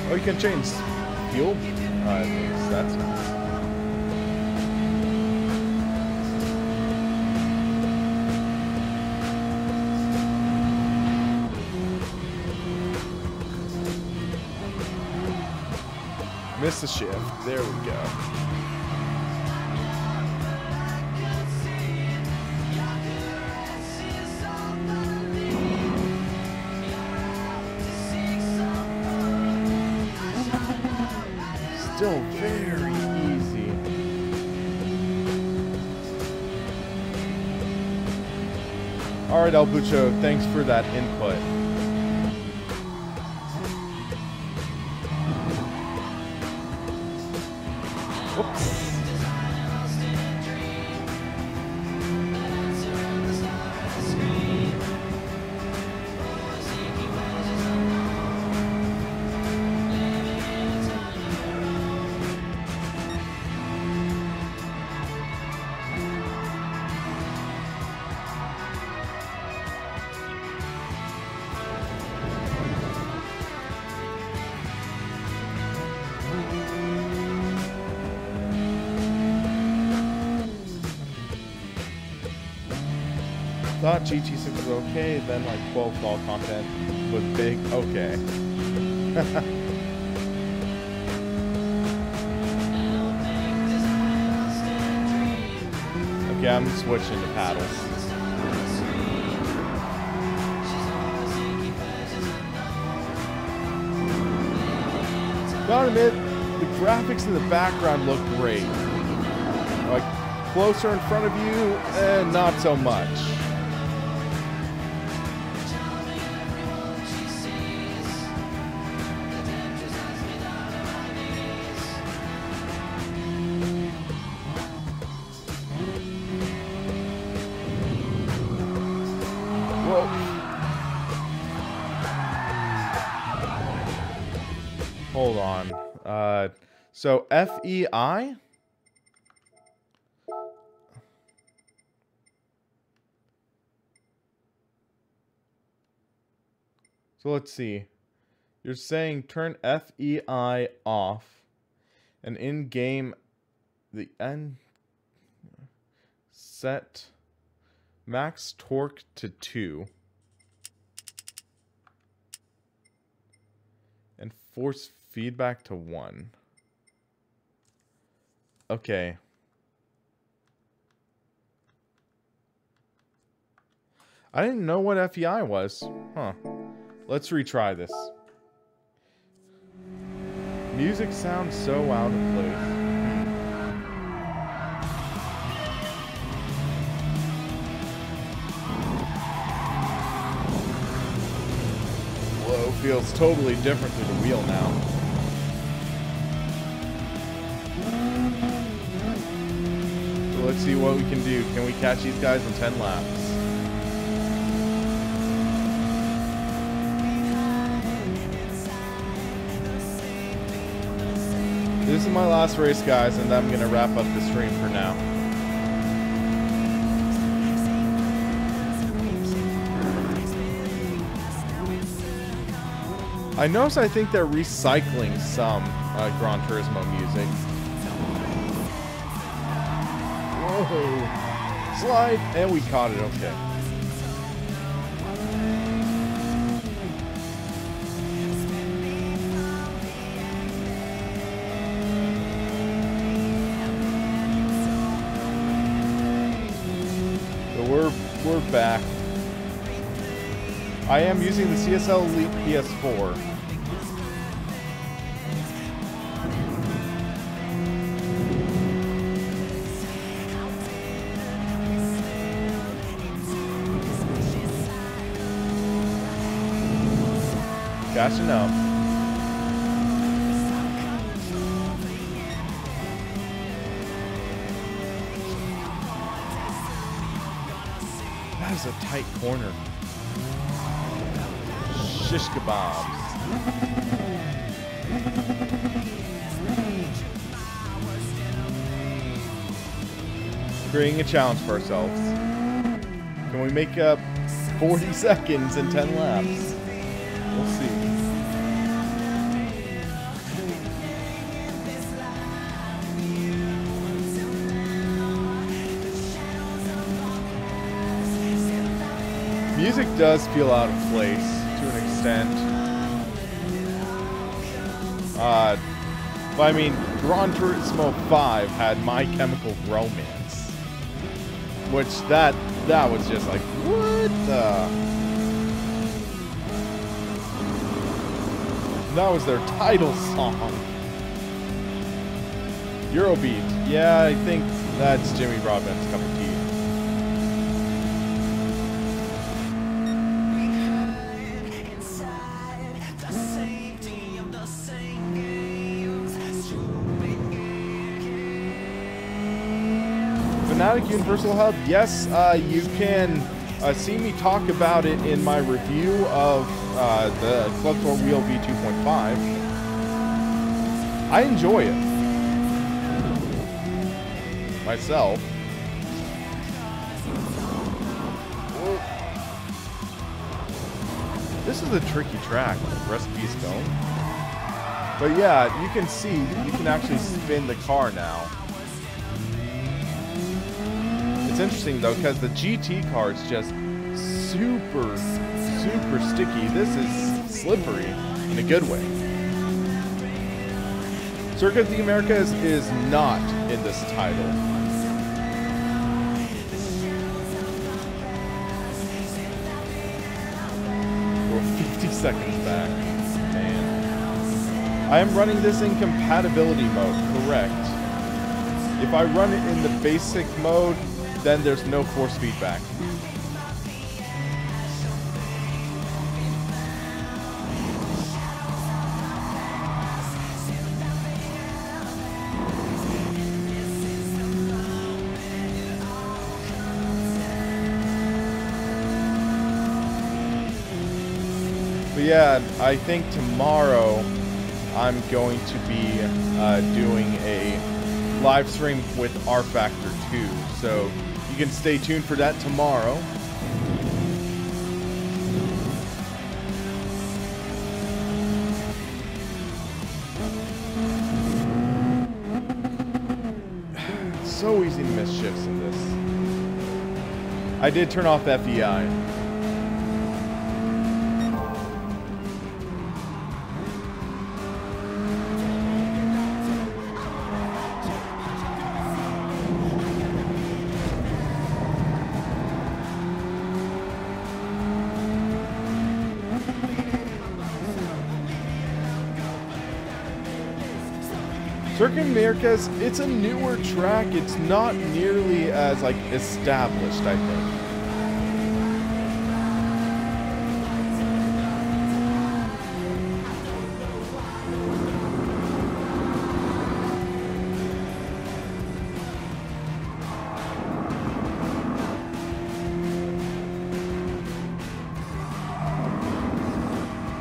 Oh, you can change fuel. That's nice. Miss the shift. There we go. Still very easy. All right, El Bucho, thanks for that input. Whoops. Thought GT6 was okay, then like 12 ball content was big. Okay. Okay, I'm switching to paddles. Gotta admit, the graphics in the background look great. Like, closer in front of you, not so much. Whoa. Hold on. So FEI? So let's see. You're saying turn FEI off, and in game, the end set max torque to 2, and force feedback to 1. Okay. I didn't know what FEI was. Huh. Let's retry this. Music sounds so out of place. Whoa, feels totally different through the wheel now. So let's see what we can do. Can we catch these guys in 10 laps? This is my last race, guys, and I'm going to wrap up the stream for now. I notice I think they're recycling some Gran Turismo music. Whoa! Slide! And we caught it, okay. We're back. I am using the CSL Elite PS4. Catching up. That is a tight corner. Shish kebabs. Creating a challenge for ourselves. Can we make up 40 seconds in 10 laps? We'll see. Music does feel out of place to an extent. But I mean, Gran Turismo 5 had My Chemical Romance, which that was just like, what the? That was their title song. Eurobeat. Yeah, I think that's Jimmy Broadbent's cup of tea. Fanatic Universal Hub, yes, you can see me talk about it in my review of the Club Tour Wheel V2.5. I enjoy it myself. This is a tricky track, Recipe's going. But yeah, you can see you can actually spin the car now. It's interesting though, because the GT car is just super sticky. This is slippery in a good way. Circuit of the Americas is not in this title. seconds back. Man. I am running this in compatibility mode, correct. If I run it in the basic mode, then there's no force feedback. But yeah, I think tomorrow I'm going to be doing a live stream with R Factor 2, so you can stay tuned for that tomorrow. So easy to miss shifts in this. I did turn off FEI. Circuit Americas, it's a newer track. It's not nearly as like established, I think.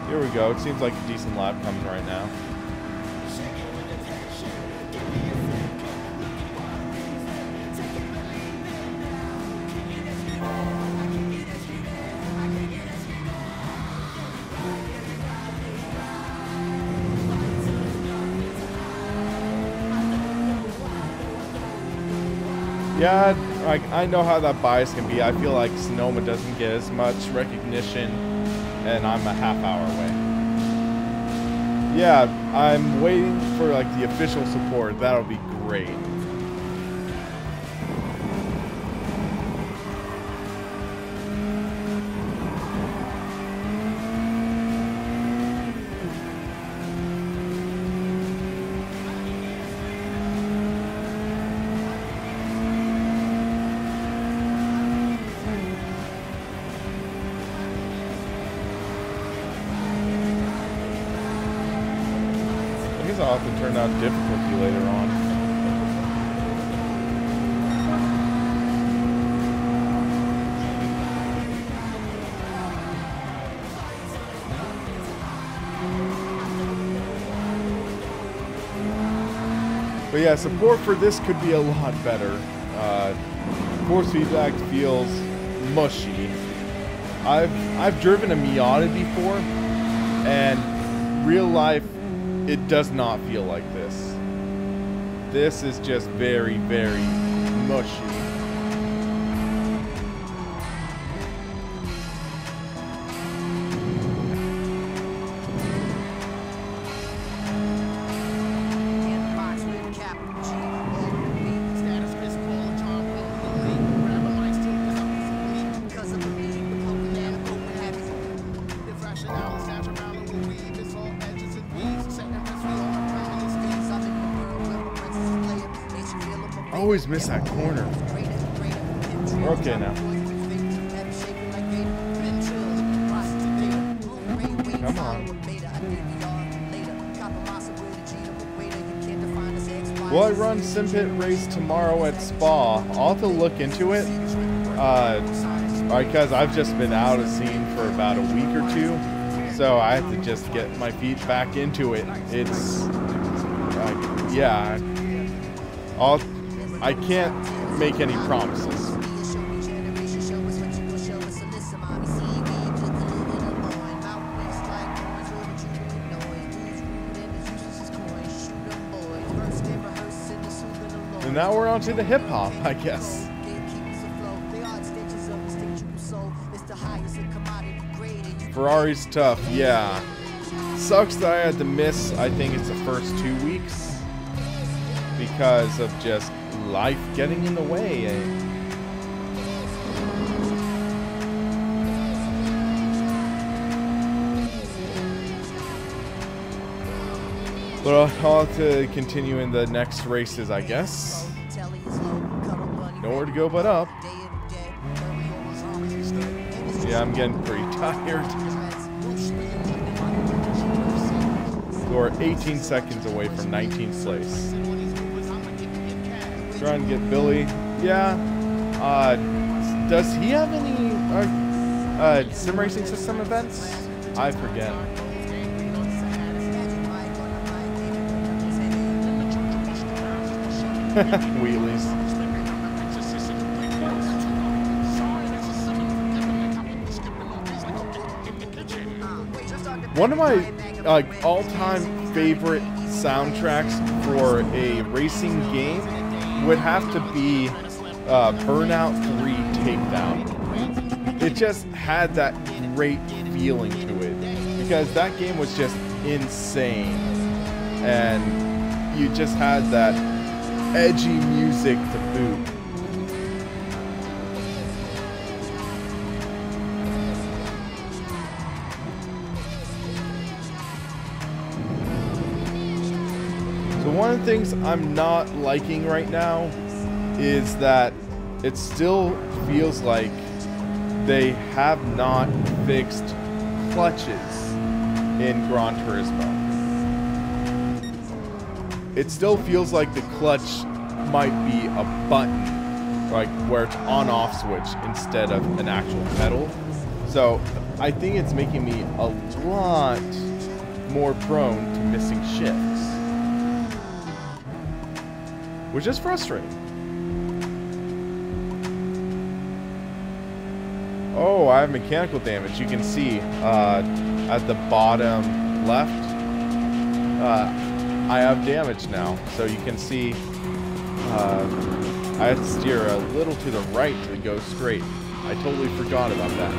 Here we go. It seems like a decent lap coming right now. Yeah, I know how that bias can be. I feel like Sonoma doesn't get as much recognition, and I'm a half hour away. Yeah, I'm waiting for like the official support. That'll be great. I'll have to turn down difficulty later on. But yeah, support for this could be a lot better. Force feedback feels mushy. I've driven a Miata before, and real life, it does not feel like this. This is just very, very mushy. I always miss that corner. We're okay now. Come on. Will I run Simpit race tomorrow at Spa? I'll have to look into it. Because I've just been out of scene for about a week or two. So I have to just get my feet back into it. It's... yeah. I can't make any promises. And now we're on to the hip hop, I guess. Ferrari's tough, yeah. Sucks that I had to miss, I think it's the first 2 weeks. Because of just life getting in the way. But I'll have to continue in the next races, I guess. Nowhere to go but up. Yeah, I'm getting pretty tired. We're 18 seconds away from 19th place. Trying to get Billy. Yeah. Does he have any sim racing system events? I forget. Wheelies. One of my all-time favorite soundtracks for a racing game would have to be Burnout 3 Takedown. It just had that great feeling to it because that game was just insane, and you just had that edgy music to boot. So one of the things I'm not liking right now is that it still feels like they have not fixed clutches in Gran Turismo. It still feels like the clutch might be a button, like where it's on-off switch instead of an actual pedal. So I think it's making me a lot more prone to missing shifts, which is frustrating. Oh, I have mechanical damage. You can see at the bottom left, I have damage now. So you can see I have to steer a little to the right to go straight. I totally forgot about that.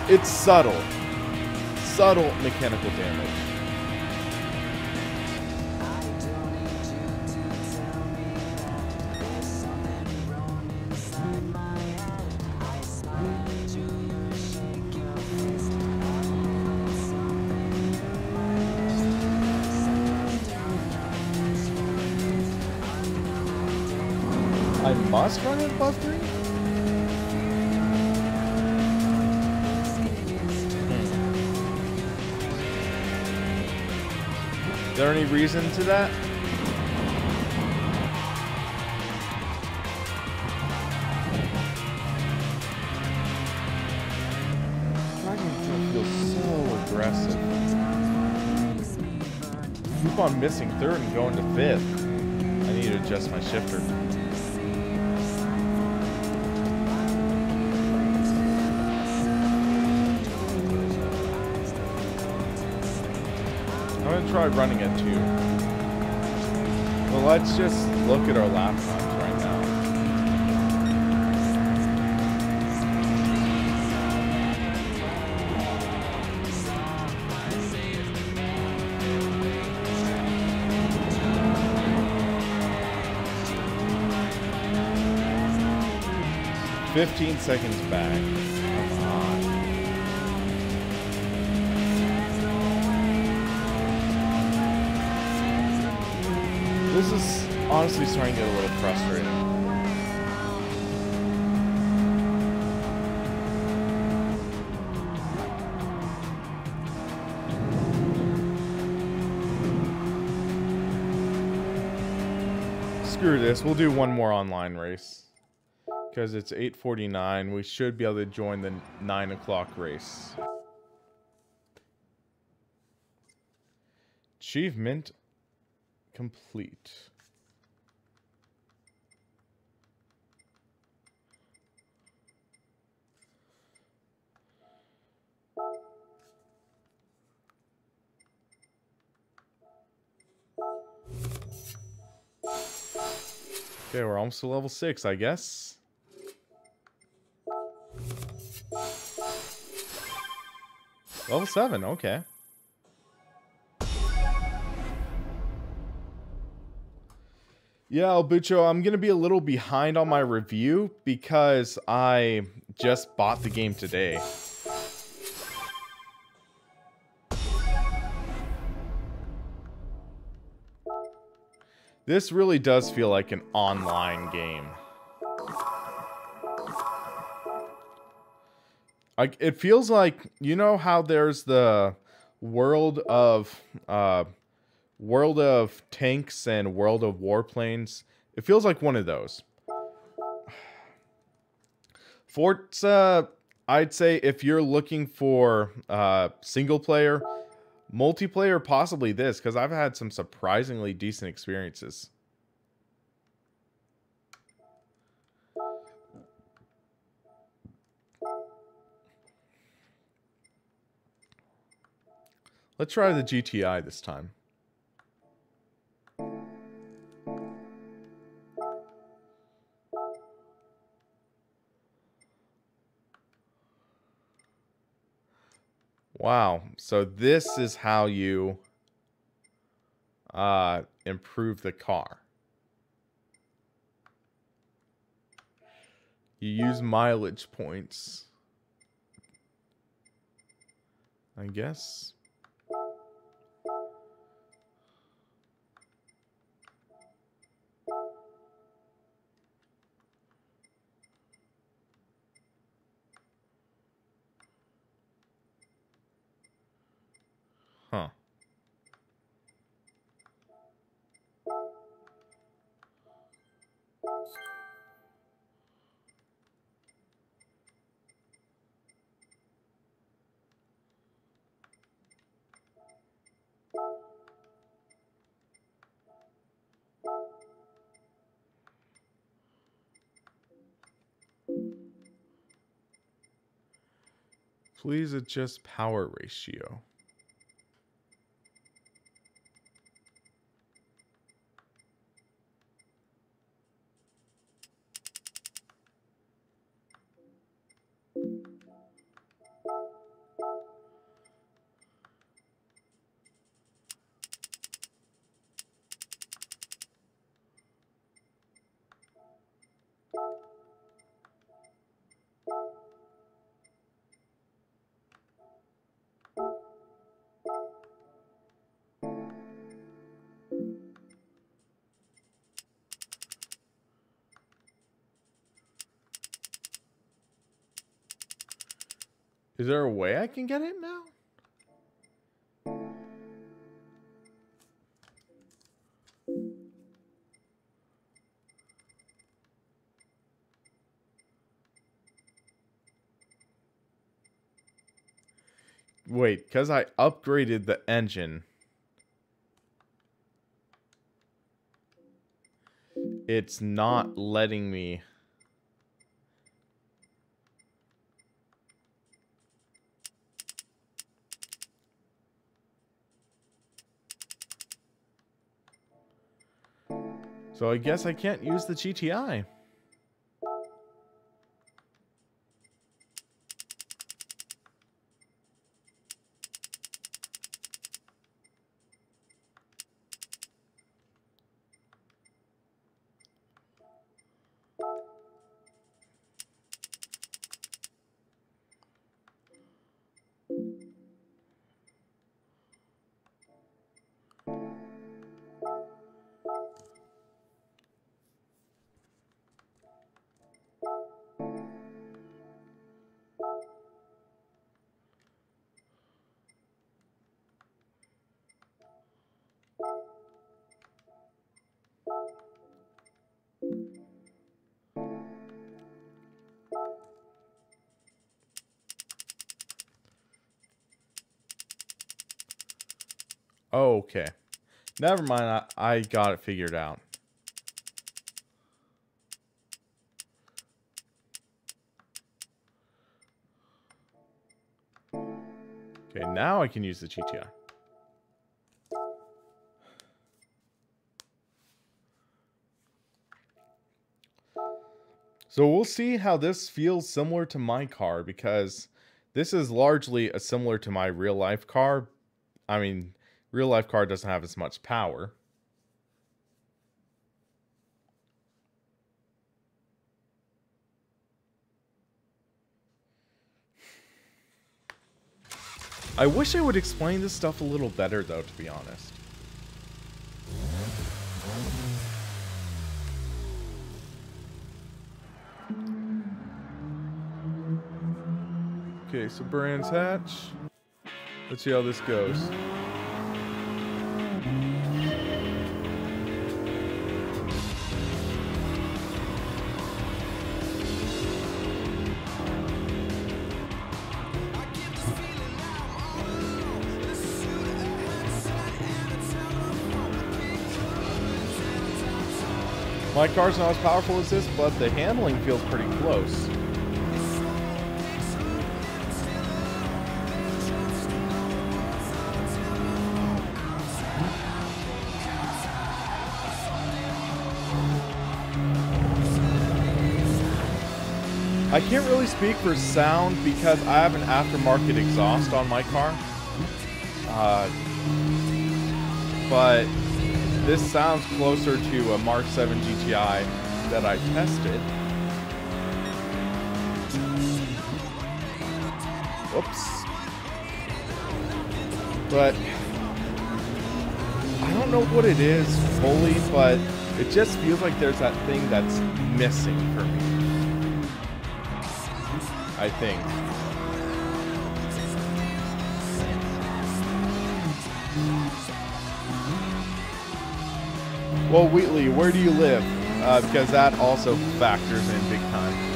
It's subtle mechanical damage. I must run it above 3? Is there any reason to that? Dragon feels so aggressive. Keep on missing 3rd and going to 5th. I need to adjust my shifter. I'm gonna try running at 2. Well, let's just look at our lap times right now. "15 seconds back. Come on. This is honestly starting to get a little frustrating. Screw this, we'll do one more online race. Because it's 8:49, we should be able to join the 9 o'clock race. Achievement complete. Okay, we're almost to level 6, I guess. Level 7, okay. Yeah, Albucho, I'm going to be a little behind on my review because I just bought the game today. This really does feel like an online game. It feels like, you know how there's the world of tanks and world of warplanes? It feels like one of those. Forza, I'd say if you're looking for single player, multiplayer, possibly this, because I've had some surprisingly decent experiences. Let's try the GTI this time. Wow, so this is how you improve the car. You use mileage points, I guess. Huh. Please adjust power ratio. Is there a way I can get it now? Wait, because I upgraded the engine, it's not letting me. So I guess I can't use the GTI. Oh, okay. Never mind, I got it figured out. Okay, now I can use the GTI. So we'll see how this feels similar to my car, because this is largely similar to my real life car. I mean, real life car doesn't have as much power. I wish I would explain this stuff a little better, though, to be honest. Okay, so Brands Hatch. Let's see how this goes. My car's not as powerful as this, but the handling feels pretty close. I can't really speak for sound because I have an aftermarket exhaust on my car. But this sounds closer to a Mark 7 GTI that I tested. Whoops. But I don't know what it is fully, but it just feels like there's that thing that's missing for me. I think. Well, Wheatley, where do you live? Because that also factors in big time.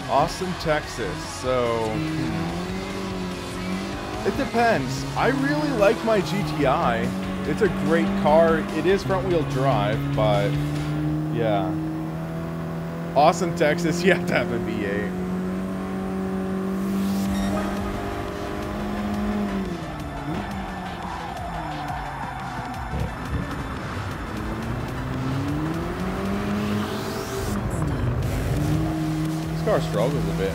Austin, Texas. So it depends. I really like my GTI. It's a great car. It is front wheel drive, but yeah. Austin, Texas, you have to have a V8. Car struggles a bit.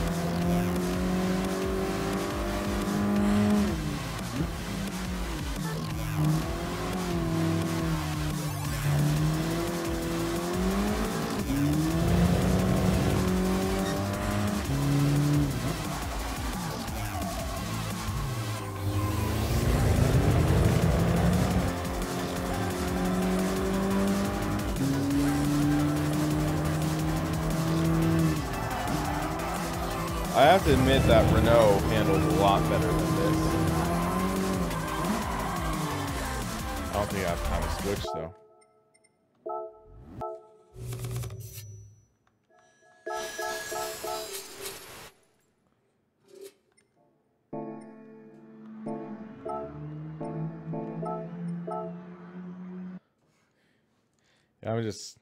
I have to admit that Renault handles a lot better than this. I don't think I have time to switch though. Yeah, I'm just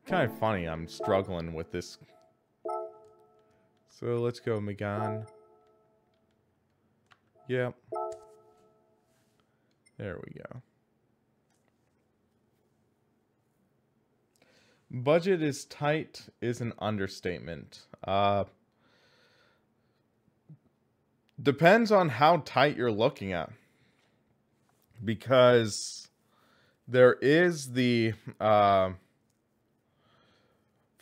kind of funny. I'm struggling with this. So let's go, Megane. Yep. There we go. Budget is tight is an understatement. Depends on how tight you're looking at. Because there is the... for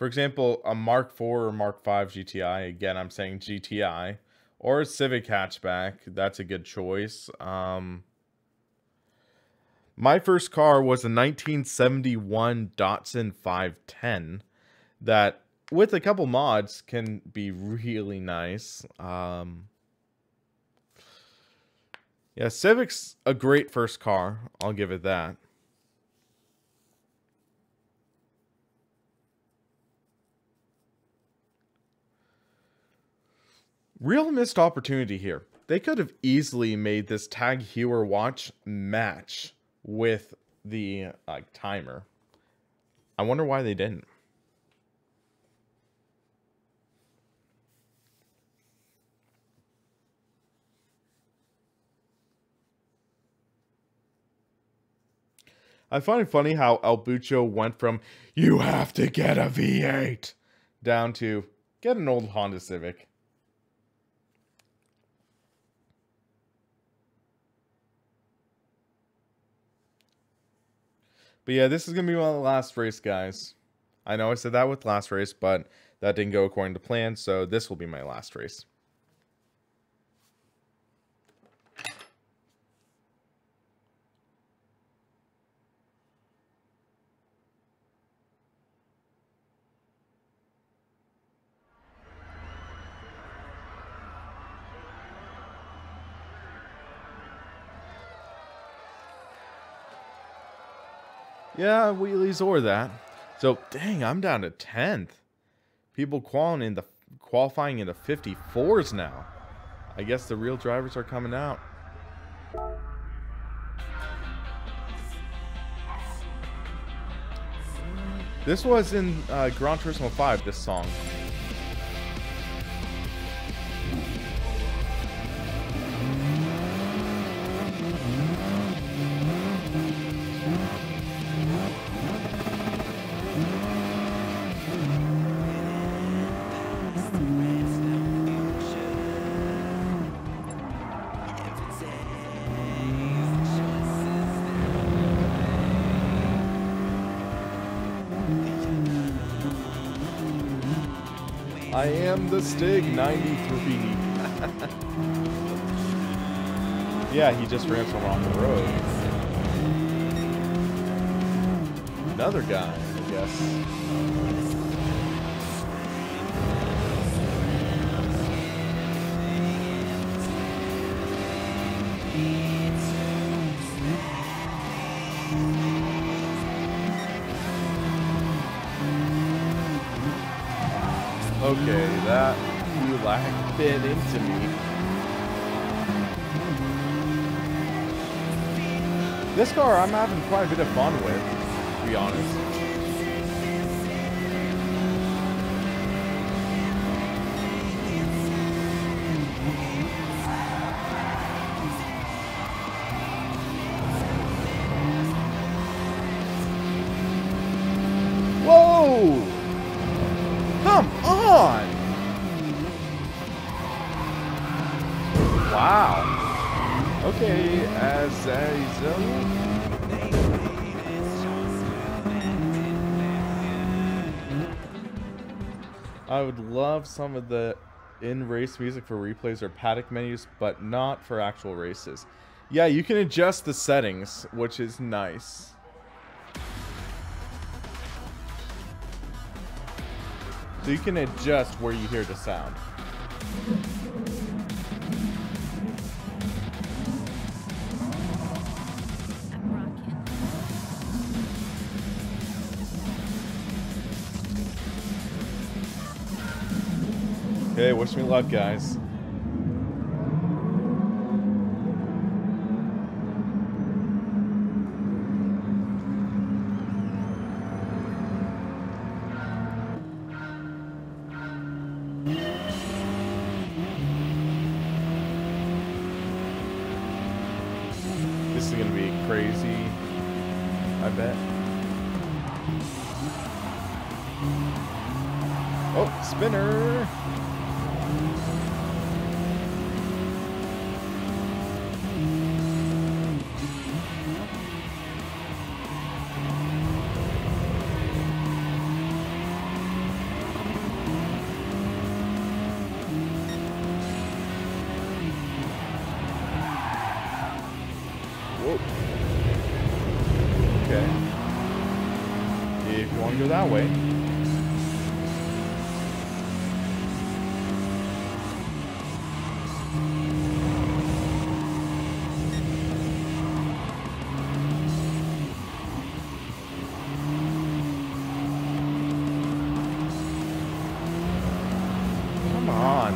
example, a Mark 4 or Mark 5 GTI, again, I'm saying GTI, or a Civic hatchback, that's a good choice. My first car was a 1971 Datsun 510 that, with a couple mods, can be really nice. Yeah, Civic's a great first car, I'll give it that. Real missed opportunity here. They could have easily made this tag hewer watch match with the timer. I wonder why they didn't. I find it funny how El Bucho went from, you have to get a V8, down to, get an old Honda Civic. But yeah, this is going to be my last race, guys. I know I said that with last race, but that didn't go according to plan, so this will be my last race. Yeah, wheelies or that. So, dang, I'm down to 10th. People qualifying in the 54s now. I guess the real drivers are coming out. This was in Gran Turismo 5, this song. I am the Stig 93. Yeah, he just ran from off the road. Another guy, I guess. Okay, that gulag bit into me. This car I'm having quite a bit of fun with, to be honest. Whoa! Come on! Wow. Okay, I would love some of the in-race music for replays or paddock menus, but not for actual races. Yeah, you can adjust the settings, which is nice. So you can adjust where you hear the sound. Okay, wish me luck, guys. This is gonna be crazy, I bet. Oh, spinner! Whoa. Okay. If you want to go that way. Come on.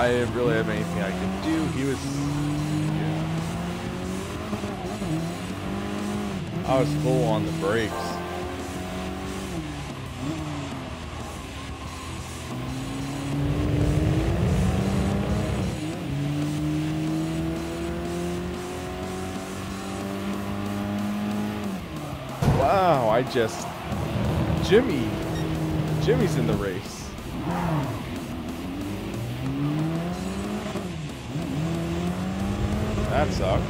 I didn't really have anything I could do. He was, yeah. I was full on the brakes. Wow, I just... Jimmy's in the race. That sucked.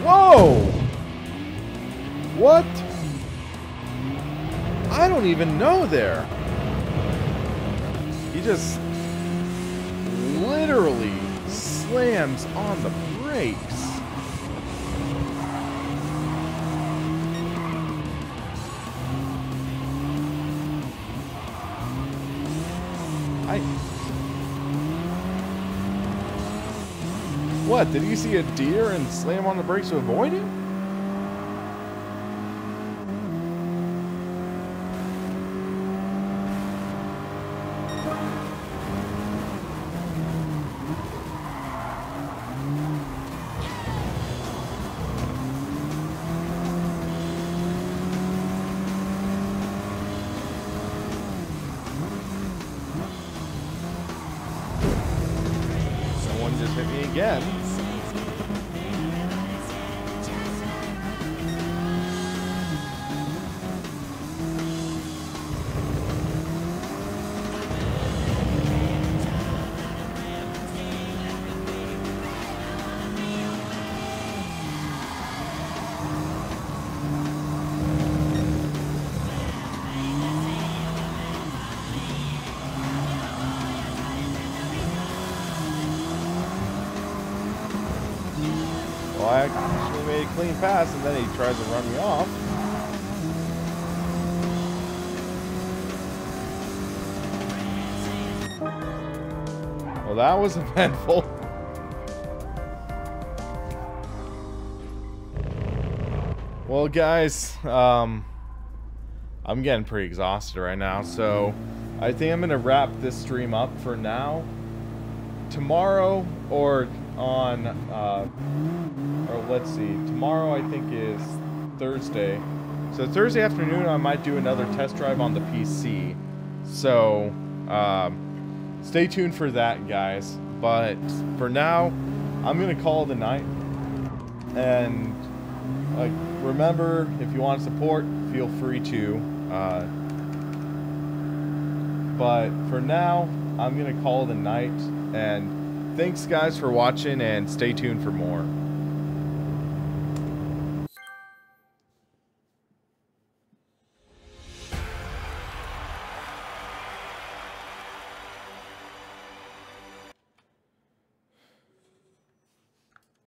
Whoa! What? I don't even know there. He just literally slams on the brakes. What? Did you see a deer and slam on the brakes to avoid him? Someone just hit me again. Well, I actually made a clean pass, and then he tries to run me off. Well, that was eventful. Well, guys, I'm getting pretty exhausted right now, so I think I'm going to wrap this stream up for now. Tomorrow, or on, or let's see, tomorrow I think is Thursday. So Thursday afternoon I might do another test drive on the PC. So, stay tuned for that, guys. But for now, I'm going to call it a night. And, remember, if you want to support, feel free to. But for now, I'm going to call it a night. And thanks, guys, for watching, and stay tuned for more.